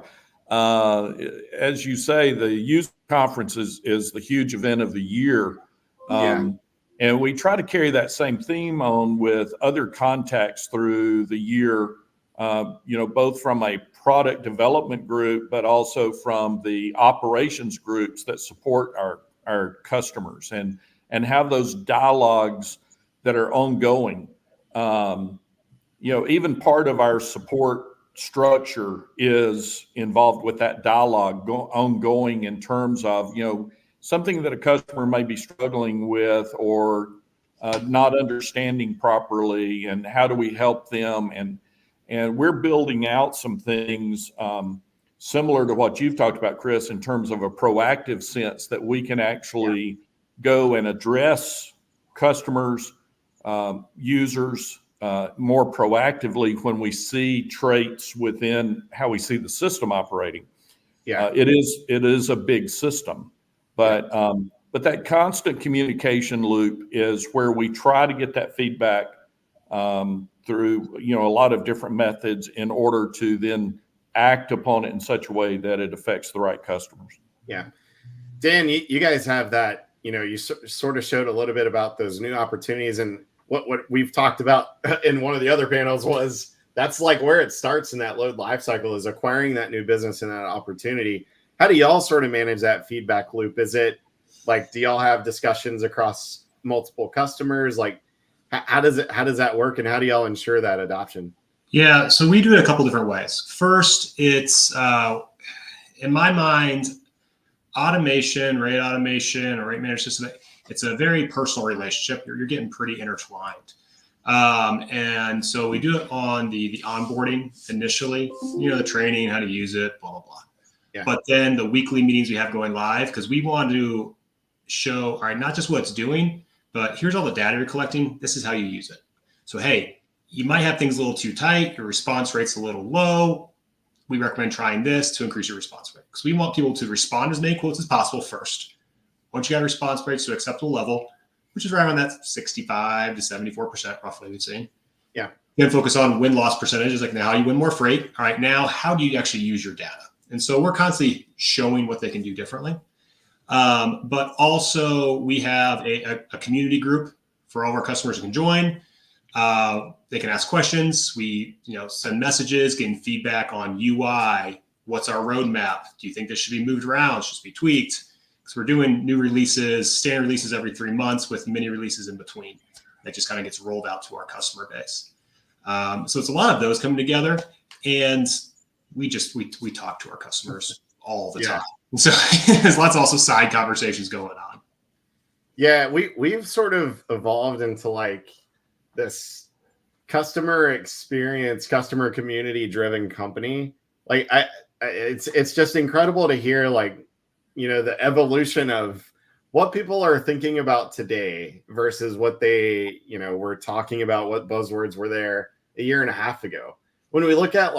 [SPEAKER 19] As you say, the user conference is the huge event of the year. And we try to carry that same theme on with other contacts through the year, both from a product development group, but also from the operations groups that support our customers, and have those dialogues that are ongoing. Even part of our support structure is involved with that dialogue ongoing in terms of, something that a customer may be struggling with or not understanding properly, and how do we help them? And we're building out some things similar to what you've talked about, Chris, in terms of a proactive sense that we can actually go and address customers, users more proactively when we see traits within how we see the system operating. It is a big system, but that constant communication loop is where we try to get that feedback through a lot of different methods in order to then act upon it in such a way that it affects the right customers.
[SPEAKER 1] Yeah. Dan, you guys have that, you sort of showed a little bit about those new opportunities, and what we've talked about in one of the other panels was that's like where it starts in that load life cycle, is acquiring that new business and that opportunity. How do y'all sort of manage that feedback loop? Is it like, do y'all have discussions across multiple customers? Like, how does that work, and how do y'all ensure that adoption?
[SPEAKER 18] Yeah, so we do it a couple different ways. First, it's in my mind, automation, rate automation, or rate management system. It's a very personal relationship. You're getting pretty intertwined. And so we do it on the onboarding initially, the training, how to use it, blah, blah, blah. Yeah. But then the weekly meetings we have going live, because we want to show, all right, not just what it's doing, but here's all the data you're collecting. This is how you use it. So, hey, you might have things a little too tight. Your response rate's a little low. We recommend trying this to increase your response rate, because we want people to respond as many quotes as possible first. Once you got response rates to an acceptable level, which is right around that 65 to 74% roughly, we've seen.
[SPEAKER 1] Yeah.
[SPEAKER 18] Then focus on win-loss percentages, like now you win more freight. All right, now how do you actually use your data? And so we're constantly showing what they can do differently. But also we have a community group for all of our customers who can join. They can ask questions. We send messages, getting feedback on UI. What's our roadmap? Do you think this should be moved around? Should it be tweaked? Because we're doing new releases, standard releases every 3 months with mini releases in between. That just kind of gets rolled out to our customer base. So it's a lot of those coming together, and we talk to our customers all the time. So there's lots of also side conversations going on.
[SPEAKER 1] Yeah, we've sort of evolved into like this customer experience, customer community driven company. Like it's just incredible to hear, like, the evolution of what people are thinking about today versus what they, were talking about, what buzzwords were there a year and a half ago. When we look at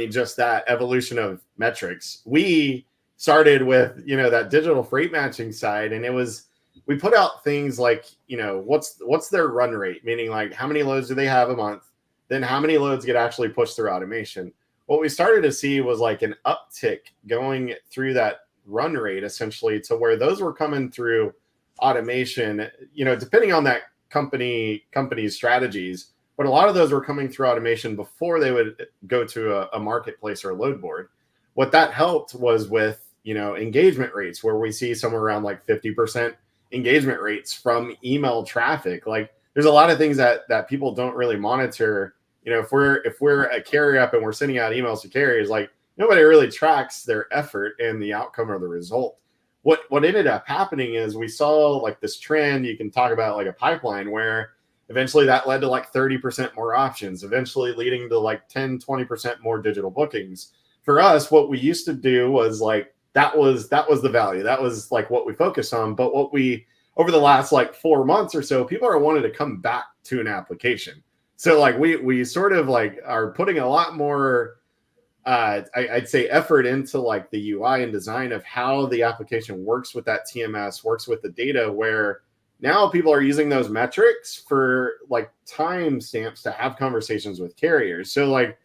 [SPEAKER 1] just that evolution of metrics, we started with, that digital freight matching side. And we put out things like, what's their run rate? Meaning, like, how many loads do they have a month? Then how many loads get actually pushed through automation? What we started to see was like an uptick going through that run rate, essentially, to where those were coming through automation, depending on that company's strategies. But a lot of those were coming through automation before they would go to a marketplace or a load board. What that helped was with, engagement rates, where we see somewhere around like 50% engagement rates from email traffic. Like, there's a lot of things that people don't really monitor if we're a carrier up and we're sending out emails to carriers, like nobody really tracks their effort and the outcome or the result. What ended up happening is we saw like this trend. You can talk about like a pipeline where eventually that led to like 30% more options, eventually leading to like 10, 20% more digital bookings. For us, what we used to do was like, that was the value. That was like what we focused on. But over the last like 4 months or so, people are wanting to come back to an application. So like we sort of like are putting a lot more, I'd say, effort into like the UI and design of how the application works with that TMS, works with the data, where now people are using those metrics for like timestamps to have conversations with carriers. So like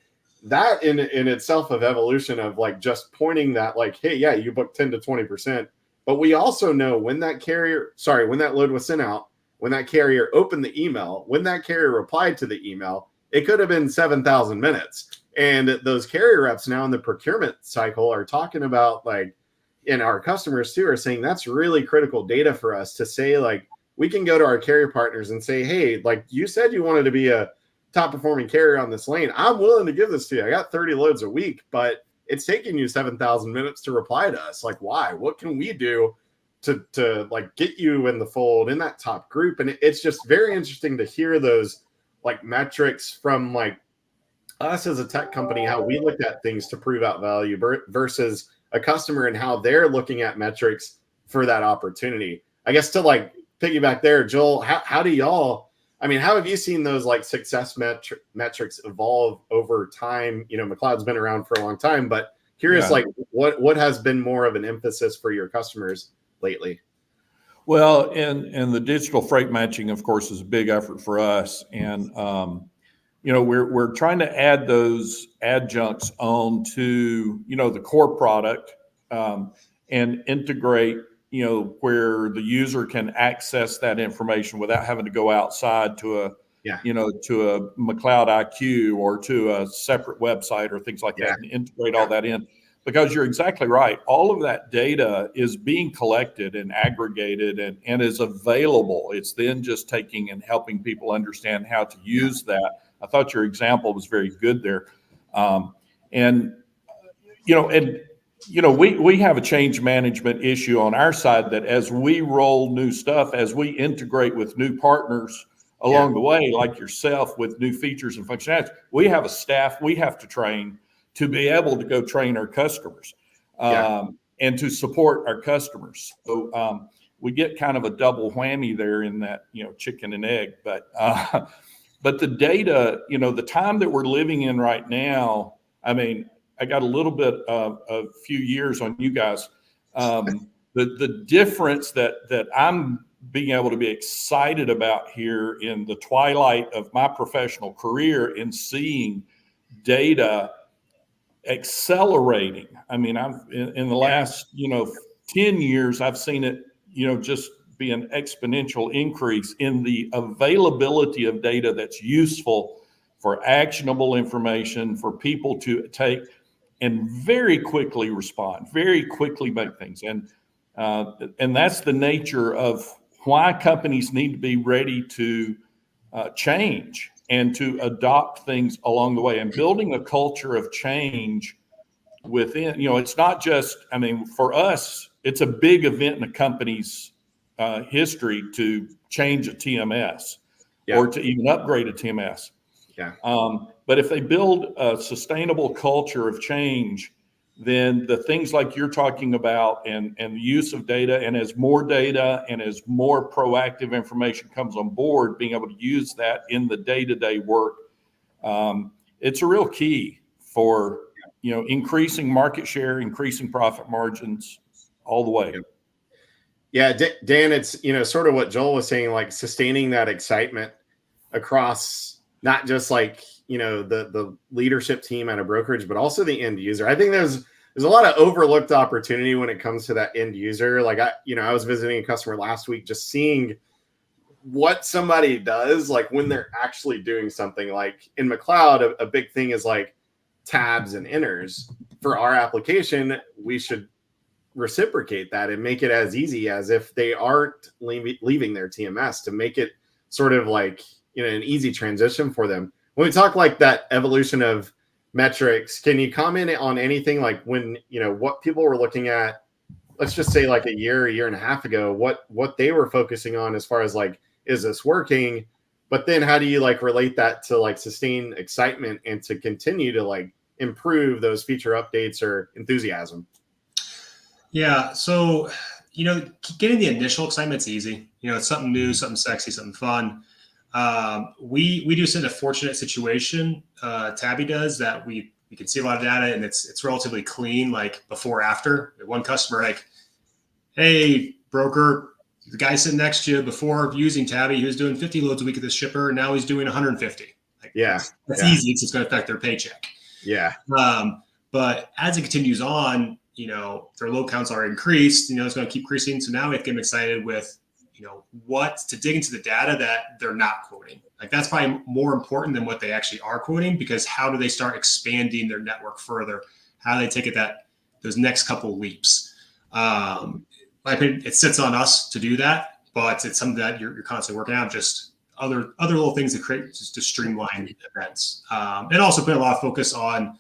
[SPEAKER 1] that in itself of evolution of like just pointing that like, hey, yeah, you booked 10 to 20%. But we also know when that load was sent out, when that carrier opened the email, when that carrier replied to the email, it could have been 7,000 minutes. And those carrier reps now in the procurement cycle are talking about like, and our customers too are saying that's really critical data for us to say like, we can go to our carrier partners and say, hey, like you said you wanted to be a top performing carrier on this lane. I'm willing to give this to you. I got 30 loads a week, but it's taking you 7,000 minutes to reply to us. Like, why? What can we do to like get you in the fold in that top group? And it's just very interesting to hear those like metrics from like us as a tech company, how we look at things to prove out value versus a customer and how they're looking at metrics for that opportunity. I guess to like piggyback there, Joel, how do y'all, I mean, how have you seen those like success metrics evolve over time? McLeod's been around for a long time, but curious, like what has been more of an emphasis for your customers lately?
[SPEAKER 19] Well, and the digital freight matching, of course, is a big effort for us. And, we're trying to add those adjuncts on to, the core product and integrate, where the user can access that information without having to go outside to a McLeod IQ or to a separate website or things like that, and integrate all that in. Because you're exactly right. All of that data is being collected and aggregated and is available. It's then just taking and helping people understand how to use that. I thought your example was very good there. We have a change management issue on our side that as we roll new stuff, as we integrate with new partners along the way, like yourself with new features and functionality, we have a staff we have to train to be able to go train our customers and to support our customers. So we get kind of a double whammy there in that, chicken and egg. But the data, the time that we're living in right now, I mean, I got a little bit of a few years on you guys. The difference that I'm being able to be excited about here in the twilight of my professional career in seeing data accelerating. I mean, in the last, 10 years, I've seen it, just be an exponential increase in the availability of data that's useful for actionable information for people to take and very quickly respond, very quickly make things. And that's the nature of why companies need to be ready to change and to adopt things along the way, and building a culture of change within, it's not just, I mean, for us, it's a big event in a company's history to change a TMS or to even upgrade a TMS. But if they build a sustainable culture of change, then the things like you're talking about and the use of data, and as more data and as more proactive information comes on board, being able to use that in the day-to-day work, it's a real key for, increasing market share, increasing profit margins all the way.
[SPEAKER 1] Yeah, Dan, it's, sort of what Joel was saying, like sustaining that excitement across not just like, the leadership team at a brokerage, but also the end user. I think there's a lot of overlooked opportunity when it comes to that end user. Like I was visiting a customer last week, just seeing what somebody does, like when they're actually doing something. Like in McLeod, a big thing is like tabs and enters. For our application, we should reciprocate that and make it as easy as if they aren't leaving their TMS, to make it sort of like, an easy transition for them. when we talk like that evolution of metrics, can you comment on anything like when, what people were looking at, let's just say like a year and a half ago, what they were focusing on as far as like, is this working? But then how do you like relate that to like sustain excitement and to continue to like improve those feature updates or enthusiasm?
[SPEAKER 18] Yeah. So, getting the initial excitement's easy. It's something new, something sexy, something fun. We do sit in a fortunate situation. Tabi does that. We can see a lot of data and it's relatively clean, like before, after. One customer, like, hey, broker, the guy sitting next to you before using Tabi, he was doing 50 loads a week at this shipper. And now he's doing 150. Like, that's easy. It's just going to affect their paycheck.
[SPEAKER 1] Yeah.
[SPEAKER 18] But as it continues on, their load counts are increased, it's going to keep increasing. So now we have to get excited with, what to dig into the data that they're not quoting. Like that's probably more important than what they actually are quoting, because how do they start expanding their network further? How do they take it those next couple of leaps? My opinion, it sits on us to do that, but it's something that you're constantly working out, just other little things to create, just to streamline events. And also put a lot of focus on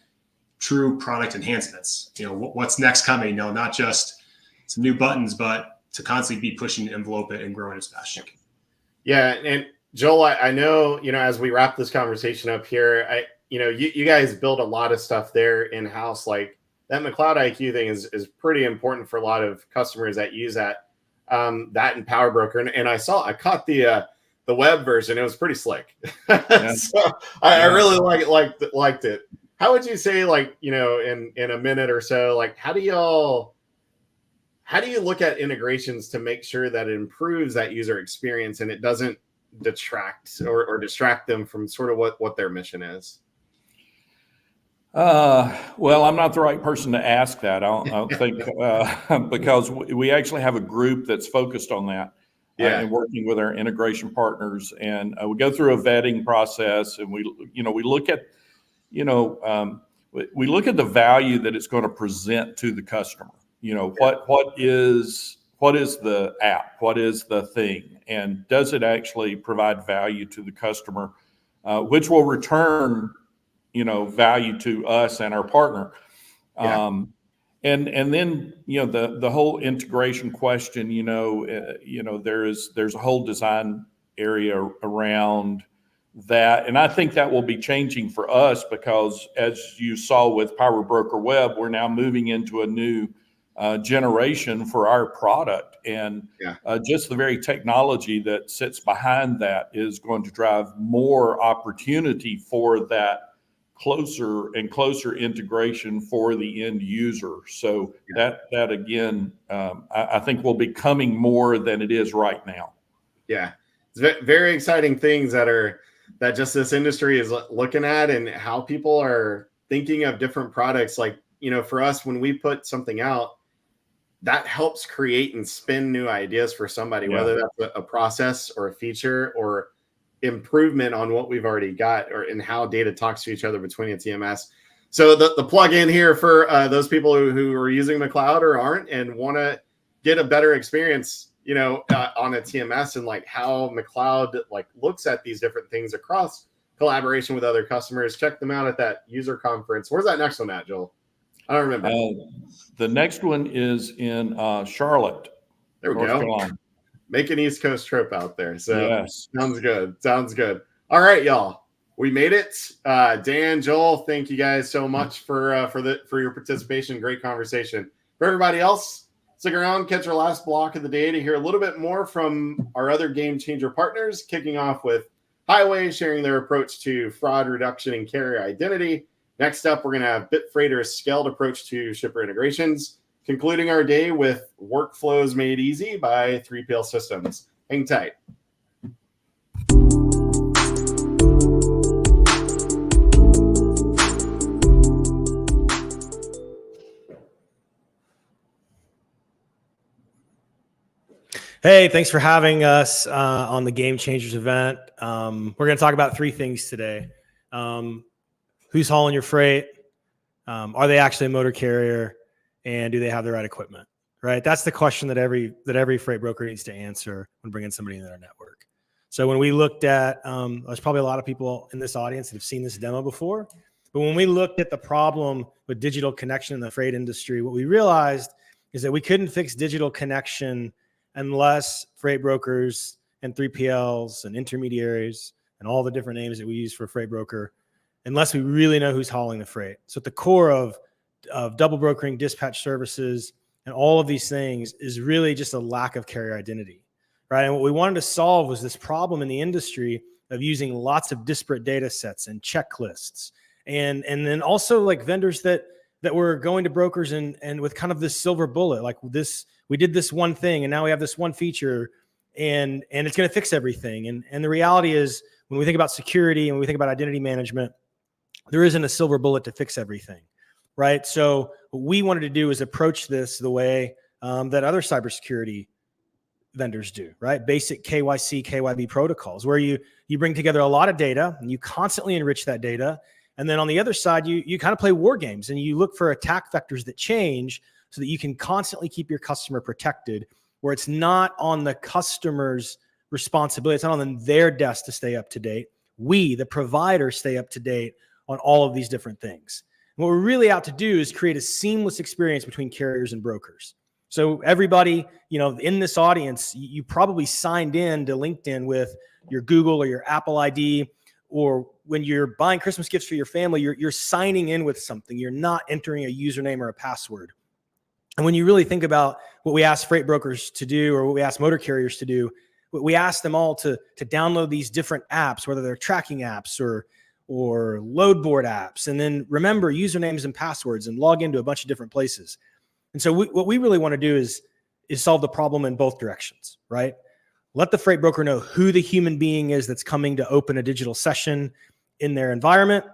[SPEAKER 18] true product enhancements. What's next coming, not just some new buttons, but to constantly be pushing the envelope and growing as fast as you can.
[SPEAKER 1] Yeah. And Joel, I know, as we wrap this conversation up here, you guys build a lot of stuff there in-house. Like that McLeod IQ thing is pretty important for a lot of customers that use that and Power Broker. And I caught the web version. It was pretty slick. So I really liked it. How would you say, like, in a minute or so, like, how do you look at integrations to make sure that it improves that user experience and it doesn't detract or distract them from sort of what their mission is?
[SPEAKER 19] Well, I'm not the right person to ask that. I don't think, because we actually have a group that's focused on that. And working with our integration partners, and we go through a vetting process, and we look at, we look at the value that it's going to present to the customer. What is the app? What is the thing? And does it actually provide value to the customer, which will return, value to us and our partner. And then, the whole integration question, there's a whole design area around that. And I think that will be changing for us because, as you saw with Power Broker Web, we're now moving into a new generation for our product. And just the very technology that sits behind that is going to drive more opportunity for that closer and closer integration for the end user. So that again, I think will be coming more than it is right now.
[SPEAKER 1] Yeah, it's very exciting things that just this industry is looking at, and how people are thinking of different products. Like, for us, when we put something out, that helps create and spin new ideas for somebody, whether that's a process or a feature or improvement on what we've already got, or in how data talks to each other between a TMS. So the plug-in here for those people who are using McLeod or aren't and want to get a better experience, on a TMS, and like how McLeod like looks at these different things across collaboration with other customers. Check them out at that user conference. Where's that next one at, Joel? I don't remember.
[SPEAKER 19] The next one is in Charlotte.
[SPEAKER 1] There we go. Carolina. Make an East Coast trip out there. So
[SPEAKER 19] yes.
[SPEAKER 1] Sounds good. All right, y'all. We made it. Dan, Joel, thank you guys so much for your participation. Great conversation. For everybody else, stick around, catch our last block of the day to hear a little bit more from our other game changer partners, kicking off with Highway sharing their approach to fraud reduction and carrier identity. Next up, we're going to have bitfreighter's scaled approach to shipper integrations, concluding our day with workflows made easy by 3PL Systems. Hang tight.
[SPEAKER 20] Hey, thanks for having us on the Game Changers event. We're going to talk about three things today. Who's hauling your freight? Are they actually a motor carrier? And do they have the right equipment? Right? That's the question that every freight broker needs to answer when bringing somebody into their network. So when we looked at, there's probably a lot of people in this audience that have seen this demo before, but when we looked at the problem with digital connection in the freight industry, what we realized is that we couldn't fix digital connection unless freight brokers and 3PLs and intermediaries and all the different names that we use for a freight broker, unless we really know who's hauling the freight. So at the core of double brokering, dispatch services, and all of these things is really just a lack of carrier identity, right? And what we wanted to solve was this problem in the industry of using lots of disparate data sets and checklists. And then also like vendors that were going to brokers and with kind of this silver bullet, like this, we did this one thing and now we have this one feature and it's going to fix everything. And the reality is when we think about security and when we think about identity management, there isn't a silver bullet to fix everything, right? So what we wanted to do is approach this the way that other cybersecurity vendors do, right? Basic KYC, KYB protocols, where you bring together a lot of data and you constantly enrich that data. And then on the other side, you kind of play war games and you look for attack vectors that change so that you can constantly keep your customer protected, where it's not on the customer's responsibility. It's not on their desk to stay up to date. We, the provider, stay up to date on all of these different things. And what we're really out to do is create a seamless experience between carriers and brokers. So everybody, in this audience, you probably signed in to LinkedIn with your Google or your Apple ID, or when you're buying Christmas gifts for your family, you're signing in with something. You're not entering a username or a password. And when you really think about what we ask freight brokers to do or what we ask motor carriers to do, we ask them all to download these different apps, whether they're tracking apps or load board apps, and then remember usernames and passwords and log into a bunch of different places. And so what we really want to do is solve the problem in both directions, right? Let the freight broker know who the human being is that's coming to open a digital session in their environment.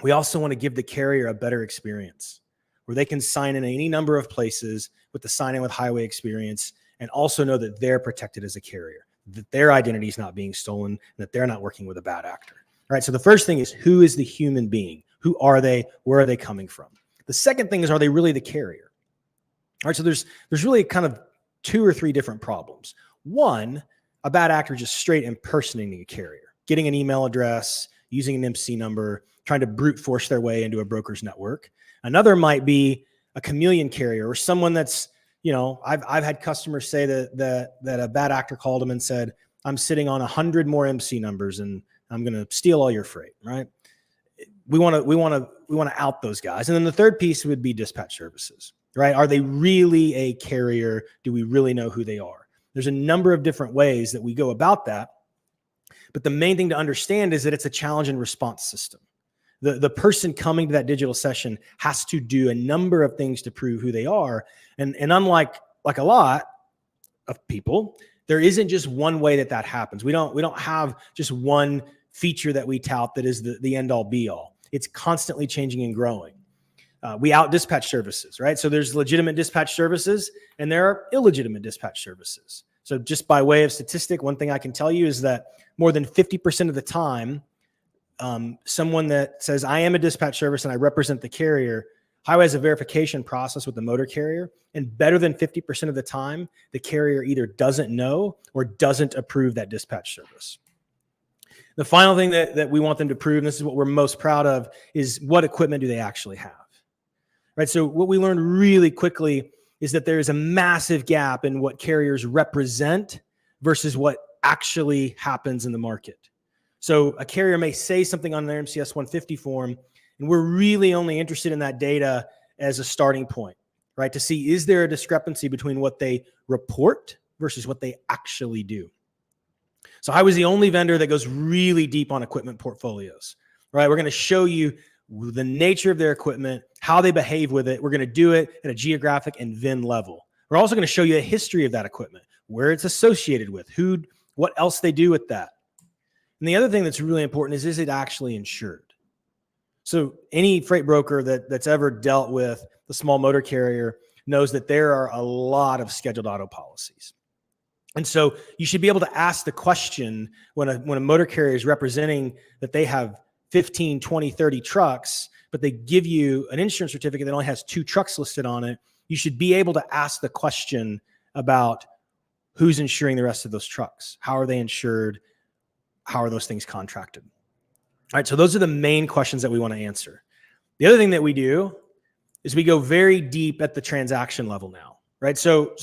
[SPEAKER 20] We also want to give the carrier a better experience where they can sign in any number of places with the sign in with highway experience and also know that they're protected as a carrier, that their identity is not being stolen, and that they're not working with a bad actor. All right, so the first thing is, who is the human being? Who are they? Where are they coming from? The second thing is, are they really the carrier? All right, so there's really kind of 2 or 3 different problems. One, a bad actor just straight impersonating a carrier, getting an email address, using an MC number, trying to brute force their way into a broker's network. Another might be a chameleon carrier or someone that's, I've had customers say that a bad actor called them and said, I'm sitting on 100 more MC numbers and I'm going to steal all your freight, right? We want to out those guys. And then the third piece would be dispatch services, right? Are they really a carrier? Do we really know who they are? There's a number of different ways that we go about that. But the main thing to understand is that it's a challenge and response system. The person coming to that digital session has to do a number of things to prove who they are. And unlike a lot of people, there isn't just one way that happens. We don't have just one feature that we tout that is the end all be all. It's constantly changing and growing. We out dispatch services, right? So there's legitimate dispatch services and there are illegitimate dispatch services. So just by way of statistic, one thing I can tell you is that more than 50% of the time, someone that says, I am a dispatch service and I represent the carrier, highway has a verification process with the motor carrier. And better than 50% of the time, the carrier either doesn't know or doesn't approve that dispatch service. The final thing that we want them to prove, and this is what we're most proud of, is what equipment do they actually have, right? So what we learned really quickly is that there is a massive gap in what carriers represent versus what actually happens in the market. So a carrier may say something on their MCS 150 form, and we're really only interested in that data as a starting point, right? To see, is there a discrepancy between what they report versus what they actually do? So I was the only vendor that goes really deep on equipment portfolios, right? We're going to show you the nature of their equipment, how they behave with it. We're going to do it at a geographic and VIN level. We're also going to show you a history of that equipment, where it's associated with, what else they do with that. And the other thing that's really important is it actually insured? So any freight broker that's ever dealt with the small motor carrier knows that there are a lot of scheduled auto policies. And so you should be able to ask the question when a motor carrier is representing that they have 15, 20, 30 trucks, but they give you an insurance certificate that only has 2 trucks listed on it. You should be able to ask the question about who's insuring the rest of those trucks? How are they insured? How are those things contracted? All right, so those are the main questions that we want to answer. The other thing that we do is we go very deep at the transaction level now, right? So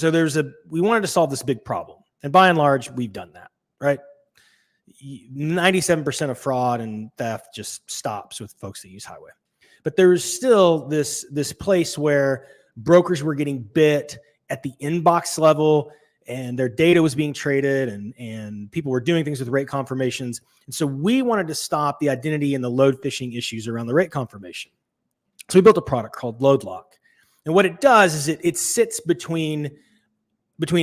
[SPEAKER 20] we wanted to solve this big problem. And by and large, we've done that, right? 97% of fraud and theft just stops with folks that use highway. But there's still this place where brokers were getting bit at the inbox level, and their data was being traded, and people were doing things with rate confirmations. And so we wanted to stop the identity and the load phishing issues around the rate confirmation. So we built a product called LoadLock. And what it does is it sits between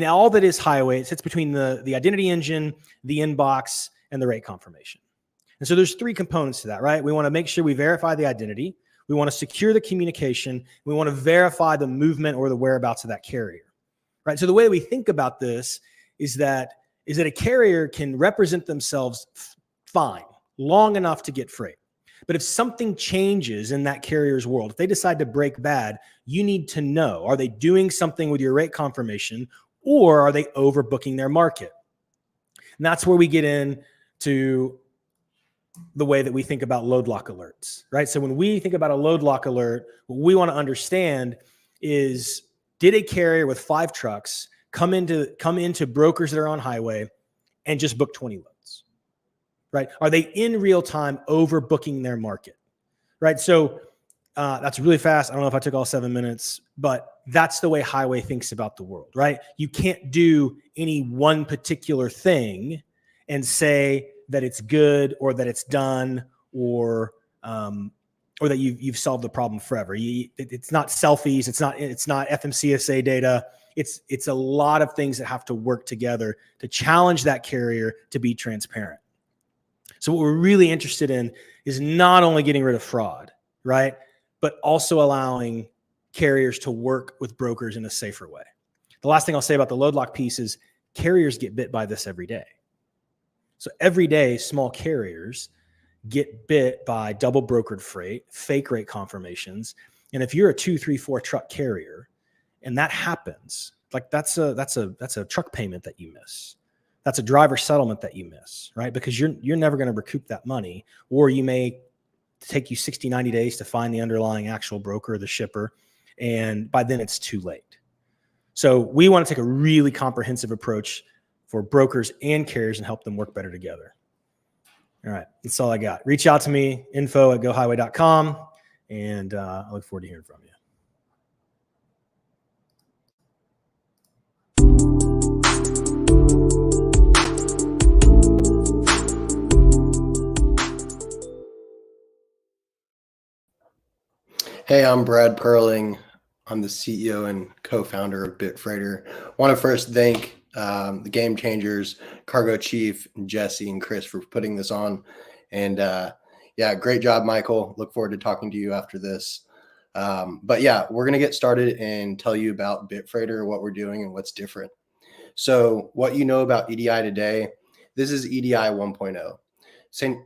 [SPEAKER 20] all that is highway. It sits between the identity engine, the inbox, and the rate confirmation. And so there's 3 components to that, right? We want to make sure we verify the identity. We want to secure the communication. We want to verify the movement or the whereabouts of that carrier, right? So the way we think about this is that a carrier can represent themselves fine, long enough to get freight. But if something changes in that carrier's world, if they decide to break bad, you need to know, are they doing something with your rate confirmation, or are they overbooking their market? And that's where we get into the way that we think about load lock alerts, right? So when we think about a load lock alert, what we want to understand is, did a carrier with 5 trucks come into brokers that are on highway and just book 20 loads, right? Are they in real time overbooking their market, right? So that's really fast. I don't know if I took all 7 minutes, but that's the way highway thinks about the world, right? You can't do any one particular thing and say that it's good or that it's done or that you've solved the problem forever. It's not selfies. It's not FMCSA data. It's a lot of things that have to work together to challenge that carrier to be transparent. So what we're really interested in is not only getting rid of fraud, right, but also allowing carriers to work with brokers in a safer way. The last thing I'll say about the load lock piece is carriers get bit by this every day. So every day, small carriers get bit by double brokered freight, fake rate confirmations. And if you're a 2, 3, 4 truck carrier and that happens, like that's a truck payment that you miss. That's a driver settlement that you miss, right? Because you're never going to recoup that money, or you may take you 60, 90 days to find the underlying actual broker or the shipper. And by then it's too late. So we want to take a really comprehensive approach for brokers and carriers and help them work better together. All right, that's all I got. Reach out to me, info@gohighway.com, and I look forward to hearing from you.
[SPEAKER 21] Hey, I'm Brad Perling. I'm the CEO and co-founder of bitfreighter. I want to first thank the Game Changers, Cargo Chief, and Jesse and Chris for putting this on. And yeah, great job, Michael. Look forward to talking to you after this. But yeah, we're going to get started and tell you about bitfreighter, what we're doing and what's different. So what you know about EDI today, this is EDI 1.0.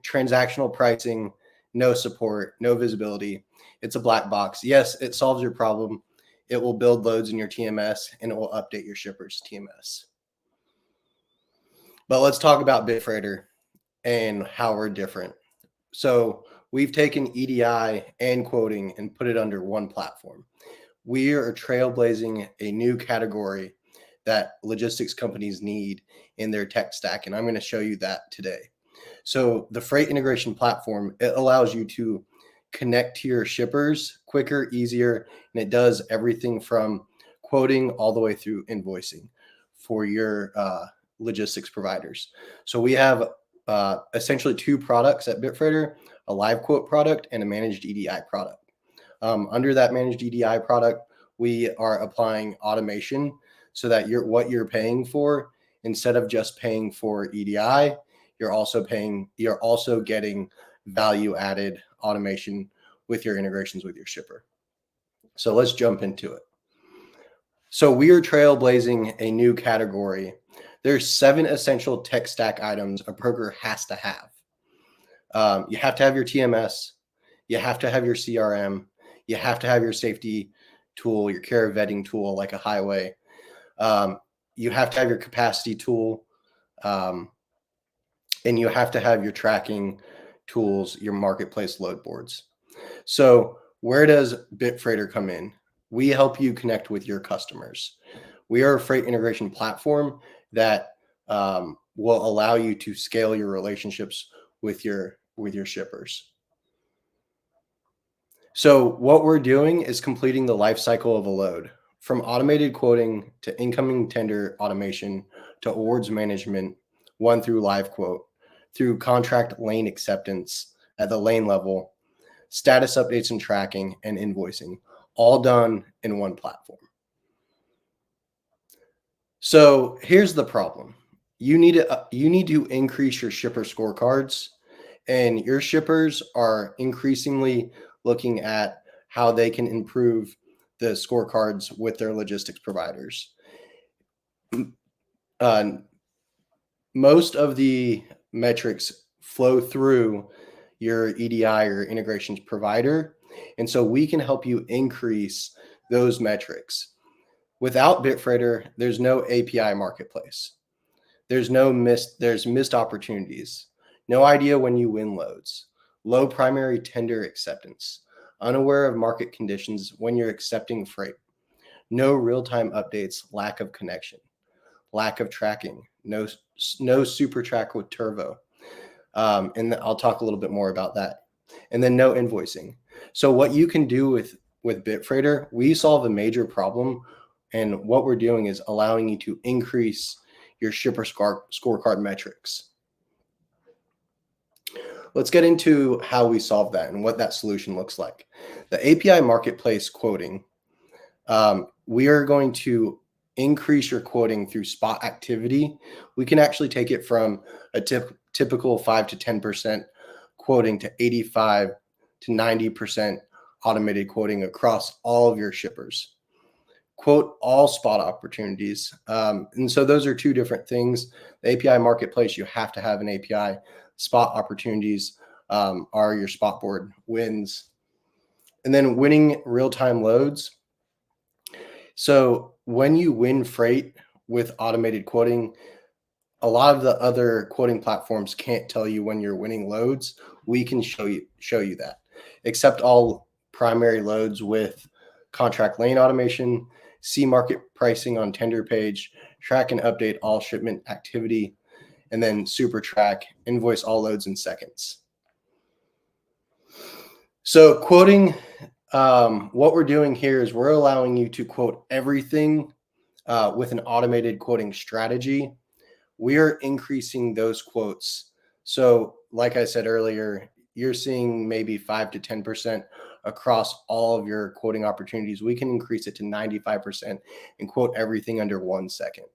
[SPEAKER 21] Transactional pricing, no support, no visibility. It's a black box. Yes, it solves your problem. It will build loads in your TMS and it will update your shipper's TMS. But let's talk about bitfreighter and how we're different. So we've taken EDI and quoting and put it under one platform. We are trailblazing a new category that logistics companies need in their tech stack. And I'm going to show you that today. So the freight integration platform, it allows you to connect to your shippers quicker, easier, and it does everything from quoting all the way through invoicing for your logistics providers. So we have essentially 2 products at bitfreighter, a live quote product and a managed EDI product. Under that managed EDI product, we are applying automation so that what you're paying for, instead of just paying for EDI, you're also getting value added automation with your integrations with your shipper. So let's jump into it. So we are trailblazing a new category. There's 7 essential tech stack items a broker has to have. You have to have your TMS. You have to have your CRM. You have to have your safety tool, your carrier vetting tool like a highway. you have to have your capacity tool, and you have to have your tracking tools, your marketplace load boards. So where does bitfreighter come in? We help you connect with your customers. We are a freight integration platform that will allow you to scale your relationships with your shippers. So what we're doing is completing the life cycle of a load, from automated quoting to incoming tender automation to awards management, one through live quote, through contract lane acceptance at the lane level, status updates and tracking, and invoicing, all done in one platform. So here's the problem. You need to increase your shipper scorecards, and your shippers are increasingly looking at how they can improve the scorecards with their logistics providers. Most of the metrics flow through your EDI or integrations provider, and so we can help you increase those metrics. Without bitfreighter, there's no API marketplace. There's missed opportunities. No idea when you win loads. Low primary tender acceptance. Unaware of market conditions when you're accepting freight. No real-time updates, lack of connection. Lack of tracking. No super track with Turbo. And I'll talk a little bit more about that. And then no invoicing. So what you can do with bitfreighter, we solve a major problem. And what we're doing is allowing you to increase your shipper scorecard metrics. Let's get into how we solve that and what that solution looks like. The API marketplace quoting, we are going to increase your quoting through spot activity. We can actually take it from a typical 5 to 10% quoting to 85 to 90% automated quoting across all of your shippers. Quote all spot opportunities. And so those are two different things. The API marketplace, you have to have an API. Spot opportunities are your spot board wins. And then winning real-time loads. So when you win freight with automated quoting, a lot of the other quoting platforms can't tell you when you're winning loads. We can show you that. Accept all primary loads with contract lane automation, see market pricing on tender page, track and update all shipment activity, and then super track, invoice all loads in seconds. So quoting, what we're doing here is we're allowing you to quote everything with an automated quoting strategy. We are increasing those quotes. So like I said earlier, you're seeing maybe 5 to 10% across all of your quoting opportunities. We can increase it to 95% and quote everything under 1 second.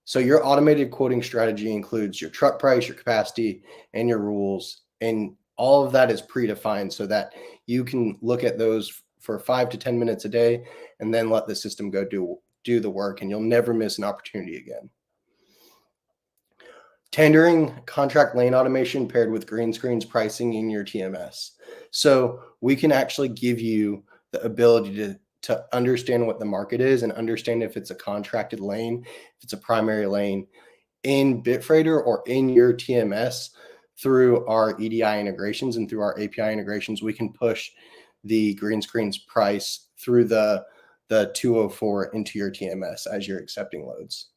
[SPEAKER 21] So your automated quoting strategy includes your truck price, your capacity, and your rules. And all of that is predefined so that you can look at those for 5 to 10 minutes a day and then let the system go do the work, and you'll never miss an opportunity again. Tendering contract lane automation paired with Greenscreens pricing in your TMS. So we can actually give you the ability to understand what the market is and understand if it's a contracted lane, if it's a primary lane in bitfreighter or in your TMS. Through our EDI integrations and through our API integrations, we can push the Greenscreens price through the 204 into your TMS as you're accepting loads.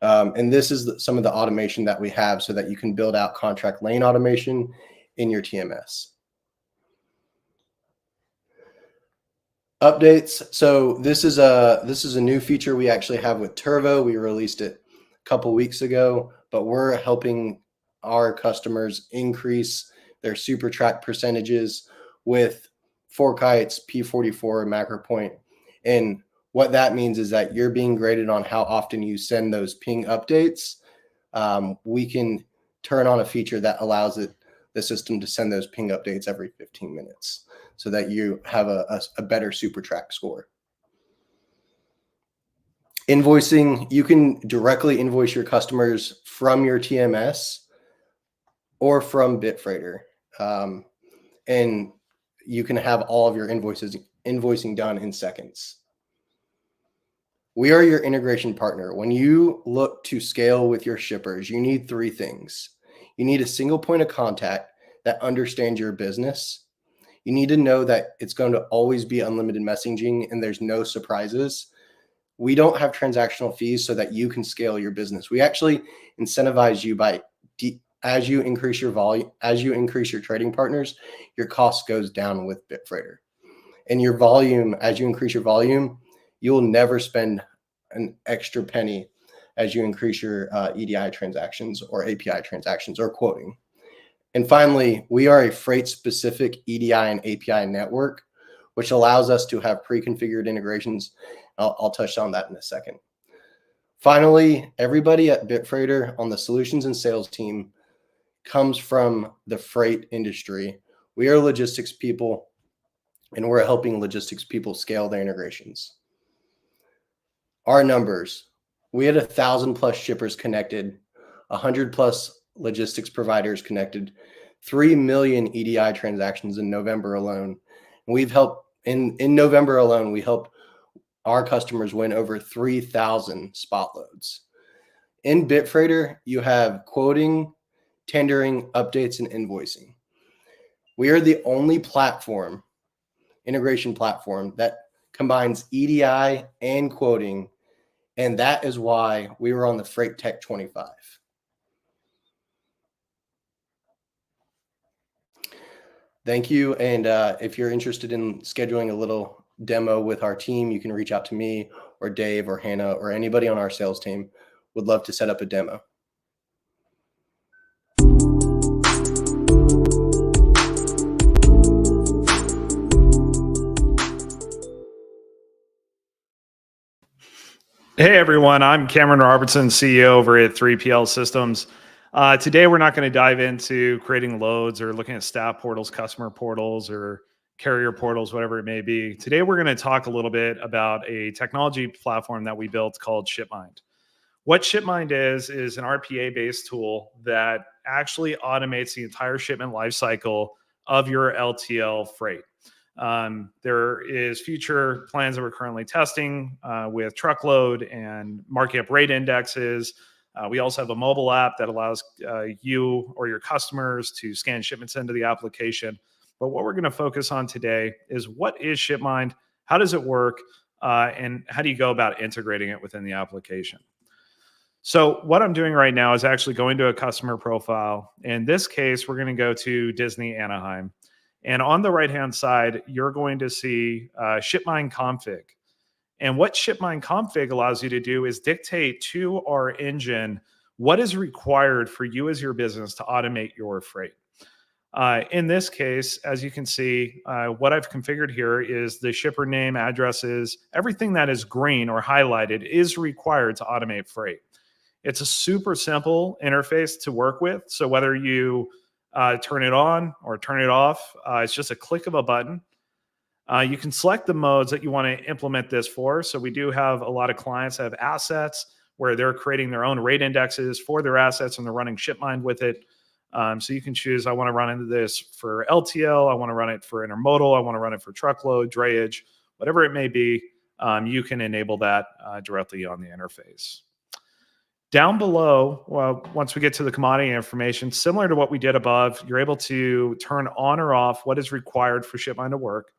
[SPEAKER 21] And this is some of the automation that we have so that you can build out contract lane automation in your TMS. Updates. So this is a new feature we actually have with Turbo. We released it a couple weeks ago, but we're helping our customers increase their super track percentages with fork heights, P44, macro point. And what that means is that you're being graded on how often you send those ping updates. We can turn on a feature that allows the system to send those ping updates every 15 minutes so that you have a better super track score. Invoicing, you can directly invoice your customers from your TMS or from bitfreighter. And you can have all of your invoicing done in seconds. We are your integration partner. When you look to scale with your shippers, you need three things. You need a single point of contact that understands your business. You need to know that it's going to always be unlimited messaging and there's no surprises. We don't have transactional fees so that you can scale your business. We actually incentivize you by as you increase your volume, as you increase your trading partners, your cost goes down with bitfreighter. And your volume, as you increase your volume, you will never spend an extra penny as you increase your EDI transactions or API transactions or quoting. And finally, we are a freight-specific EDI and API network, which allows us to have pre-configured integrations. I'll touch on that in a second. Finally, everybody at bitfreighter on the solutions and sales team comes from the freight industry. We are logistics people, and we're helping logistics people scale their integrations. Our numbers, we had 1,000+ shippers connected, 100+ logistics providers connected, 3 million EDI transactions in November alone. We've helped, in November alone, we helped our customers win over 3,000 spot loads. In bitfreighter, you have quoting, tendering, updates, and invoicing. We are the only platform, integration platform, that combines EDI and quoting, and that is why we were on the Freight Tech 25. Thank you, and if you're interested in scheduling a little demo with our team, you can reach out to me or Dave or Hannah or anybody on our sales team. Would love to set up a demo.
[SPEAKER 2] Hey everyone, I'm Cameron Robertson, CEO over at 3PL Systems. Today we're not going to dive into creating loads or looking at staff portals, customer portals, or carrier portals, whatever it may be. Today we're going to talk a little bit about a technology platform that we built called ShipMind. What ShipMind is an RPA-based tool that actually automates the entire shipment lifecycle of your LTL freight. There is future plans that we're currently testing with truckload and marking up rate indexes. We also have a mobile app that allows you or your customers to scan shipments into the application. But what we're going to focus on today is what is ShipMind, how does it work, and how do you go about integrating it within the application? So what I'm doing right now is actually going to a customer profile. In this case, we're going to go to Disney Anaheim. And on the right-hand side, you're going to see ShipMind config. And what ShipMind config allows you to do is dictate to our engine what is required for you as your business to automate your freight. In this case, as you can see, what I've configured here is the shipper name, addresses, everything that is green or highlighted is required to automate freight. It's a super simple interface to work with. So whether you turn it on or turn it off, it's just a click of a button. You can select the modes that you want to implement this for. So we do have a lot of clients that have assets where they're creating their own rate indexes for their assets and they're running ShipMind with it. So you can choose, I want to run into this for LTL, I want to run it for intermodal, I want to run it for truckload, drayage, whatever it may be. You can enable that directly on the interface. Down below, well, once we get to the commodity information, similar to what we did above, you're able to turn on or off what is required for ShipMind to work.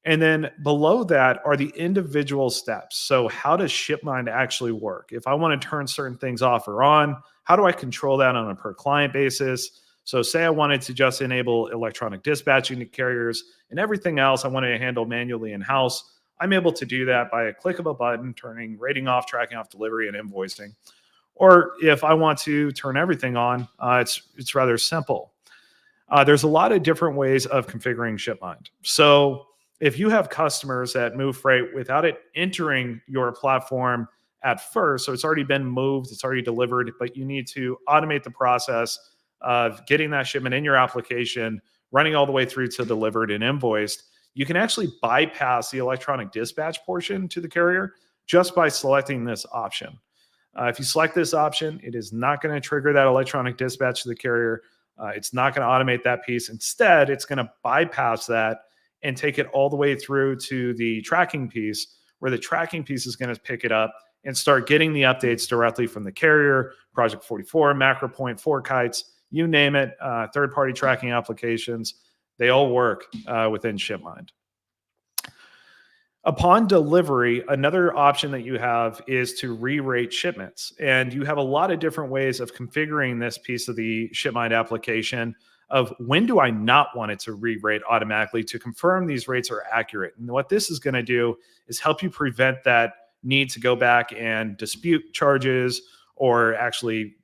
[SPEAKER 2] And then below that are the individual steps. So how does ShipMind actually work? If I want to turn certain things off or on, how do I control that on a per client basis? So say I wanted to just enable electronic dispatching to carriers and everything else I want to handle manually in-house. I'm able to do that by a click of a button, turning rating off, tracking off delivery, and invoicing. Or if I want to turn everything on, it's rather simple. There's a lot of different ways of configuring ShipMind. So if you have customers that move freight without it entering your platform at first, so it's already been moved, it's already delivered, but you need to automate the process of getting that shipment in your application, running all the way through to delivered and invoiced, you can actually bypass the electronic dispatch portion to the carrier just by selecting this option. If you select this option, it is not going to trigger that electronic dispatch to the carrier. It's not going to automate that piece. Instead, it's going to bypass that and take it all the way through to the tracking piece where the tracking piece is going to pick it up and start getting the updates directly from the carrier, Project 44, MacroPoint, FourKites, you name it, third-party tracking applications. They all work within ShipMind. Upon delivery, another option that you have is to re-rate shipments. And you have a lot of different ways of configuring this piece of the ShipMind application of when do I not want it to re-rate automatically to confirm these rates are accurate. And what this is going to do is help you prevent that need to go back and dispute charges or actually,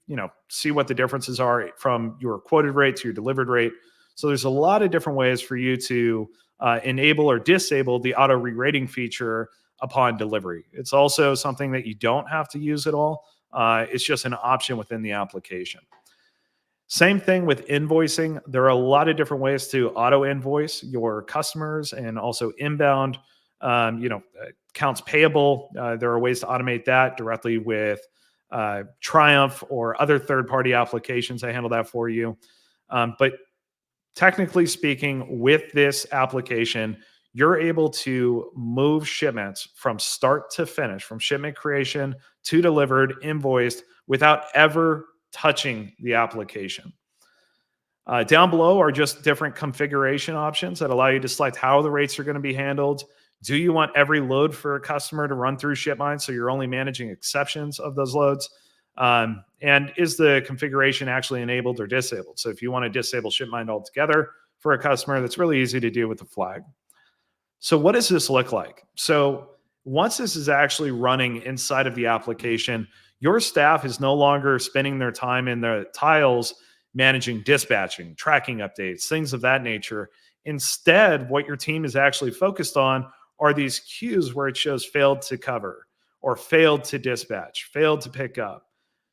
[SPEAKER 2] see what the differences are from your quoted rate to your delivered rate. So there's a lot of different ways for you to enable or disable the auto re-rating feature upon delivery. It's also something that you don't have to use at all. It's just an option within the application. Same thing with invoicing. There are a lot of different ways to auto invoice your customers and also inbound, accounts payable. There are ways to automate that directly with Triumph or other third-party applications. I handle that for you. But technically speaking, with this application, you're able to move shipments from start to finish, from shipment creation to delivered, invoiced, without ever touching the application. Down below are just different configuration options that allow you to select how the rates are going to be handled. Do you want every load for a customer to run through ShipMind so you're only managing exceptions of those loads? And is the configuration actually enabled or disabled? So if you want to disable ShipMind altogether for a customer, that's really easy to do with the flag. So what does this look like? So once this is actually running inside of the application, your staff is no longer spending their time in the tiles managing dispatching, tracking updates, things of that nature. Instead, what your team is actually focused on are these queues where it shows failed to cover or failed to dispatch, failed to pick up.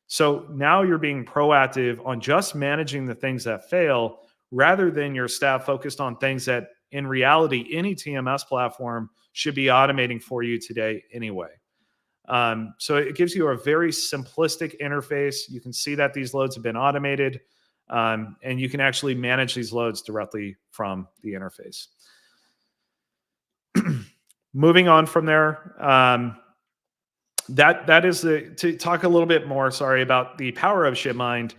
[SPEAKER 2] So now you're being proactive on just managing the things that fail rather than your staff focused on things that in reality, any TMS platform should be automating for you today anyway. So it gives you a very simplistic interface. You can see that these loads have been automated, and you can actually manage these loads directly from the interface. Moving on from there, that is to talk a little bit more, about the power of ShipMind.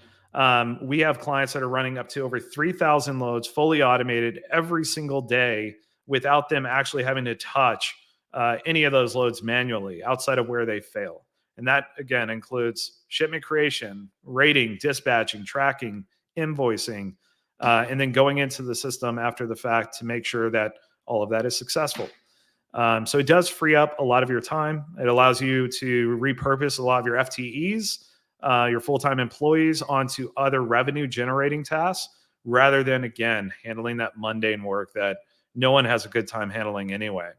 [SPEAKER 2] We have clients that are running up to over 3,000 loads fully automated every single day without them actually having to touch any of those loads manually outside of where they fail. And that, again, includes shipment creation, rating, dispatching, tracking, invoicing, and then going into the system after the fact to make sure that all of that is successful. So it does free up a lot of your time. It allows you to repurpose a lot of your FTEs, your full-time employees, onto other revenue-generating tasks rather than, again, handling that mundane work that no one has a good time handling anyway.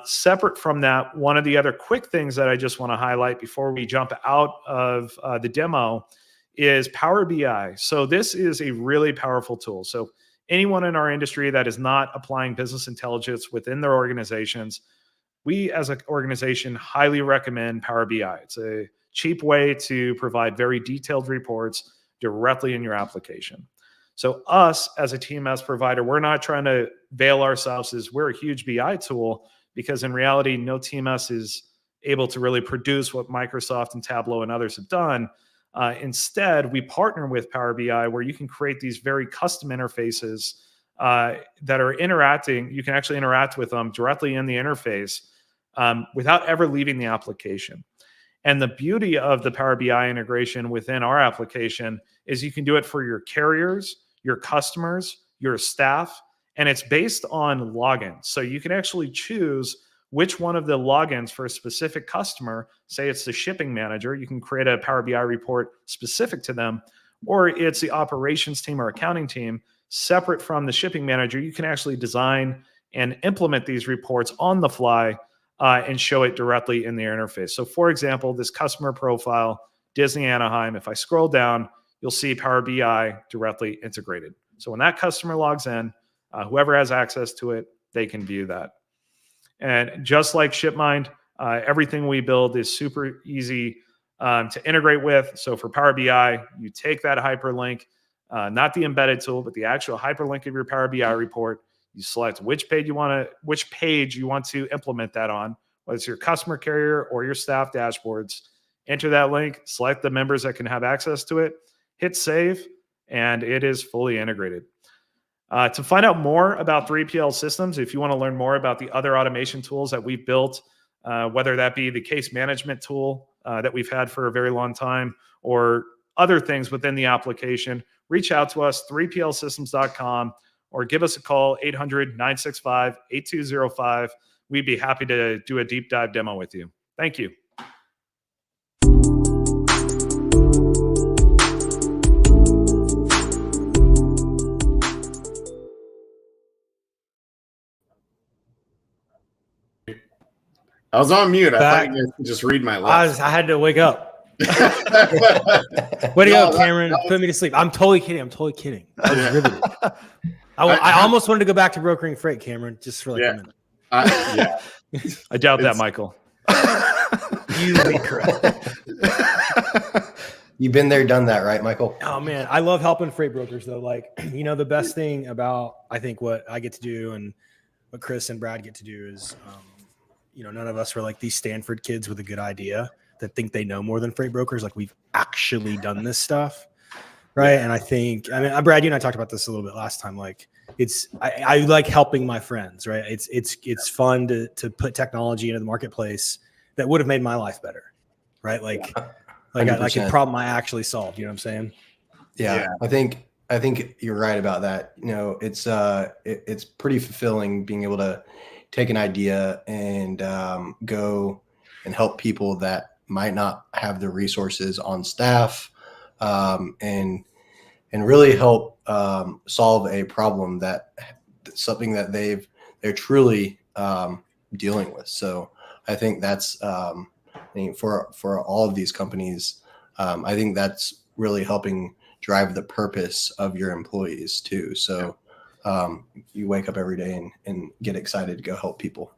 [SPEAKER 2] Separate from that, one of the other quick things that I just want to highlight before we jump out of the demo is Power BI. So this is a really powerful tool. So anyone in our industry that is not applying business intelligence within their organizations, we as an organization highly recommend Power BI. It's a cheap way to provide very detailed reports directly in your application. So us as a TMS provider, we're not trying to veil ourselves as we're a huge BI tool, because in reality, no TMS is able to really produce what Microsoft and Tableau and others have done. Instead, we partner with Power BI where you can create these very custom interfaces that are interacting. You can actually interact with them directly in the interface without ever leaving the application. And the beauty of the Power BI integration within our application is you can do it for your carriers, your customers, your staff, and it's based on logins. So you can actually choose which one of the logins for a specific customer, say it's the shipping manager, you can create a Power BI report specific to them, or it's the operations team or accounting team separate from the shipping manager. You can actually design and implement these reports on the fly and show it directly in the interface. So for example, this customer profile, Disney Anaheim, if I scroll down, you'll see Power BI directly integrated. So when that customer logs in, whoever has access to it, they can view that. And just like ShipMind, everything we build is super easy to integrate with. So for Power BI, you take that hyperlink, not the embedded tool, but the actual hyperlink of your Power BI report. You select which page you want to implement that on, whether it's your customer carrier or your staff dashboards. Enter that link, select the members that can have access to it, hit save, and it is fully integrated. To find out more about 3PL systems, if you want to learn more about the other automation tools that we've built, whether that be the case management tool that we've had for a very long time or other things within the application, reach out to us, 3plsystems.com, or give us a call, 800-965-8205. We'd be happy to do a deep dive demo with you. Thank you.
[SPEAKER 1] I was on mute. I thought you guys could just read my lips.
[SPEAKER 20] I had to wake up. Way to go, Cameron. Put me to sleep. I'm totally kidding. I was riveted. I almost wanted to go back to brokering freight, Cameron, just for like a minute.
[SPEAKER 2] I doubt that, Michael.
[SPEAKER 20] You be correct.
[SPEAKER 21] You've been there, done that, right, Michael?
[SPEAKER 20] Oh man, I love helping freight brokers though. Like, the best thing about I think what I get to do and what Chris and Brad get to do is, none of us were like these Stanford kids with a good idea that think they know more than freight brokers. Like we've actually done this stuff, right? And I think, Brad, you and I talked about this a little bit last time. Like, I like helping my friends, right? It's fun to put technology into the marketplace that would have made my life better, right? Like a problem I actually solved. You know what I'm saying?
[SPEAKER 21] Yeah. I think you're right about that. It's pretty fulfilling being able to take an idea and go and help people that might not have the resources on staff, and really help solve a problem something that they're truly dealing with. So I think that's for all of these companies, I think that's really helping drive the purpose of your employees too. So you wake up every day and get excited to go help people.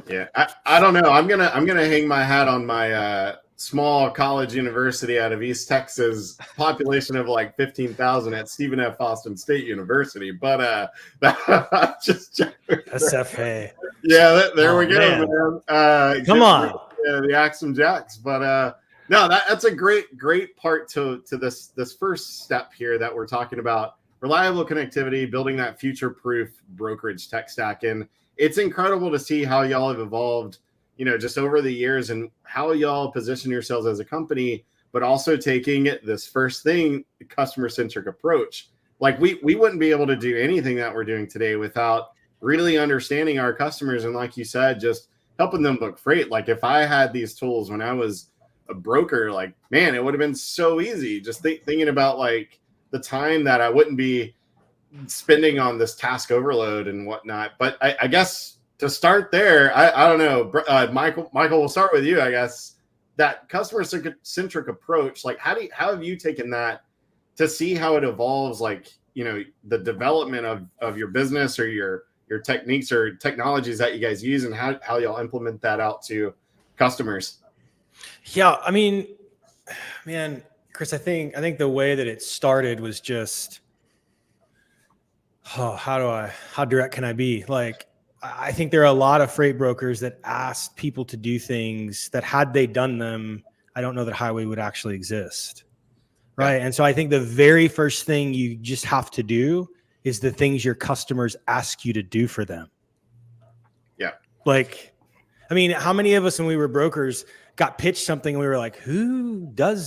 [SPEAKER 1] Yeah, I don't know. I'm gonna hang my hat on my small college university out of East Texas, population of like 15,000 at Stephen F. Austin State University. But just
[SPEAKER 20] SFA.
[SPEAKER 1] Yeah, there we go, man.
[SPEAKER 20] Come on,
[SPEAKER 1] the Axum Jacks. But no, that's a great part to this first step here that we're talking about. Reliable connectivity, building that future-proof brokerage tech stack. And it's incredible to see how y'all have evolved, just over the years and how y'all position yourselves as a company, but also taking this first thing, customer-centric approach. Like we wouldn't be able to do anything that we're doing today without really understanding our customers. And like you said, just helping them book freight. Like if I had these tools when I was a broker, like, man, it would have been so easy just thinking about like the time that I wouldn't be spending on this task overload and whatnot. But I guess to start there, I don't know, Michael, we'll start with you. I guess that customer-centric approach, like how have you taken that to see how it evolves, like, the development of your business or your techniques or technologies that you guys use and how y'all implement that out to customers?
[SPEAKER 20] Yeah, man, Chris, I think the way that it started was just, how direct can I be? Like, I think there are a lot of freight brokers that asked people to do things that had they done them, I don't know that highway would actually exist. Right. And so I think the very first thing you just have to do is the things your customers ask you to do for them.
[SPEAKER 1] Yeah.
[SPEAKER 20] Like, how many of us when we were brokers got pitched something and we were like,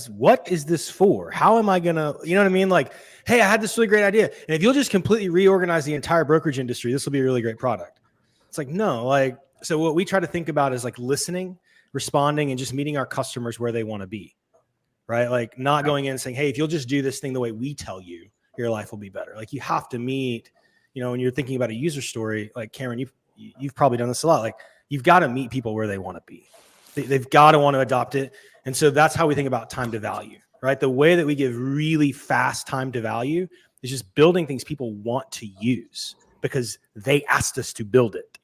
[SPEAKER 20] what is this for? How am I going to, you know what I mean? Like, hey, I had this really great idea. And if you'll just completely reorganize the entire brokerage industry, this will be a really great product. It's like, no, like, so what we try to think about is like listening, responding, and just meeting our customers where they want to be, right? Like not going in and saying, hey, if you'll just do this thing the way we tell you, your life will be better. Like you have to meet, when you're thinking about a user story, like Cameron, you've probably done this a lot. Like you've got to meet people where they want to be. They've got to want to adopt it. And so that's how we think about time to value, right? The way that we give really fast time to value is just building things people want to use because they asked us to build it.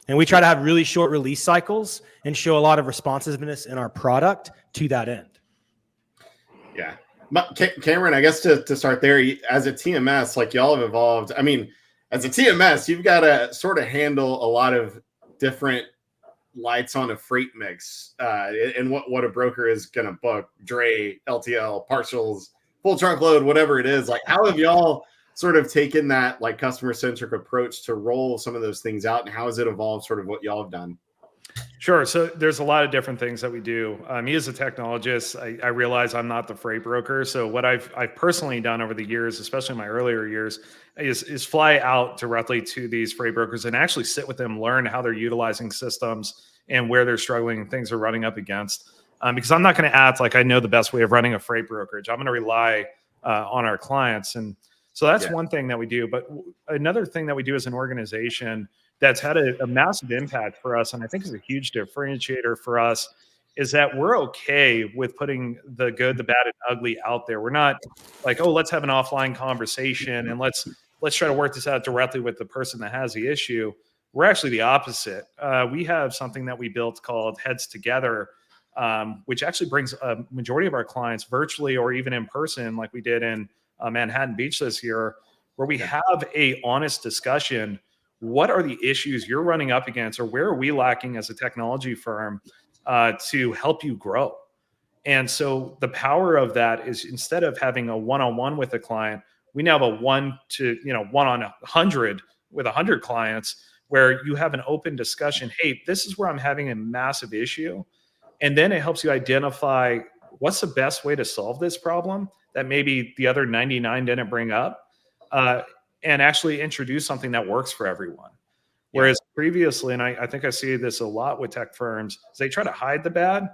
[SPEAKER 20] And we try to have really short release cycles and show a lot of responsiveness in our product to that end.
[SPEAKER 1] Yeah. Cameron, I guess to start there, as a TMS, like y'all have evolved. as a TMS, you've got to sort of handle a lot of different lights on a freight mix, and what a broker is going to book: dray, LTL, partials, full truckload, whatever it is. Like, how have y'all sort of taken that like customer centric approach to roll some of those things out, and how has it evolved? Sort of what y'all have done.
[SPEAKER 2] Sure. So there's a lot of different things that we do. Me as a technologist, I realize I'm not the freight broker. So what I've personally done over the years, especially in my earlier years, is fly out directly to these freight brokers and actually sit with them, learn how they're utilizing systems and where they're struggling and things they're running up against. Because I'm not going to act like I know the best way of running a freight brokerage. I'm going to rely on our clients. And so that's one thing that we do. But another thing that we do as an organization that's had a massive impact for us, and I think is a huge differentiator for us, is that we're okay with putting the good, the bad, and ugly out there. We're not like, oh, let's have an offline conversation and let's try to work this out directly with the person that has the issue. We're actually the opposite. We have something that we built called Heads Together, which actually brings a majority of our clients virtually or even in person, like we did in Manhattan Beach this year, where we have a honest discussion. What are the issues you're running up against, or where are we lacking as a technology firm to help you grow? And so the power of that is, instead of having a one-on-one with a client, we now have a 1 on 100 with 100 clients, where you have an open discussion. Hey, this is where I'm having a massive issue. And then it helps you identify what's the best way to solve this problem that maybe the other 99 didn't bring up. And actually introduce something that works for everyone. Whereas previously, and I think I see this a lot with tech firms, is they try to hide the bad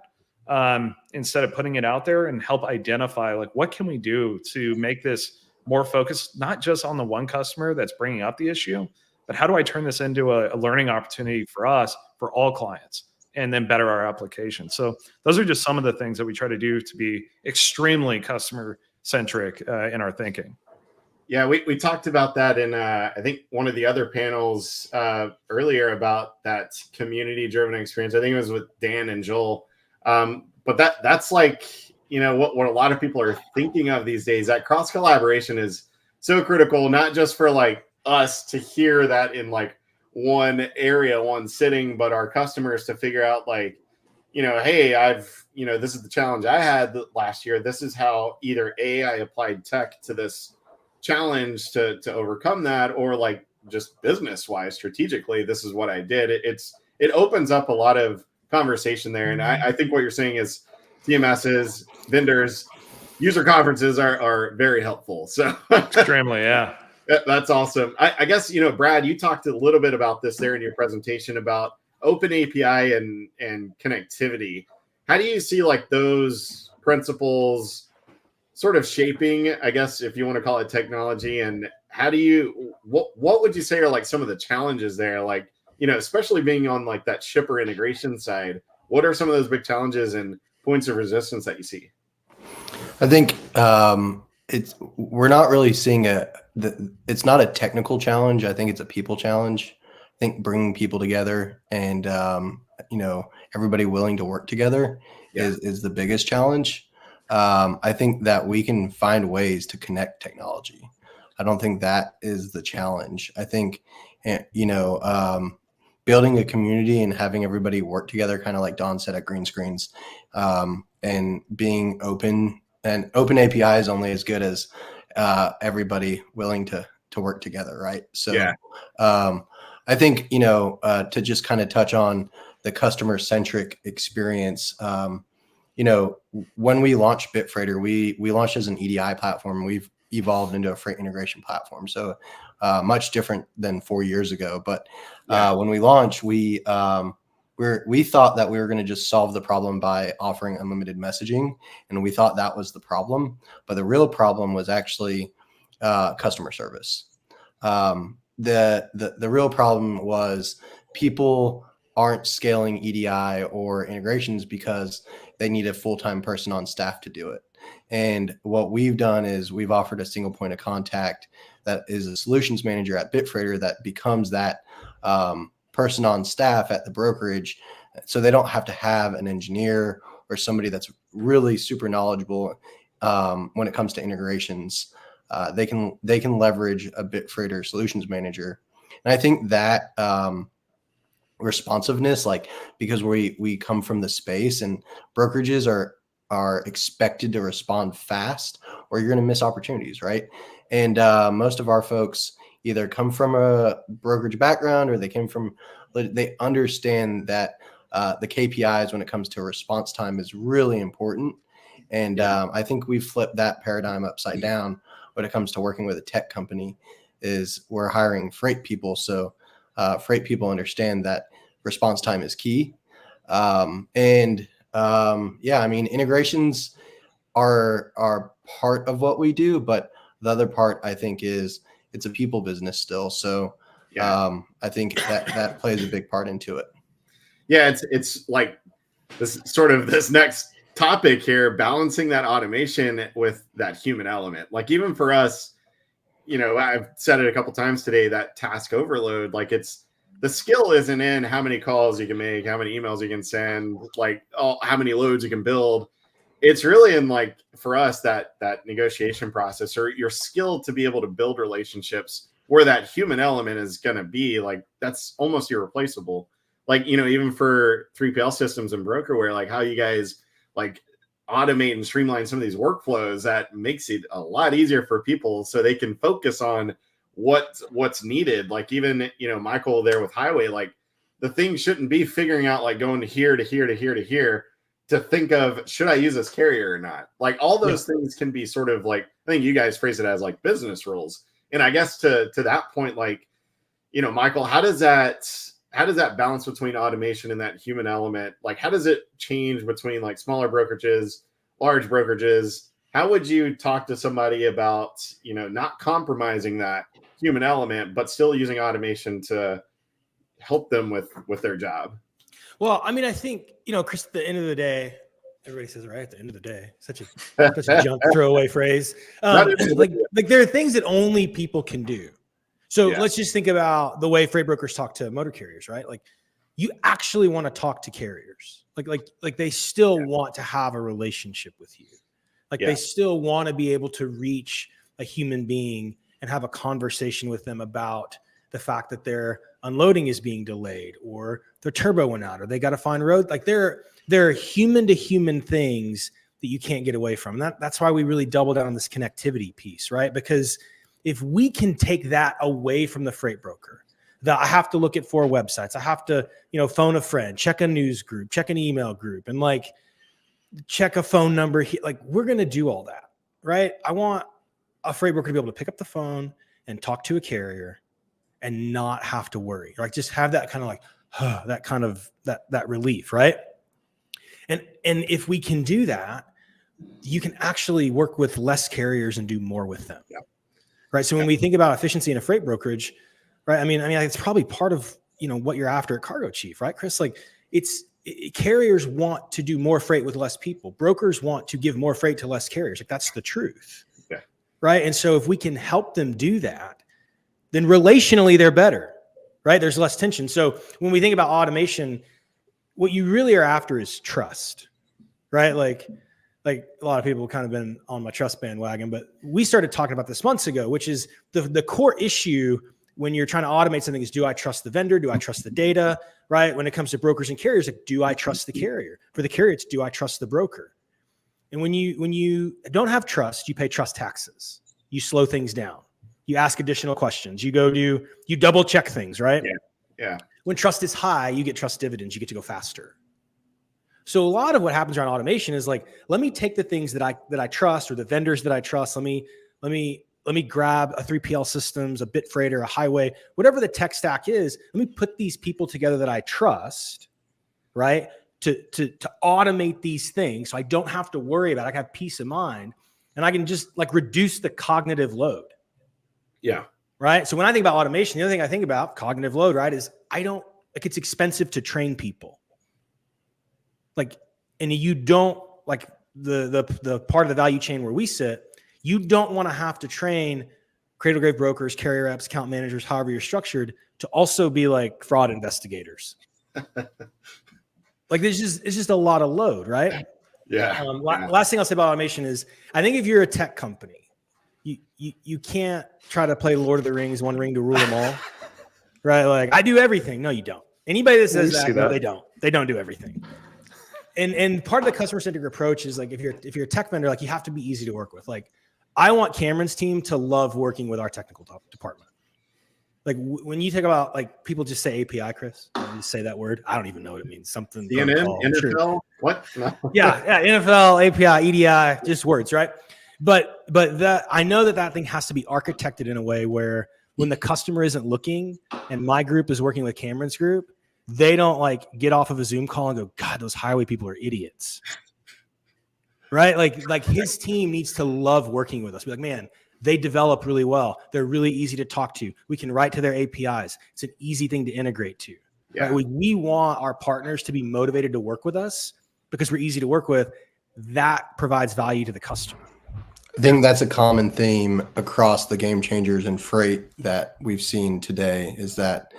[SPEAKER 2] instead of putting it out there and help identify, like, what can we do to make this more focused, not just on the one customer that's bringing up the issue, but how do I turn this into a learning opportunity for us, for all clients, and then better our application. So those are just some of the things that we try to do to be extremely customer centric in our thinking.
[SPEAKER 1] Yeah, we talked about that in I think one of the other panels earlier about that community-driven experience. I think it was with Dan and Joel. But that's like, what a lot of people are thinking of these days. That cross collaboration is so critical, not just for like us to hear that in like one area, one sitting, but our customers to figure out like, hey, this is the challenge I had last year. This is how either I applied tech to this challenge to overcome that, or like just business wise, strategically, this is what I did. It opens up a lot of conversation there. And I think what you're saying is TMSs, vendors, user conferences are very helpful. So
[SPEAKER 2] extremely, yeah.
[SPEAKER 1] That's awesome. I guess, Brad, you talked a little bit about this there in your presentation about open API and connectivity. How do you see like those principles sort of shaping, I guess, if you want to call it technology, and how do you, what would you say are like some of the challenges there? Like, especially being on like that shipper integration side, what are some of those big challenges and points of resistance that you see?
[SPEAKER 21] I think we're not really seeing it's not a technical challenge. I think it's a people challenge. I think bringing people together and, everybody willing to work together is the biggest challenge. I think that we can find ways to connect technology. I don't think that is the challenge. I think, building a community and having everybody work together, kind of like Don said at Greenscreens, and being open, and open API is only as good as everybody willing to work together, right? So I think, to just kind of touch on the customer-centric experience, when we launched bitfreighter, we launched as an EDI platform. We've evolved into a freight integration platform. So much different than 4 years ago. But when we launched, we thought that we were going to just solve the problem by offering unlimited messaging. And we thought that was the problem. But the real problem was actually customer service. The real problem was people aren't scaling EDI or integrations because they need a full-time person on staff to do it. And what we've done is we've offered a single point of contact that is a solutions manager at bitfreighter that becomes that person on staff at the brokerage. So they don't have to have an engineer or somebody that's really super knowledgeable when it comes to integrations they can leverage a bitfreighter solutions manager. And I think that responsiveness, like, because we come from the space, and brokerages are expected to respond fast, or you're going to miss opportunities, right? And most of our folks either come from a brokerage background, or they understand that the KPIs when it comes to response time is really important. And I think we've flipped that paradigm upside down when it comes to working with a tech company. Is we're hiring freight people, so freight people understand that response time is key. Integrations are part of what we do, but the other part, I think, is it's a people business still. So I think that plays a big part into it.
[SPEAKER 1] Yeah, it's like this next topic here, balancing that automation with that human element. Like, even for us, I've said it a couple times today, that task overload, like, the skill isn't in how many calls you can make, how many emails you can send, like, how many loads you can build. It's really in, like, for us, that negotiation process, or your skill to be able to build relationships where that human element is going to be, like, that's almost irreplaceable. Like, even for 3PL systems and brokerware, like, how you guys, like, automate and streamline some of these workflows, that makes it a lot easier for people so they can focus on what's needed. Like, even, Michael there with Highway, like, the thing shouldn't be figuring out, like, going to here to here to here to here to think of, should I use this carrier or not? Like, all those things can be sort of, like, I think you guys phrase it as, like, business rules. And I guess to that point, like, Michael, how does that balance between automation and that human element? Like, how does it change between, like, smaller brokerages, large brokerages? How would you talk to somebody about, not compromising that human element, but still using automation to help them with their job?
[SPEAKER 20] Well, I mean, I think, Chris, at the end of the day, everybody says, right, at the end of the day, such a junk throwaway phrase. Like, there are things that only people can do. So let's just think about the way freight brokers talk to motor carriers, right? Like, you actually want to talk to carriers. Like they still want to have a relationship with you. Like, they still want to be able to reach a human being and have a conversation with them about the fact that their unloading is being delayed, or their turbo went out, or they got to find road. Like, there are human to human things that you can't get away from. That's why we really double down on this connectivity piece, right? Because if we can take that away from the freight broker, that I have to look at 4 websites, I have to, phone a friend, check a news group, check an email group, and, like, check a phone number. Like, we're going to do all that, right? I want a freight broker to be able to pick up the phone and talk to a carrier and not have to worry. Like, just have that kind of, like, that kind of that relief, right? And if we can do that, you can actually work with less carriers and do more with them. Right. So when we think about efficiency in a freight brokerage, right? I mean, it's probably part of, what you're after at Cargo Chief, right, Chris? Like, carriers want to do more freight with less people. Brokers want to give more freight to less carriers. Like, that's the truth.
[SPEAKER 1] Yeah.
[SPEAKER 20] Right. And so if we can help them do that, then relationally they're better, right? There's less tension. So when we think about automation, what you really are after is trust, right? Like a lot of people have kind of been on my trust bandwagon, but we started talking about this months ago, which is the core issue when you're trying to automate something is, do I trust the vendor? Do I trust the data? Right? When it comes to brokers and carriers, like, do I trust the carrier? For the carrier, it's, do I trust the broker? And when you don't have trust, you pay trust taxes. You slow things down. You ask additional questions. You double check things, right?
[SPEAKER 1] Yeah.
[SPEAKER 20] When trust is high, you get trust dividends. You get to go faster. So a lot of what happens around automation is, like, let me take the things that I trust, or the vendors that I trust. Let me grab a 3PL systems, a bitfreighter, a highway, whatever the tech stack is. Let me put these people together that I trust, right? To automate these things, so I don't have to worry about it. I can have peace of mind, and I can just, like, reduce the cognitive load.
[SPEAKER 1] Yeah.
[SPEAKER 20] Right. So when I think about automation, the other thing I think about, cognitive load, right, is it's expensive to train people. Like, and you don't, like, the part of the value chain where we sit, you don't want to have to train cradle grave brokers, carrier reps, account managers, however you're structured, to also be, like, fraud investigators. Like, it's just a lot of load, right?
[SPEAKER 1] Yeah.
[SPEAKER 20] Last thing I'll say about automation is, I think if you're a tech company, you can't try to play Lord of the Rings, one ring to rule them all, right? Like I do everything. No, you don't. Anybody that says that, no, they don't. They don't do everything. And part of the customer centric approach is like if you're a tech vendor, like you have to be easy to work with. Like I want Cameron's team to love working with our technical department. Like when you think about like people just say API, Chris, you just say that word. I don't even know what it means. Something.
[SPEAKER 1] CNN, NFL, sure. What? No.
[SPEAKER 20] Yeah, NFL, API, EDI, just words, right? But I know that thing has to be architected in a way where when the customer isn't looking and my group is working with Cameron's group, they don't like get off of a Zoom call and go, God, those highway people are idiots. Right? Like his team needs to love working with us. Be like, man, they develop really well. They're really easy to talk to. We can write to their APIs. It's an easy thing to integrate to.
[SPEAKER 1] Yeah.
[SPEAKER 20] Right? We want our partners to be motivated to work with us because we're easy to work with. That provides value to the customer.
[SPEAKER 21] I think that's a common theme across the game changers and freight that we've seen today is that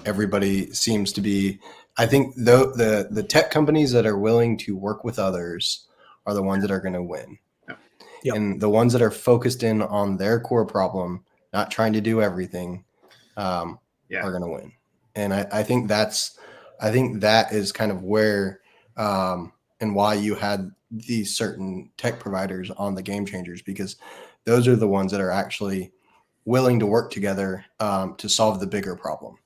[SPEAKER 21] everybody seems to be, I think the tech companies that are willing to work with others are the ones that are going to win.
[SPEAKER 20] Yep.
[SPEAKER 21] And the ones that are focused in on their core problem, not trying to do everything, are going to win. And I think that is kind of where and why you had these certain tech providers on the game changers, because those are the ones that are actually willing to work together to solve the bigger problem.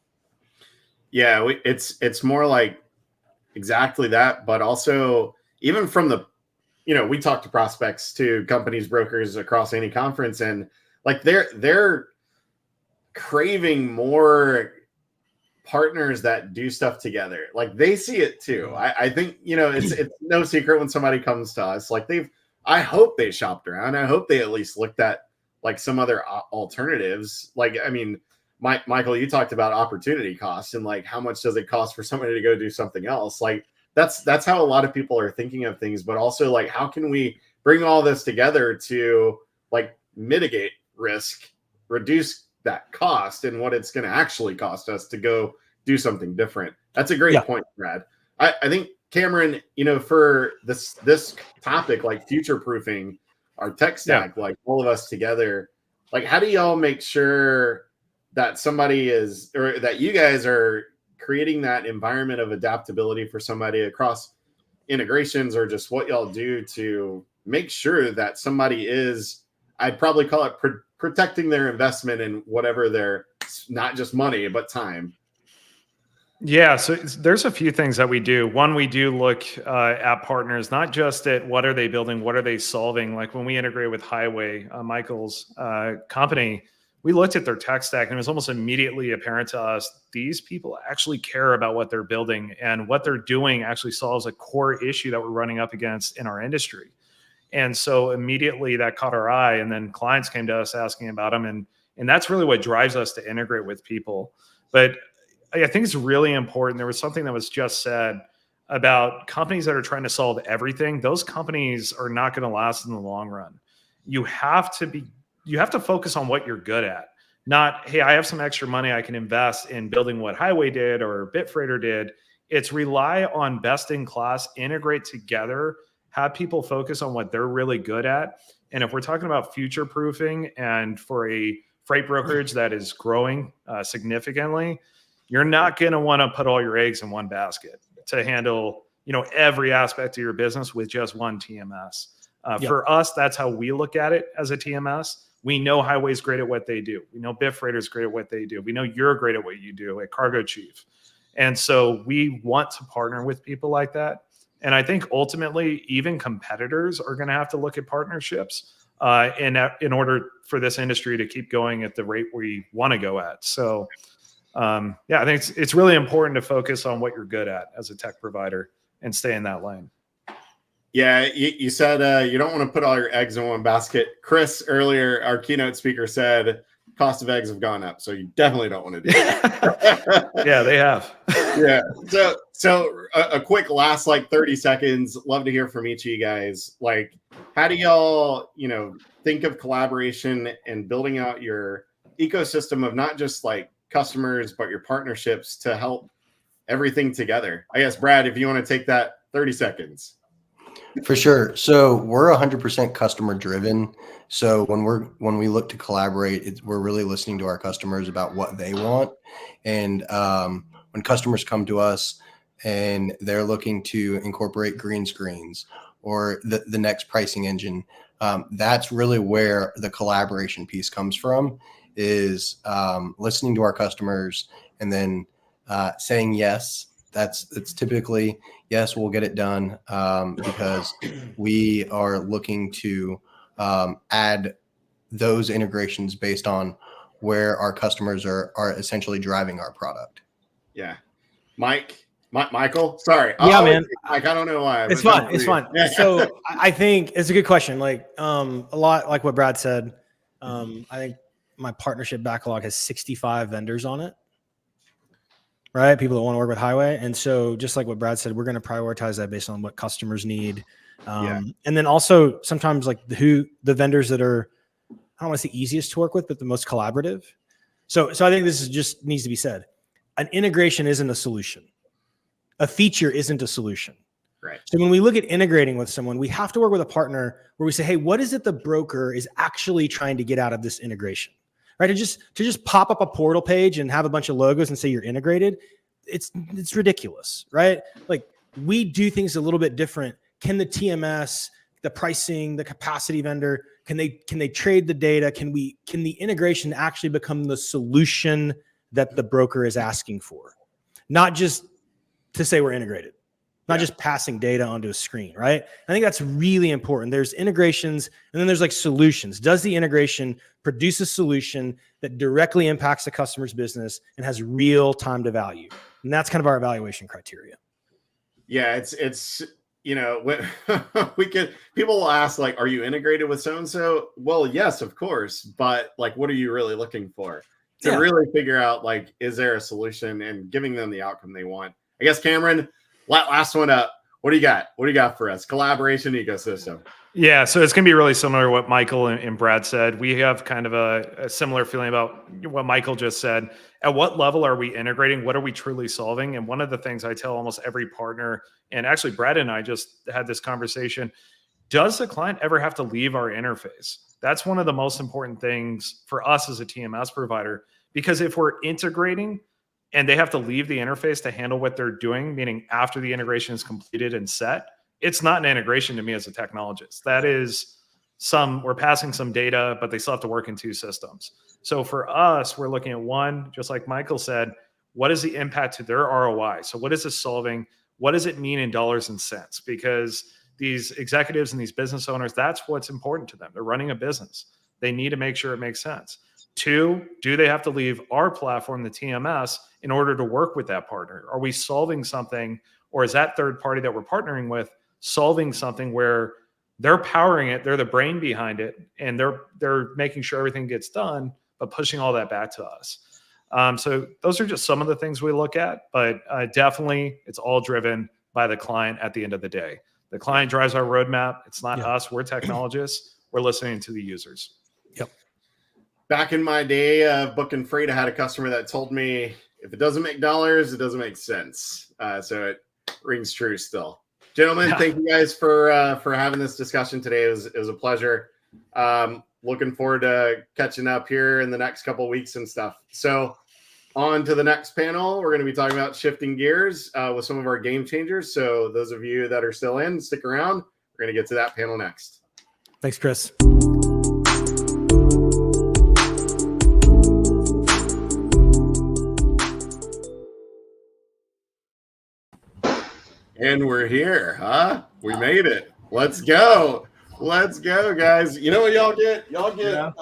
[SPEAKER 1] Yeah, it's more like exactly that, but also even from the, we talk to prospects, to companies, brokers across any conference, and like they're craving more partners that do stuff together. Like they see it too. I think, it's no secret when somebody comes to us, like I hope they shopped around. I hope they at least looked at like some other alternatives. Like, I mean, Michael, you talked about opportunity costs and like how much does it cost for somebody to go do something else? Like that's how a lot of people are thinking of things, but also like how can we bring all this together to like mitigate risk, reduce that cost and what it's going to actually cost us to go do something different. That's a great point, Brad. I think Cameron, for this topic, like future proofing our tech stack, like all of us together, like how do y'all make sure that somebody is, or that you guys are creating that environment of adaptability for somebody across integrations, or just what y'all do to make sure that somebody is, I'd probably call it protecting their investment in whatever their, not just money, but time.
[SPEAKER 2] Yeah, so there's a few things that we do. One, we do look at partners, not just at what are they building, what are they solving. Like when we integrate with Highway, Michael's company, we looked at their tech stack and it was almost immediately apparent to us, these people actually care about what they're building, and what they're doing actually solves a core issue that we're running up against in our industry. And so immediately that caught our eye, and then clients came to us asking about them. And that's really what drives us to integrate with people. But I think it's really important. There was something that was just said about companies that are trying to solve everything. Those companies are not going to last in the long run. You have to focus on what you're good at. Not, hey, I have some extra money I can invest in building what Highway did or bitfreighter did. It's rely on best in class, integrate together, have people focus on what they're really good at. And if we're talking about future proofing and for a freight brokerage that is growing significantly, you're not going to want to put all your eggs in one basket to handle, every aspect of your business with just one TMS. For us, that's how we look at it as a TMS. We know Highway's great at what they do. We know bitfreighter's great at what they do. We know you're great at what you do at Cargo Chief. And so we want to partner with people like that. And I think ultimately, even competitors are going to have to look at partnerships in order for this industry to keep going at the rate we want to go at. So, I think it's really important to focus on what you're good at as a tech provider and stay in that lane.
[SPEAKER 1] Yeah, you said you don't want to put all your eggs in one basket. Chris, earlier, our keynote speaker, said cost of eggs have gone up, so you definitely don't want to do that.
[SPEAKER 2] Yeah, they have.
[SPEAKER 1] Yeah. So a quick last 30 seconds. Love to hear from each of you guys. Like, how do y'all, think of collaboration and building out your ecosystem of not just customers, but your partnerships to help everything together? I guess, Brad, if you want to take that 30 seconds.
[SPEAKER 21] For sure. So we're 100% customer driven. So when we look to collaborate, we're really listening to our customers about what they want. And when customers come to us and they're looking to incorporate green screens or the next pricing engine, that's really where the collaboration piece comes from, is listening to our customers and then saying yes. It's typically yes, we'll get it done, because we are looking to add those integrations based on where our customers are essentially driving our product.
[SPEAKER 1] Yeah. Michael, sorry.
[SPEAKER 20] Yeah, man.
[SPEAKER 1] Mike, I don't know why.
[SPEAKER 20] It's fine. It's fine. So I think it's a good question. Like a lot like what Brad said. I think my partnership backlog has 65 vendors on it. Right? People that want to work with Highway. And so just like what Brad said, we're going to prioritize that based on what customers need. And then also sometimes like the vendors that are, I don't want to say easiest to work with, but the most collaborative. So I think this is just needs to be said. An integration isn't a solution. A feature isn't a solution.
[SPEAKER 1] Right.
[SPEAKER 20] So when we look at integrating with someone, we have to work with a partner where we say, hey, what is it the broker is actually trying to get out of this integration? Right? To just pop up a portal page and have a bunch of logos and say you're integrated, it's ridiculous, right? Like we do things a little bit different. Can the TMS, the pricing, the capacity vendor, can they trade the data? Can the integration actually become the solution that the broker is asking for? Not just to say we're integrated, not just passing data onto a screen, right? I think that's really important. There's integrations and then there's like solutions. Does the integration produce a solution that directly impacts the customer's business and has real time to value? And that's kind of our evaluation criteria.
[SPEAKER 1] Yeah, it's when people will ask like, are you integrated with so-and-so? Well, yes, of course. But like, what are you really looking for? To really figure out like, is there a solution and giving them the outcome they want? I guess, Cameron, last one up. What do you got? What do you got for us? Collaboration ecosystem.
[SPEAKER 2] Yeah, so it's going to be really similar to what Michael and Brad said. We have kind of a similar feeling about what Michael just said. At what level are we integrating? What are we truly solving? And one of the things I tell almost every partner, and actually Brad and I just had this conversation, does the client ever have to leave our interface? That's one of the most important things for us as a TMS provider, because if we're integrating and they have to leave the interface to handle what they're doing, meaning after the integration is completed and set, it's not an integration to me as a technologist. That is we're passing some data, but they still have to work in two systems. So for us, we're looking at one, just like Michael said, what is the impact to their ROI? So what is this solving? What does it mean in dollars and cents? Because these executives and these business owners, that's what's important to them. They're running a business. They need to make sure it makes sense. Two, do they have to leave our platform, the TMS, in order to work with that partner? Are we solving something, or is that third party that we're partnering with solving something where they're powering it, they're the brain behind it, and they're making sure everything gets done, but pushing all that back to us? So those are just some of the things we look at, but definitely it's all driven by the client at the end of the day. The client drives our roadmap. It's not us. We're technologists. We're listening to the users.
[SPEAKER 20] Yep.
[SPEAKER 1] Back in my day of booking freight, I had a customer that told me, if it doesn't make dollars, it doesn't make sense. So it rings true still. Gentlemen, thank you guys for having this discussion today. It was a pleasure. Looking forward to catching up here in the next couple of weeks and stuff. So on to the next panel. We're going to be talking about shifting gears with some of our game changers. So those of you that are still in, stick around. We're going to get to that panel next.
[SPEAKER 20] Thanks, Chris.
[SPEAKER 1] And we're here, huh? We made it. Let's go. Let's go, guys. You know what y'all get? Y'all get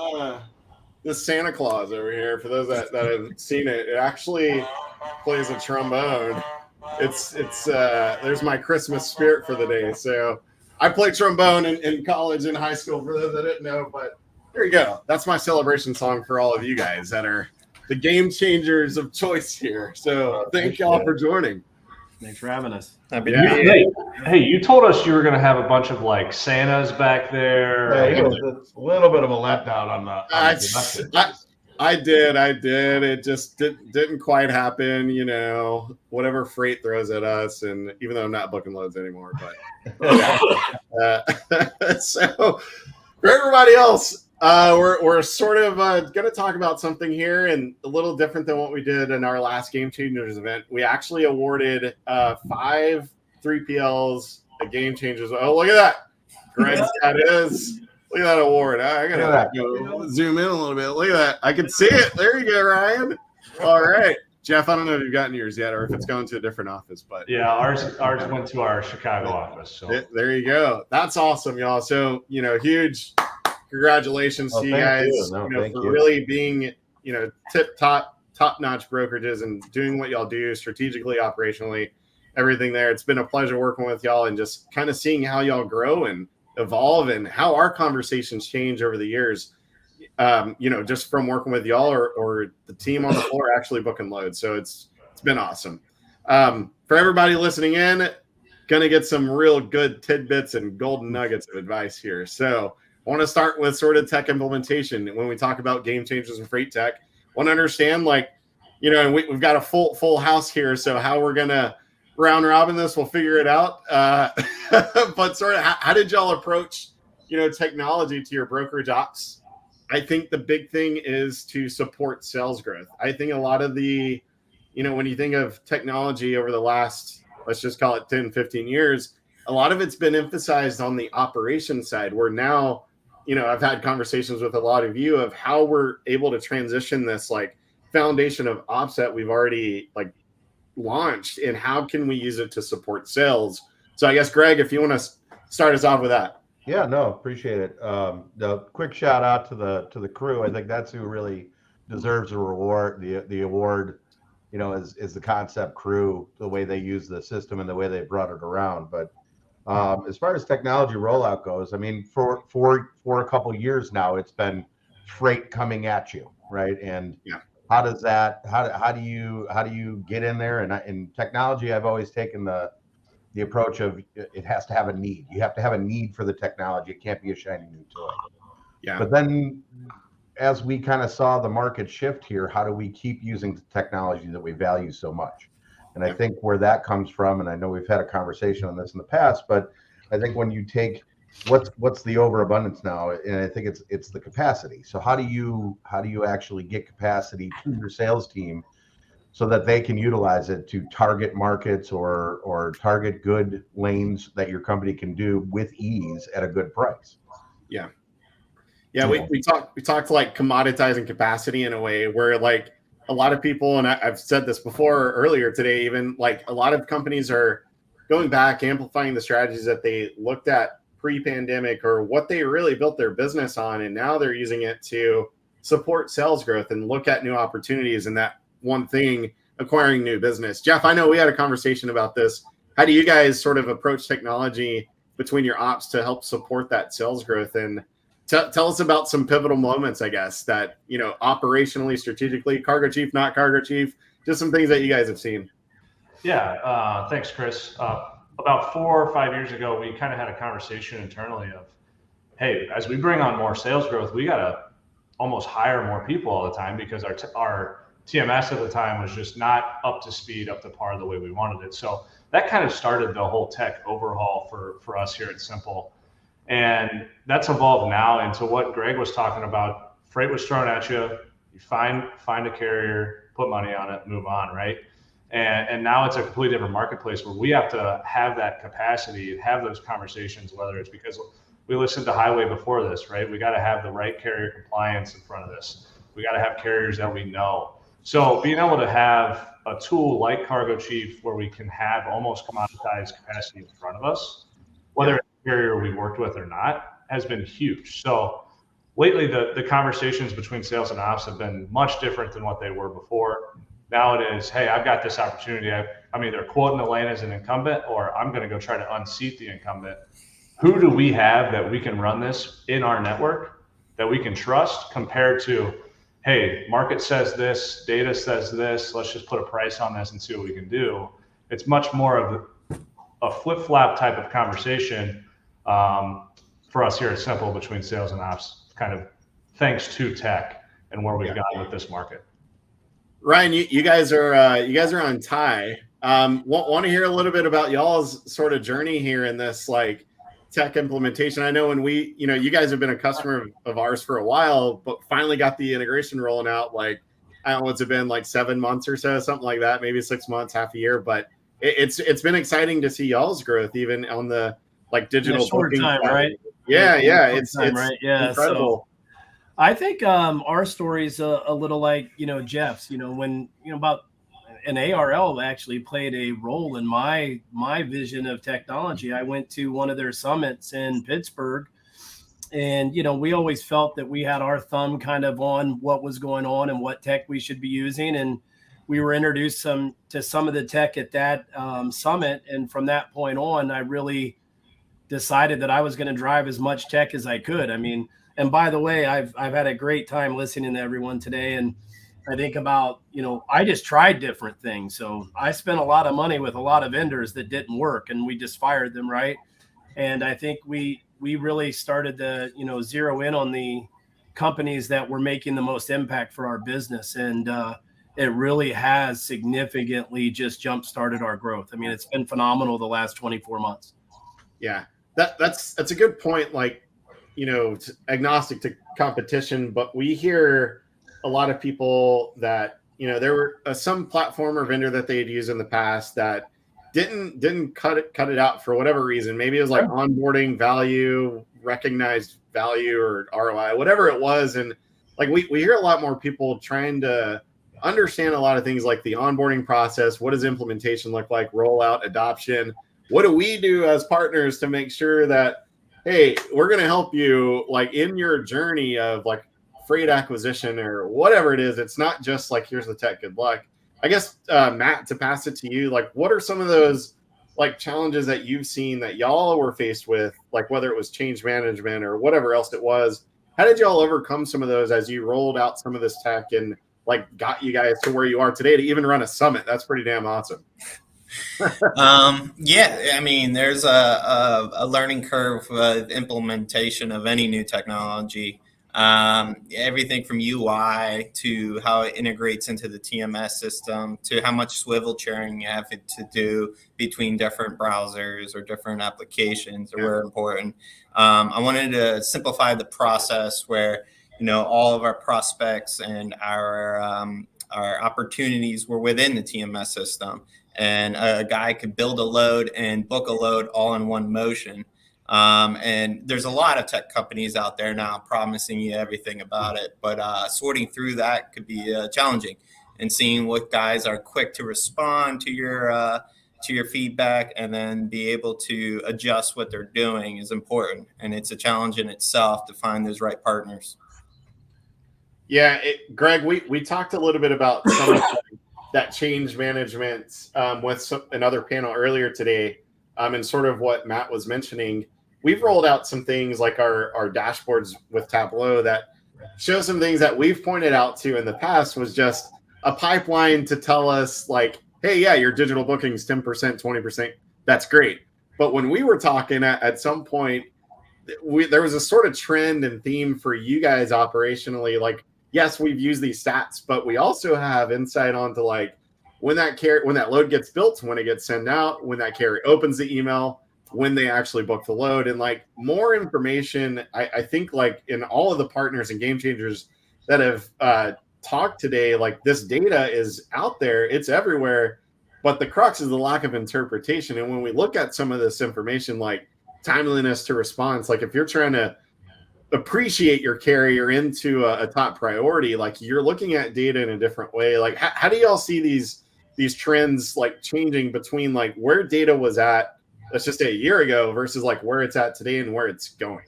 [SPEAKER 1] this Santa Claus over here. For those that have seen it, it actually plays a trombone. It's there's my Christmas spirit for the day. So I played trombone in college and high school, for those that didn't know. But there you go. That's my celebration song for all of you guys that are the game changers of choice here. So thank y'all for joining.
[SPEAKER 5] Thanks for having us.
[SPEAKER 22] Happy to be here. Hey, you told us you were going to have a bunch of like Santas back there.
[SPEAKER 5] Yeah, it was a little bit of a letdown on the
[SPEAKER 1] I did. It just didn't quite happen, you know, whatever freight throws at us. And even though I'm not booking loads anymore, but so for everybody else, we're sort of going to talk about something here and a little different than what we did in our last Game Changers event. We actually awarded 5 3PLs a Game Changers. Oh, look at that. Greg's got his. Look at that award. I got to go zoom in a little bit. Look at that. I can see it. There you go, Ryan. All right. Jeff, I don't know if you've gotten yours yet or if it's going to a different office, but
[SPEAKER 22] yeah, ours went to our Chicago office. So
[SPEAKER 1] there you go. That's awesome, y'all. So, you know, huge congratulations to you guys for really being, you know, top-notch brokerages and doing what y'all do strategically, operationally, everything there. It's been a pleasure working with y'all and just kind of seeing how y'all grow and evolve and how our conversations change over the years. You know, just from working with y'all or the team on the floor actually booking loads. So it's been awesome. For everybody listening in, gonna get some real good tidbits and golden nuggets of advice here. So I want to start with sort of tech implementation. When we talk about game changers and freight tech, I want to understand, like, you know, and we've got a full house here. So how we're gonna round robin this, we'll figure it out. But sort of how did y'all approach, you know, technology to your brokerage ops? I think the big thing is to support sales growth. I think a lot of the, you know, when you think of technology over the last, let's just call it 10, 15 years, a lot of it's been emphasized on the operation side, where now, you know, I've had conversations with a lot of you of how we're able to transition this like foundation of ops that we've already like launched and how can we use it to support sales. So I guess, Greg, if you want to start us off with that.
[SPEAKER 5] Yeah, no, appreciate it. The quick shout out to the crew. I think that's who really deserves a reward. The award, you know, is the concept crew, the way they use the system and the way they brought it around. But as far as technology rollout goes, I mean, for a couple of years now, it's been freight coming at you, right? And how does that? How do you get in there? And in technology, I've always taken the approach of it has to have a need. You have to have a need for the technology. It can't be a shiny new toy.
[SPEAKER 1] Yeah.
[SPEAKER 5] But then as we kind of saw the market shift here, how do we keep using the technology that we value so much? And I think where that comes from, and I know we've had a conversation on this in the past, but I think when you take what's the overabundance now, and I think it's the capacity. So how do you actually get capacity to your sales team so that they can utilize it to target markets or target good lanes that your company can do with ease at a good price?
[SPEAKER 1] Yeah. We talked like commoditizing capacity in a way where like a lot of people, and I've said this before earlier today, even like a lot of companies are going back, amplifying the strategies that they looked at pre-pandemic or what they really built their business on. And now they're using it to support sales growth and look at new opportunities. And that one thing, acquiring new business. Jeff, I know we had a conversation about this. How do you guys sort of approach technology between your ops to help support that sales growth? And tell us about some pivotal moments, I guess, that, you know, operationally, strategically, cargo chief, not cargo chief, just some things that you guys have seen.
[SPEAKER 22] Yeah, thanks, Chris. About 4 or 5 years ago, we kind of had a conversation internally of, hey, as we bring on more sales growth, we got to almost hire more people all the time because our TMS at the time was just not up to speed, up to par the way we wanted it. So that kind of started the whole tech overhaul for us here at Simple. And that's evolved now into what Greg was talking about. Freight was thrown at you. You find a carrier, put money on it, move on, right? And now it's a completely different marketplace where we have to have that capacity and have those conversations, whether it's because we listened to Highway before this, right? We got to have the right carrier compliance in front of this. We got to have carriers that we know. So being able to have a tool like Cargo Chief where we can have almost commoditized capacity in front of us, whether it's a carrier we worked with or not, has been huge. So lately the conversations between sales and ops have been much different than what they were before. Now it is, hey, I've got this opportunity. I'm either quoting the lane as an incumbent or I'm going to go try to unseat the incumbent. Who do we have that we can run this in our network that we can trust compared to, hey, market says this, data says this, let's just put a price on this and see what we can do. It's much more of a flip-flop type of conversation for us here at Simple between sales and ops, kind of thanks to tech. and where we've gotten with this market.
[SPEAKER 1] Ryan, you guys are on TIE. Want to hear a little bit about y'all's sort of journey here in this like tech implementation. I know when you guys have been a customer of ours for a while, but finally got the integration rolling out. Like, I don't know, what's it been, like 7 months or so, something like that, maybe 6 months, half a year. But it's been exciting to see y'all's growth, even on the like digital
[SPEAKER 6] short time, right?
[SPEAKER 1] Yeah, it's
[SPEAKER 6] right. Yeah,
[SPEAKER 1] incredible.
[SPEAKER 6] So I think our story is a little like Jeff's. When about an ARL actually played a role in my vision of technology. I went to one of their summits in Pittsburgh, and we always felt that we had our thumb kind of on what was going on and what tech we should be using, and we were introduced to some of the tech at that summit. And from that point on, I really decided that I was going to drive as much tech as I could. I mean, and by the way, I've had a great time listening to everyone today. And I think about, I just tried different things. So I spent a lot of money with a lot of vendors that didn't work, and we just fired them, right? And I think we really started to, zero in on the companies that were making the most impact for our business. And it really has significantly just jump-started our growth. I mean, it's been phenomenal the last 24 months.
[SPEAKER 1] Yeah, that's a good point. Like, agnostic to competition, but we hear a lot of people that, there were some platform or vendor that they had used in the past that didn't cut it out for whatever reason. Maybe it was like onboarding value, recognized value, or ROI, whatever it was. And like we hear a lot more people trying to understand a lot of things like the onboarding process. What does implementation look like? Rollout, adoption. What do we do as partners to make sure that, hey, we're going to help you like in your journey of like freight acquisition or whatever it is. It's not just like, here's the tech, good luck. I guess, Matt, to pass it to you, like what are some of those like challenges that you've seen that y'all were faced with, like whether it was change management or whatever else it was? How did y'all overcome some of those as you rolled out some of this tech and like got you guys to where you are today to even run a summit? That's pretty damn awesome.
[SPEAKER 7] Yeah, I mean, there's a learning curve with implementation of any new technology. Everything from UI to how it integrates into the TMS system to how much swivel chairing you have to do between different browsers or different applications are very important. I wanted to simplify the process where, all of our prospects and our opportunities were within the TMS system. And a guy could build a load and book a load all in one motion. And there's a lot of tech companies out there now promising you everything about it, but sorting through that could be challenging, and seeing what guys are quick to respond to your feedback and then be able to adjust what they're doing is important. And it's a challenge in itself to find those right partners.
[SPEAKER 1] Yeah, Greg, we talked a little bit about some of that change management with another panel earlier today, and sort of what Matt was mentioning. We've rolled out some things like our dashboards with Tableau that show some things that we've pointed out to in the past was just a pipeline to tell us like, hey, yeah, your digital bookings 10%, 20%, that's great. But when we were talking at some point, there was a sort of trend and theme for you guys operationally, like, yes, we've used these stats, but we also have insight onto like when that load gets built, when it gets sent out, when that carrier opens the email, when they actually book the load, and like more information. I think like in all of the partners and game changers that have talked today, like this data is out there, it's everywhere, but the crux is the lack of interpretation. And when we look at some of this information, like timeliness to response, like if you're trying to appreciate your carrier into a top priority, like you're looking at data in a different way. Like how do y'all see these trends like changing between like where data was at, let's just say a year ago, versus like where it's at today and where it's going?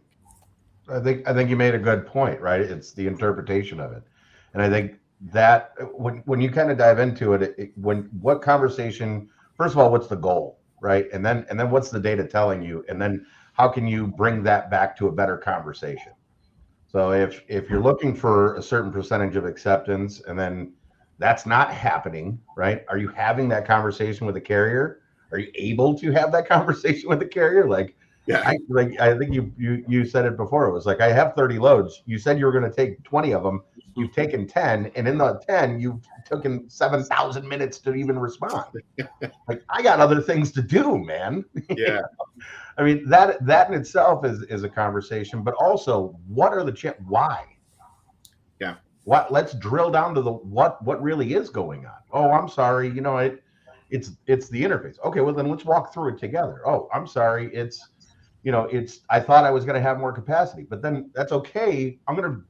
[SPEAKER 5] I think you made a good point, right? It's the interpretation of it. And I think that when you kind of dive into it, what conversation, first of all, what's the goal, right? And then what's the data telling you? And then how can you bring that back to a better conversation? So if you're looking for a certain percentage of acceptance and then that's not happening, right? Are you having that conversation with the carrier? Are you able to have that conversation with the carrier? Like, yeah, I think you said it before. It was like, I have 30 loads. You said you were going to take 20 of them. You've taken 10, and in the 10, you've taken 7,000 minutes to even respond. Like, I got other things to do, man.
[SPEAKER 1] Yeah.
[SPEAKER 5] I mean, that in itself is a conversation, but also, what are the why?
[SPEAKER 1] Yeah.
[SPEAKER 5] Let's drill down to the what really is going on. Oh, I'm sorry, it's the interface. Okay, well then let's walk through it together. Oh, I'm sorry, it's I thought I was going to have more capacity, but then that's okay. I'm going to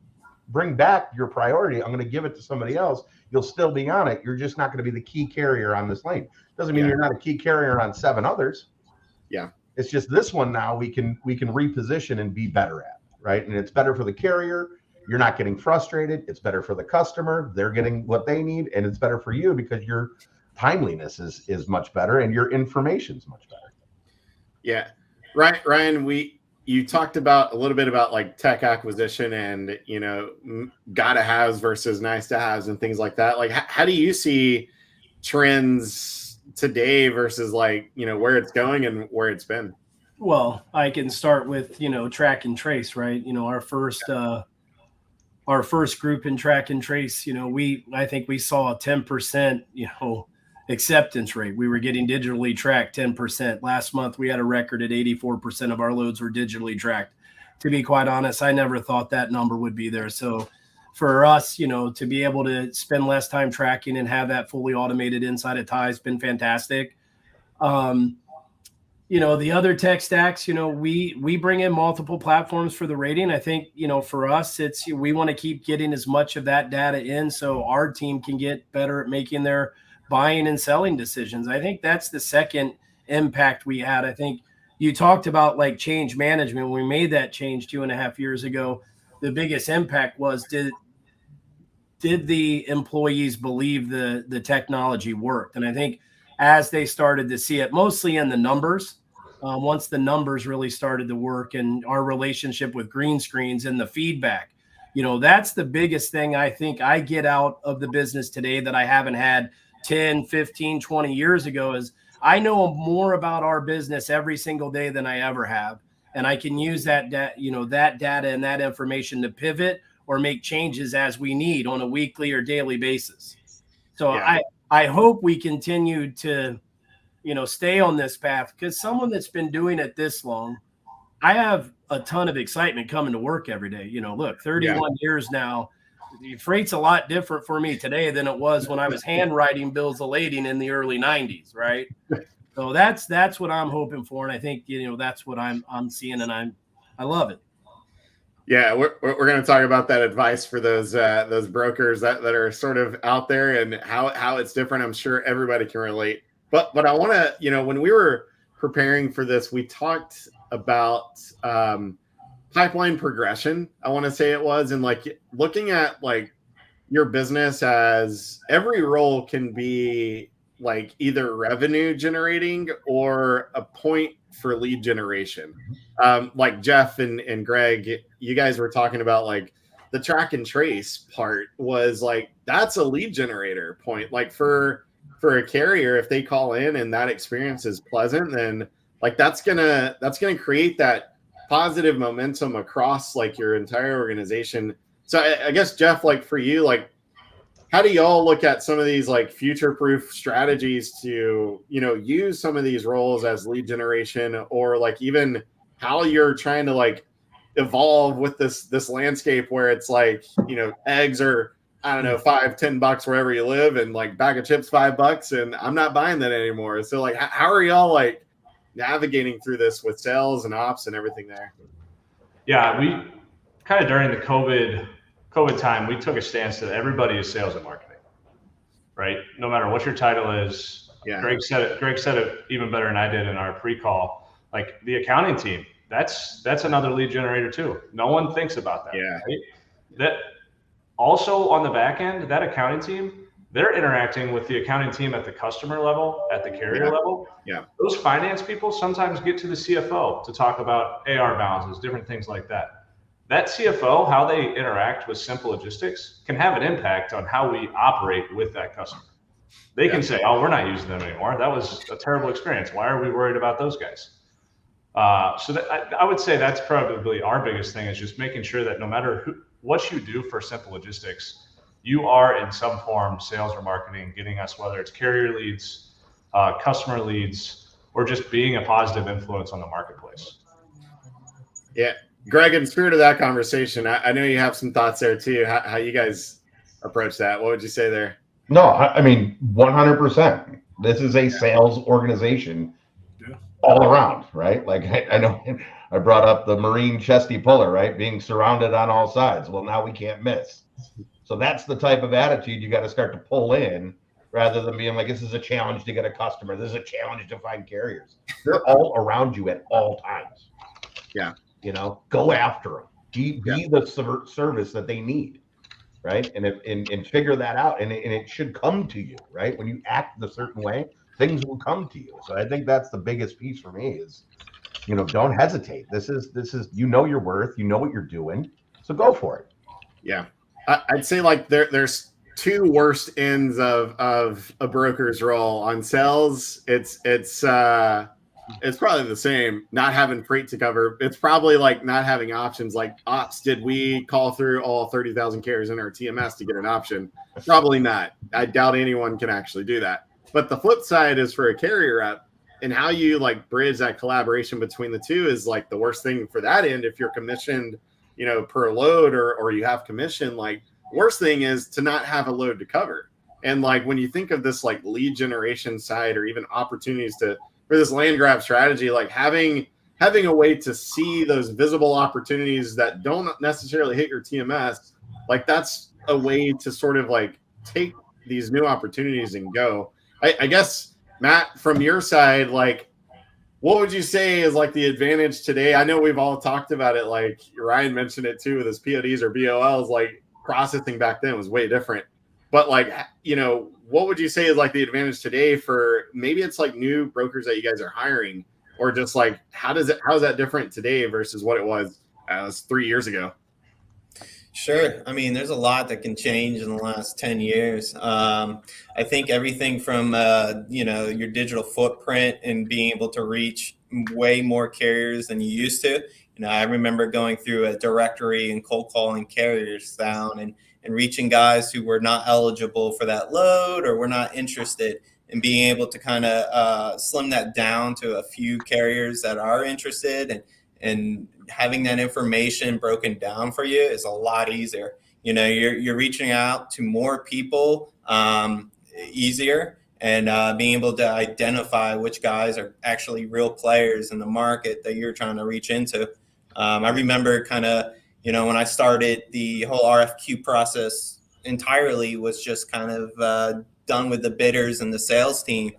[SPEAKER 5] bring back your priority. I'm going to give it to somebody else. You'll still be on it. You're just not going to be the key carrier on this lane. Doesn't mean you're not a key carrier on 7 others.
[SPEAKER 1] Yeah.
[SPEAKER 5] It's just this one now we can reposition and be better at, right? And it's better for the carrier. You're not getting frustrated. It's better for the customer. They're getting what they need, and it's better for you because your timeliness is much better and your information's much better.
[SPEAKER 1] Yeah. Ryan, you talked about a little bit about like tech acquisition and, gotta haves versus nice to haves and things like that. Like, how do you see trends today versus like, where it's going and where it's been?
[SPEAKER 6] Well, I can start with, track and trace, right? Our first group in track and trace, I think we saw a 10%, acceptance rate. We were getting digitally tracked 10%. Last month, we had a record at 84% of our loads were digitally tracked. To be quite honest, I never thought that number would be there. So for us, to be able to spend less time tracking and have that fully automated inside of TIE has been fantastic. The other tech stacks, we bring in multiple platforms for the rating. I think, for us, we want to keep getting as much of that data in so our team can get better at making their buying and selling decisions. I think that's the second impact we had. I think you talked about like change management. When we made that change 2.5 years ago, the biggest impact was did the employees believe the technology worked? And I think as they started to see it, mostly in the numbers, once the numbers really started to work and our relationship with Greenscreens and the feedback, that's the biggest thing I think I get out of the business today that I haven't had 10, 15, 20 years ago is I know more about our business every single day than I ever have. And I can use that data and that information to pivot or make changes as we need on a weekly or daily basis. So yeah. I hope we continue to, stay on this path because someone that's been doing it this long, I have a ton of excitement coming to work every day. Look, 31 years now, freight's a lot different for me today than it was when I was handwriting bills of lading in the early 90s, right? So that's what I'm hoping for, and I think that's what I'm seeing, and I love it.
[SPEAKER 1] Yeah, we're going to talk about that advice for those brokers that are sort of out there and how it's different. I'm sure everybody can relate. But I want to, when we were preparing for this, we talked about pipeline progression, I want to say it was, and like looking at like your business as every role can be like either revenue generating or a point for lead generation. Like Jeff and Greg, you guys were talking about like the track and trace part was like, that's a lead generator point. Like for a carrier, if they call in and that experience is pleasant, then like that's gonna create that positive momentum across like your entire organization. So I guess Jeff, like for you, like how do y'all look at some of these like future-proof strategies to, use some of these roles as lead generation, or like even how you're trying to like evolve with this landscape where it's like, eggs are, I don't know, $5-10 wherever you live, and like bag of chips $5, and I'm not buying that anymore. So like, how are y'all like navigating through this with sales and ops and everything there?
[SPEAKER 22] Yeah, we kind of during the COVID time, we took a stance that everybody is sales and marketing, right? No matter what your title is. Yeah. Greg said it even better than I did in our pre-call. Like the accounting team, that's another lead generator too. No one thinks about that.
[SPEAKER 1] Yeah.
[SPEAKER 22] Right? That also on the back end, that accounting team, they're interacting with the accounting team at the customer level, at the carrier level.
[SPEAKER 1] Yeah.
[SPEAKER 22] Those finance people sometimes get to the CFO to talk about AR balances, different things like that. That CFO, how they interact with Simple Logistics can have an impact on how we operate with that customer. They can say, oh, we're not using them anymore. That was a terrible experience. Why are we worried about those guys? So that, I would say that's probably our biggest thing, is just making sure that no matter what you do for Simple Logistics, you are in some form sales or marketing, getting us, whether it's carrier leads, customer leads, or just being a positive influence on the marketplace.
[SPEAKER 1] Yeah. Greg, in spirit of that conversation, I know you have some thoughts there too. How you guys approach that? What would you say there?
[SPEAKER 5] No, I mean, 100%. This is a sales organization all around, right? Like I know I brought up the Marine chesty puller, right? Being surrounded on all sides. Well, now we can't miss. So that's the type of attitude you got to start to pull in, rather than being like, this is a challenge to get a customer. This is a challenge to find carriers. They're all around you at all times.
[SPEAKER 1] Yeah.
[SPEAKER 5] You know, go after them. Be the service that they need, right? And figure that out. And it should come to you, right? When you act a certain way, things will come to you. So I think that's the biggest piece for me is, you know, don't hesitate. This is you know your worth, you know what you're doing, so go for it.
[SPEAKER 1] Yeah, I'd say like there's two worst ends of a broker's role. On sales, it's probably the same. Not having freight to cover. It's probably like not having options. Like ops, did we call through all 30,000 carriers in our TMS to get an option? Probably not. I doubt anyone can actually do that. But the flip side is for a carrier rep, and how you like bridge that collaboration between the two is like the worst thing for that end. If you're commissioned, you know, per load or you have commission, like worst thing is to not have a load to cover. And like when you think of this like lead generation side or even opportunities for this land grab strategy, like having a way to see those visible opportunities that don't necessarily hit your TMS, like that's a way to sort of like take these new opportunities and go. I guess, Matt, from your side, like, what would you say is like the advantage today? I know we've all talked about it. Like Ryan mentioned it too with his PODs or BOLs, like processing back then was way different. But like, you know, what would you say is like the advantage today for maybe it's like new brokers that you guys are hiring, or just like, how is that different today versus what it was 3 years ago?
[SPEAKER 7] Sure. I mean, there's a lot that can change in the last 10 years. I think everything from, you know, your digital footprint and being able to reach way more carriers than you used to. You know, I remember going through a directory and cold calling carriers down and reaching guys who were not eligible for that load or were not interested, and being able to kind of slim that down to a few carriers that are interested, and having that information broken down for you is a lot easier. You know, you're reaching out to more people easier, and being able to identify which guys are actually real players in the market that you're trying to reach into. I remember kind of, you know, when I started, the whole RFQ process entirely was just kind of done with the bidders and the sales team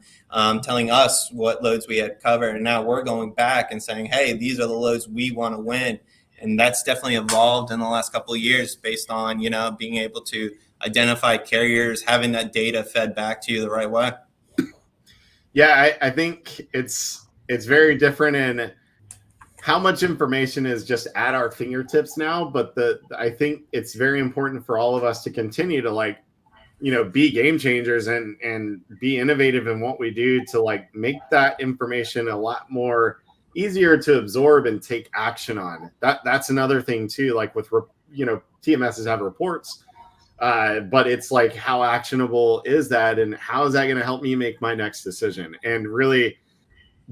[SPEAKER 7] telling us what loads we had covered. And now we're going back and saying, hey, these are the loads we want to win. And that's definitely evolved in the last couple of years based on, you know, being able to identify carriers, having that data fed back to you the right way.
[SPEAKER 1] Yeah, I think it's very different in how much information is just at our fingertips now. But I think it's very important for all of us to continue to like, you know, be game changers and be innovative in what we do to like make that information a lot more easier to absorb and take action on. That's another thing too, like with, you know, TMSs have reports, but it's like, how actionable is that? And how is that going to help me make my next decision and really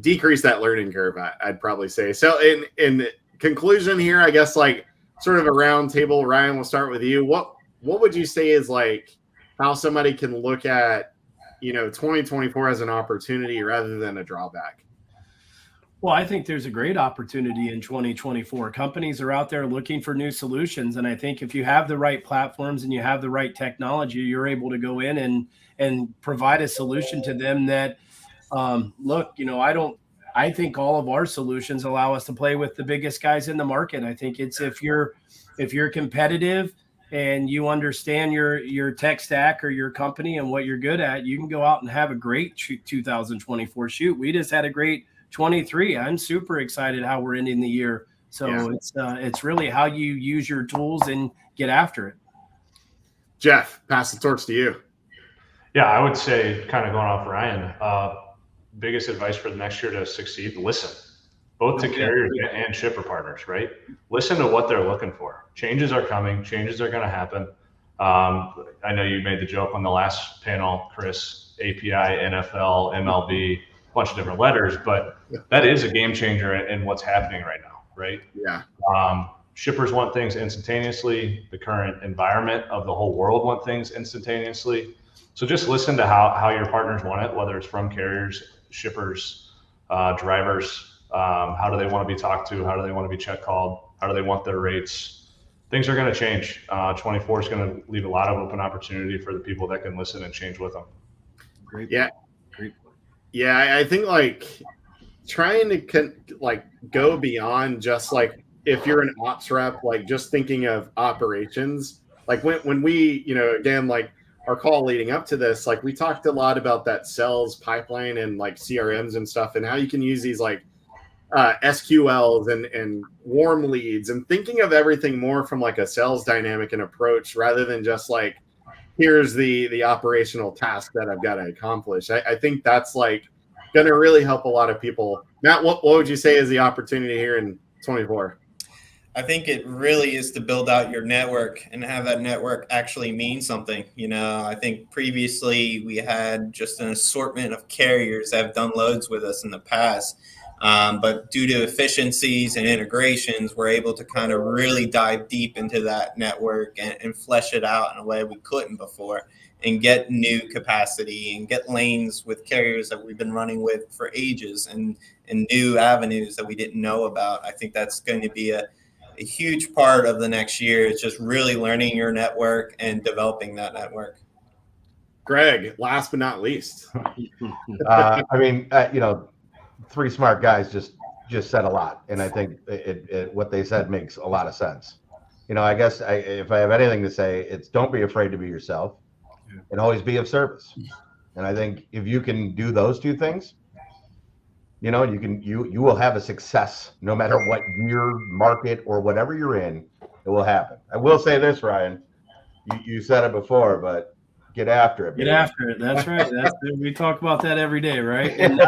[SPEAKER 1] decrease that learning curve? I'd probably say. So in conclusion here, I guess like sort of a round table, Ryan, we'll start with you. What would you say is like how somebody can look at, you know, 2024 as an opportunity rather than a drawback?
[SPEAKER 6] Well, I think there's a great opportunity in 2024. Companies are out there looking for new solutions. And I think if you have the right platforms and you have the right technology, you're able to go in and provide a solution to them that, look, you know, I think all of our solutions allow us to play with the biggest guys in the market. I think it's if you're competitive and you understand your tech stack or your company and what you're good at, you can go out and have a great 2024 shoot. We just had a great 23. I'm super excited how we're ending the year. So yeah. It's really how you use your tools and get after it.
[SPEAKER 1] Jeff, pass the torch to you.
[SPEAKER 22] Yeah, I would say, kind of going off Ryan, biggest advice for the next year to succeed: listen, both to carriers and shipper partners, right? Listen to what they're looking for. Changes are coming. Changes are going to happen. I know you made the joke on the last panel, Chris, API, NFL, MLB, a bunch of different letters, but that is a game changer in what's happening right now, right?
[SPEAKER 1] Yeah.
[SPEAKER 22] Shippers want things instantaneously. The current environment of the whole world want things instantaneously. So just listen to how your partners want it, whether it's from carriers, shippers, drivers. How do they want to be talked to? How do they want to be check called? How do they want their rates? Things are going to change. 24 is going to leave a lot of open opportunity for the people that can listen and change with them.
[SPEAKER 6] Great.
[SPEAKER 1] Yeah.
[SPEAKER 6] Great.
[SPEAKER 1] Yeah, I think like trying to like go beyond just like if you're an ops rep, like just thinking of operations. Like when we, you know, again, like our call leading up to this, like we talked a lot about that sales pipeline and like CRMs and stuff, and how you can use these like SQLs and warm leads, and thinking of everything more from like a sales dynamic and approach rather than just like, here's the operational task that I've got to accomplish. I think that's like going to really help a lot of people. Matt, what would you say is the opportunity here in 24?
[SPEAKER 7] I think it really is to build out your network and have that network actually mean something. You know, I think previously we had just an assortment of carriers that have done loads with us in the past. But due to efficiencies and integrations, we're able to kind of really dive deep into that network and flesh it out in a way we couldn't before, and get new capacity and get lanes with carriers that we've been running with for ages, and new avenues that we didn't know about. I think that's going to be a huge part of the next year. It's just really learning your network and developing that network.
[SPEAKER 1] Greg, last but not least.
[SPEAKER 5] I mean, you know, three smart guys just said a lot, and I think what they said makes a lot of sense. You know, I guess if I have anything to say, it's don't be afraid to be yourself, and always be of service. And I think if you can do those two things, you know, you will have a success no matter what year, market, or whatever you're in. It will happen. I will say this, Ryan, you said it before, but get after it.
[SPEAKER 6] Get after it. That's right. We talk about that every day, right? And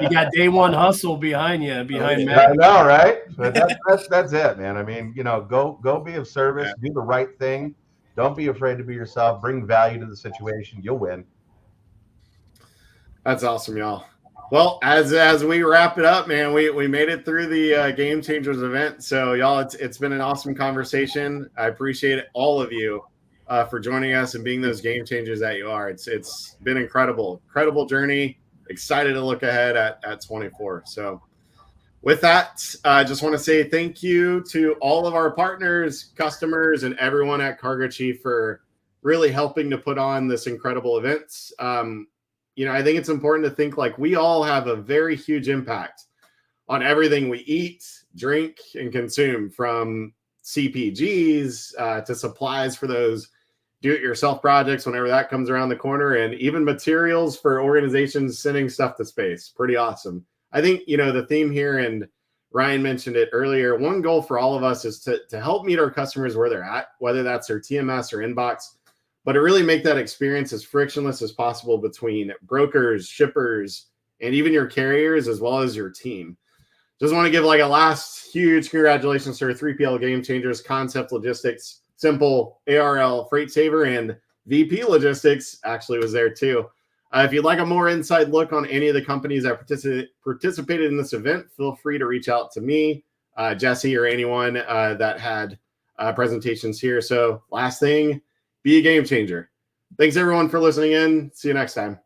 [SPEAKER 6] you got day one hustle behind you, behind Matt.
[SPEAKER 5] I know, right? But that's it, man. I mean, you know, go be of service, do the right thing. Don't be afraid to be yourself. Bring value to the situation. You'll win.
[SPEAKER 1] That's awesome, y'all. Well, as we wrap it up, man, we made it through the Game Changers event. So, y'all, it's been an awesome conversation. I appreciate all of you for joining us and being those game changers that you are. It's been incredible journey. Excited to look ahead at 24. So, with that, I just want to say thank you to all of our partners, customers, and everyone at Cargo Chief for really helping to put on this incredible event. You know, I think it's important to think like we all have a very huge impact on everything we eat, drink, and consume, from CPGs to supplies for those do-it-yourself projects whenever that comes around the corner, and even materials for organizations sending stuff to space. Pretty awesome. I think, you know, the theme here, and Ryan mentioned it earlier, one goal for all of us is to help meet our customers where they're at, whether that's their TMS or inbox, but to really make that experience as frictionless as possible between brokers, shippers, and even your carriers, as well as your team. Just want to give like a last huge congratulations to our 3PL Game Changers, Concept Logistics, Simple, ARL, Freight Saver, and VP Logistics actually was there too. If you'd like a more inside look on any of the companies that participated in this event, feel free to reach out to me, Jesse, or anyone that had presentations here. So last thing, be a game changer. Thanks everyone for listening in. See you next time.